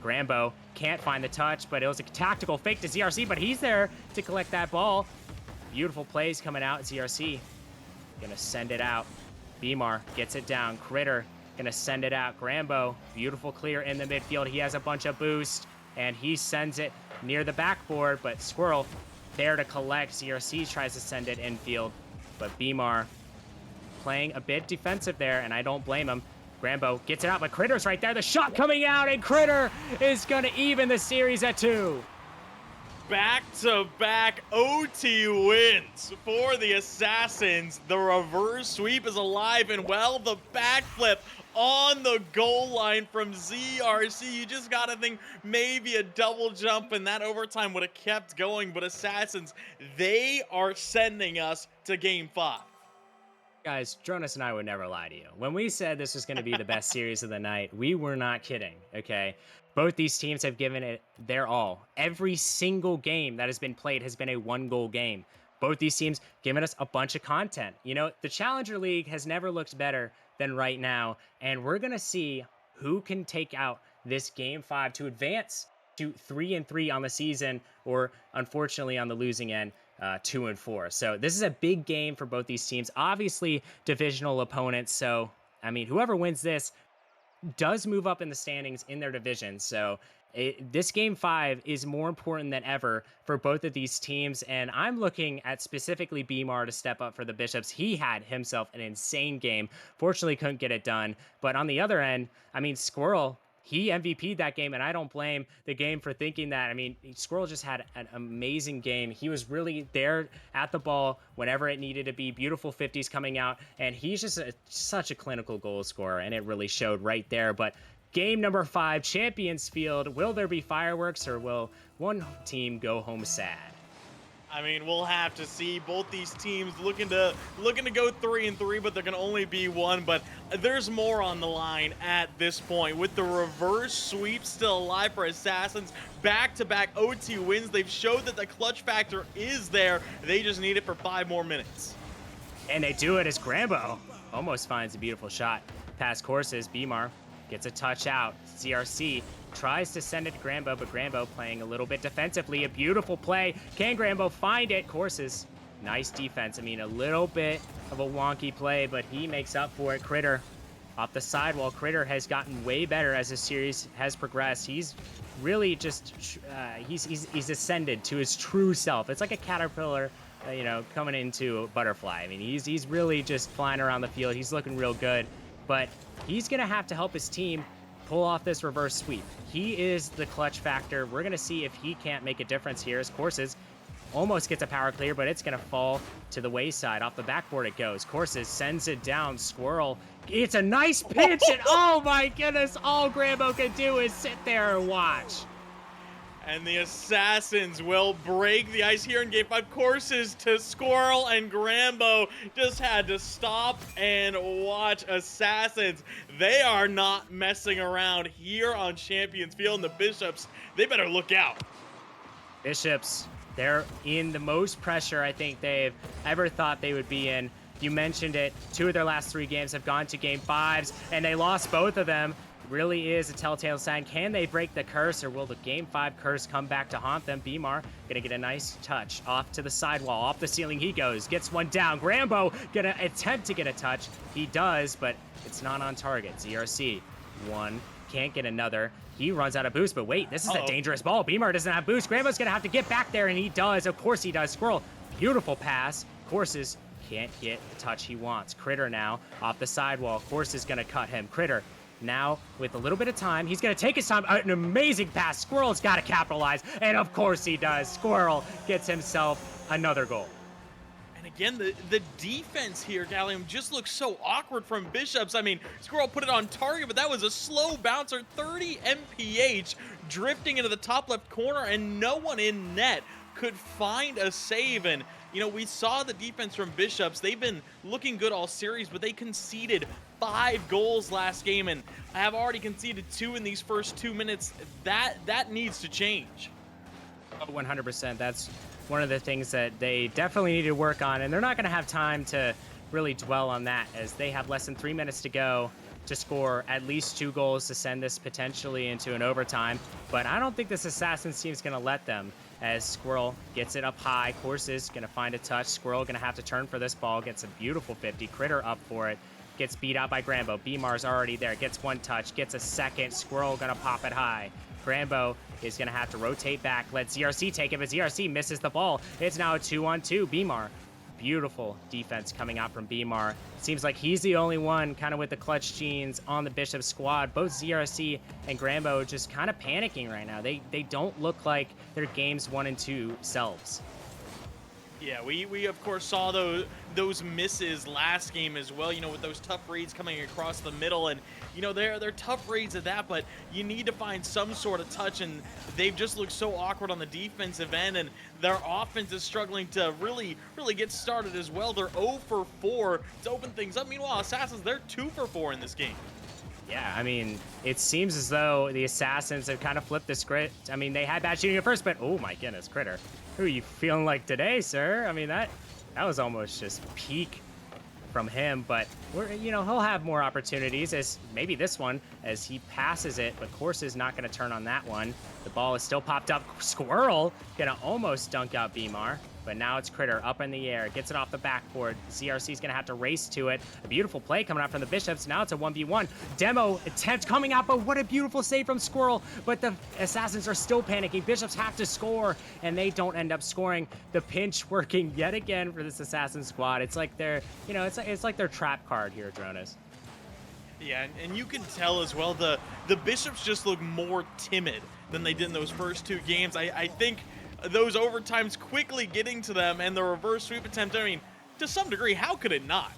Grambo can't find the touch, but it was a tactical fake to ZRC, but he's there to collect that ball. Beautiful plays coming out. ZRC gonna send it out. Beamar gets it down. Critter gonna send it out. Grambo, beautiful clear in the midfield. He has a bunch of boost, and he sends it near the backboard, but Squirrel there to collect. ZRC tries to send it infield, but Beamar playing a bit defensive there, and I don't blame him. Grambo gets it out, but Critter's right there. The shot coming out, and Critter is gonna even the series at 2. Back-to-back OT wins for the Assassins. The reverse sweep is alive and well. The backflip on the goal line from ZRC. You just gotta think maybe a double jump and that overtime would have kept going, but Assassins, they are sending us to game 5. Guys, Jonas and I would never lie to you. When we said this was going to be the best series of the night, we were not kidding, okay? Both these teams have given it their all. Every single game that has been played has been a 1-goal game. Both these teams giving us a bunch of content. You know, the Challenger League has never looked better than right now, and we're going to see who can take out this Game 5 to advance to 3-3 on the season, or unfortunately on the losing end, 2-4. So this is a big game for both these teams. Obviously, divisional opponents. So, I mean, whoever wins this does move up in the standings in their division. So this game 5 is more important than ever for both of these teams. And I'm looking at specifically Beamar to step up for the Bishops. He had himself an insane game. Fortunately, couldn't get it done. But on the other end, I mean, Squirrel, he MVP'd that game, and I don't blame the game for thinking that. I mean, Squirrel just had an amazing game. He was really there at the ball whenever it needed to be. Beautiful 50s coming out, and he's just such a clinical goal scorer, and it really showed right there. But game number 5, Champions Field. Will there be fireworks, or will one team go home sad? I mean, we'll have to see. Both these teams looking to go 3-3, but they're going to only be 1. But there's more on the line at this point. With the reverse sweep still alive for Assassins, back-to-back OT wins. They've showed that the clutch factor is there. They just need it for 5 more minutes. And they do it as Grambo almost finds a beautiful shot past Courses. Beamar gets a touch out. ZRC tries to send it to Grambo, but Grambo playing a little bit defensively. A beautiful play. Can Grambo find it? Courses, nice defense. I mean, a little bit of a wonky play, but he makes up for it. Critter off the sidewall. Critter has gotten way better as the series has progressed. He's really just, he's ascended to his true self. It's like a caterpillar, you know, coming into a butterfly. I mean, he's really just flying around the field. He's looking real good, but he's going to have to help his team pull off this reverse sweep. He is the clutch factor. We're going to see if he can't make a difference here as Courses almost gets a power clear, but it's going to fall to the wayside. Off the backboard it goes. Courses sends it down. Squirrel, it's a nice pitch, and oh my goodness, all Grambo can do is sit there and watch. And the Assassins will break the ice here in Game 5. Courses to Squirrel, and Grambo just had to stop and watch. Assassins, they are not messing around here on Champions Field. And the Bishops, they better look out. Bishops, they're in the most pressure I think they've ever thought they would be in. You mentioned it. 2 of their last 3 games have gone to Game 5s, and they lost both of them. Really is a telltale sign. Can they break the curse, or will the Game 5 curse come back to haunt them? Beamar gonna get a nice touch off to the sidewall. Off the ceiling he goes. Gets one down. Grambo gonna attempt to get a touch. He does, but it's not on target. ZRC, 1. Can't get another. He runs out of boost, but wait, this is a dangerous ball. Beamar doesn't have boost. Grambo's gonna have to get back there, and he does. Of course he does. Squirrel, beautiful pass. Courses can't get the touch he wants. Critter now off the sidewall. Course is gonna cut him. Critter now with a little bit of time. He's gonna take his time. An amazing pass. Squirrel's gotta capitalize, and of course he does. Squirrel gets himself another goal. Again, the defense here, Gallium, just looks so awkward from Bishops. I mean, Squirrel put it on target, but that was a slow bouncer, 30 mph, drifting into the top left corner, and no one in net could find a save. And, you know, we saw the defense from Bishops. They've been looking good all series, but they conceded 5 goals last game, and I have already conceded 2 in these first 2 minutes. That needs to change. 100%. That's one of the things that they definitely need to work on, and they're not going to have time to really dwell on that, as they have less than 3 minutes to go to score at least 2 goals to send this potentially into an overtime. But I don't think this Assassins team is going to let them, as Squirrel gets it up high. Courses going to find a touch. Squirrel going to have to turn for this ball. Gets a beautiful 50. Critter up for it. Gets beat out by Grambo. Beamar's already there. Gets 1 touch. Gets a second. Squirrel going to pop it high. Grambo is going to have to rotate back. Let ZRC take it, but ZRC misses the ball. It's now a 2-on-2. Beamar. Beautiful defense coming out from Beamar. Seems like he's the only one kind of with the clutch genes on the Bishop squad. Both ZRC and Grambo just kind of panicking right now. They don't look like their games 1 and 2 selves. Yeah, we of course saw those misses last game as well, you know, with those tough reads coming across the middle, and you know they're tough reads at that, but you need to find some sort of touch, and they've just looked so awkward on the defensive end, and their offense is struggling to really get started as well. They're 0 for 4 to open things up. Meanwhile, Assassins, they're 2 for 4 in this game. Yeah, I mean, it seems as though the Assassins have kind of flipped the script. I mean, they had bad shooting at first, but oh my goodness, Critter. Who are you feeling like today, sir? I mean, that was almost just peak from him, but he'll have more opportunities, as maybe this one, as he passes it, but Course is not going to turn on that one. The ball is still popped up. Squirrel gonna almost dunk out Beamar, but now it's Critter up in the air, gets it off the backboard. ZRC is gonna have to race to it. A beautiful play coming out from the Bishops. Now it's a 1v1. Demo attempt coming out, but what a beautiful save from Squirrel. But the Assassins are still panicking. Bishops have to score, and they don't end up scoring. The pinch working yet again for this Assassin squad. It's like they're, it's like their trap card here, Dronas. Yeah, and you can tell as well, the Bishops just look more timid than they did in those first 2 games. I think those overtimes quickly getting to them, and the reverse sweep attempt, I mean, to some degree, how could it not?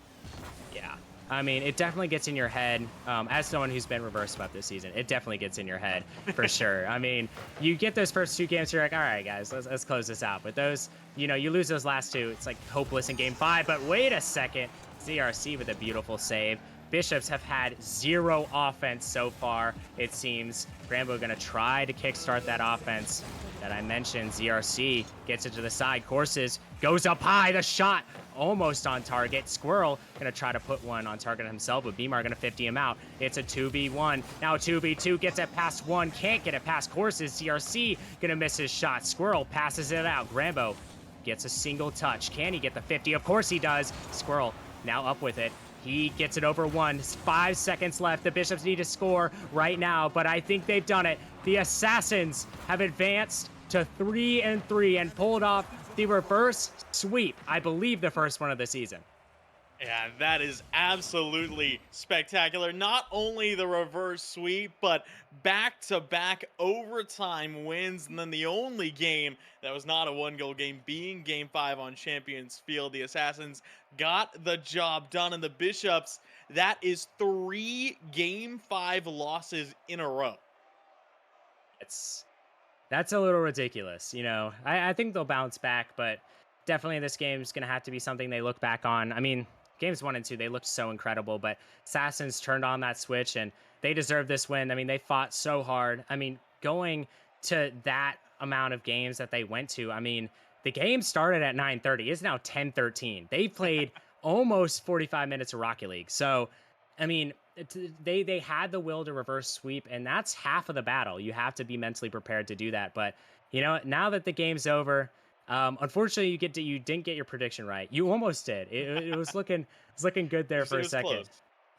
Yeah, I mean, it definitely gets in your head. As someone who's been reverse swept this season, it definitely gets in your head for sure. I mean, you get those first 2 games, you're like, all right, guys, let's close this out. But those, you lose those last 2, it's like hopeless in game 5. But wait a second, ZRC with a beautiful save. Bishops have had 0 offense so far, it seems. Grambo gonna try to kickstart that offense that I mentioned. ZRC gets it to the side. Courses goes up high. The shot almost on target. Squirrel gonna try to put one on target himself, but Beamar gonna 50 him out. It's a 2v1. Now 2v2, gets it past 1. Can't get it past Courses. ZRC gonna miss his shot. Squirrel passes it out. Grambo gets a single touch. Can he get the 50? Of course he does. Squirrel now up with it. He gets it over 1. 5 seconds left. The Bishops need to score right now, but I think they've done it. The Assassins have advanced to 3-3 and pulled off the reverse sweep. I believe the first one of the season. Yeah, that is absolutely spectacular. Not only the reverse sweep, but back-to-back overtime wins, and then the only game that was not a 1-goal game being Game 5 on Champions Field. The Assassins got the job done, and the Bishops, that is 3 Game 5 losses in a row. That's a little ridiculous. I think they'll bounce back, but definitely this game is going to have to be something they look back on. I mean, games 1 and 2, they looked so incredible, but Assassins turned on that switch, and they deserve this win. I mean, they fought so hard. I mean, going to that amount of games that they went to, I mean, the game started at 9:30. It's now 10:13. They played almost 45 minutes of Rocket League. So, I mean, they had the will to reverse sweep, and that's half of the battle. You have to be mentally prepared to do that. But, now that the game's over, unfortunately, you didn't get your prediction right. You almost did. It was looking good there for a second. Close.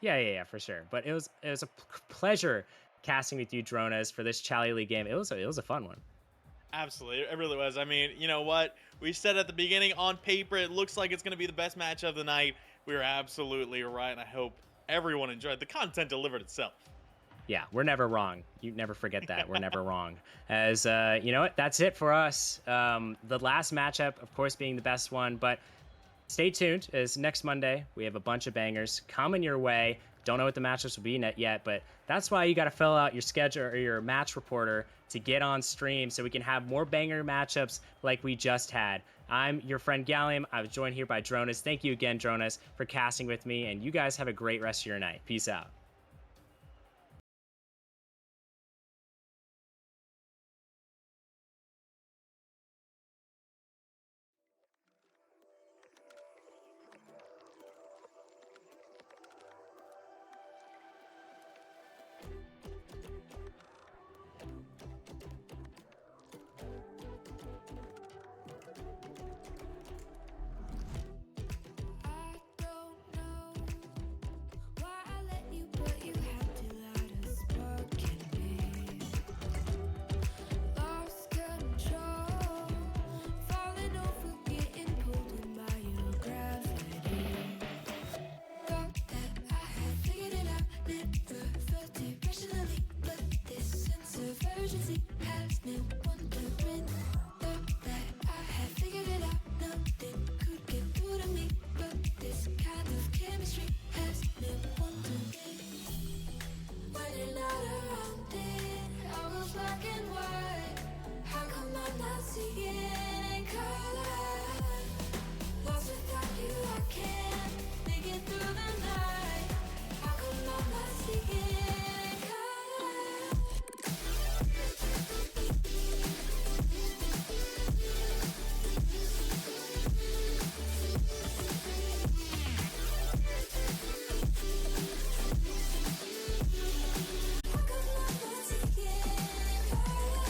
Yeah, for sure. But it was a pleasure casting with you, Dronas, for this Chally League game. It was a fun one. Absolutely, it really was. I mean, you know what? We said at the beginning, on paper, it looks like it's going to be the best match of the night. We were absolutely right, and I hope everyone enjoyed. The content delivered itself. Yeah, we're never wrong. You never forget that. We're never wrong. As you know what? That's it for us. The last matchup, of course, being the best one, but stay tuned, as next Monday we have a bunch of bangers coming your way. Don't know what the matchups will be yet, but that's why you got to fill out your schedule or your match reporter to get on stream so we can have more banger matchups like we just had. I'm your friend Gallium. I was joined here by Dronas. Thank you again, Dronas, for casting with me, and you guys have a great rest of your night. Peace out.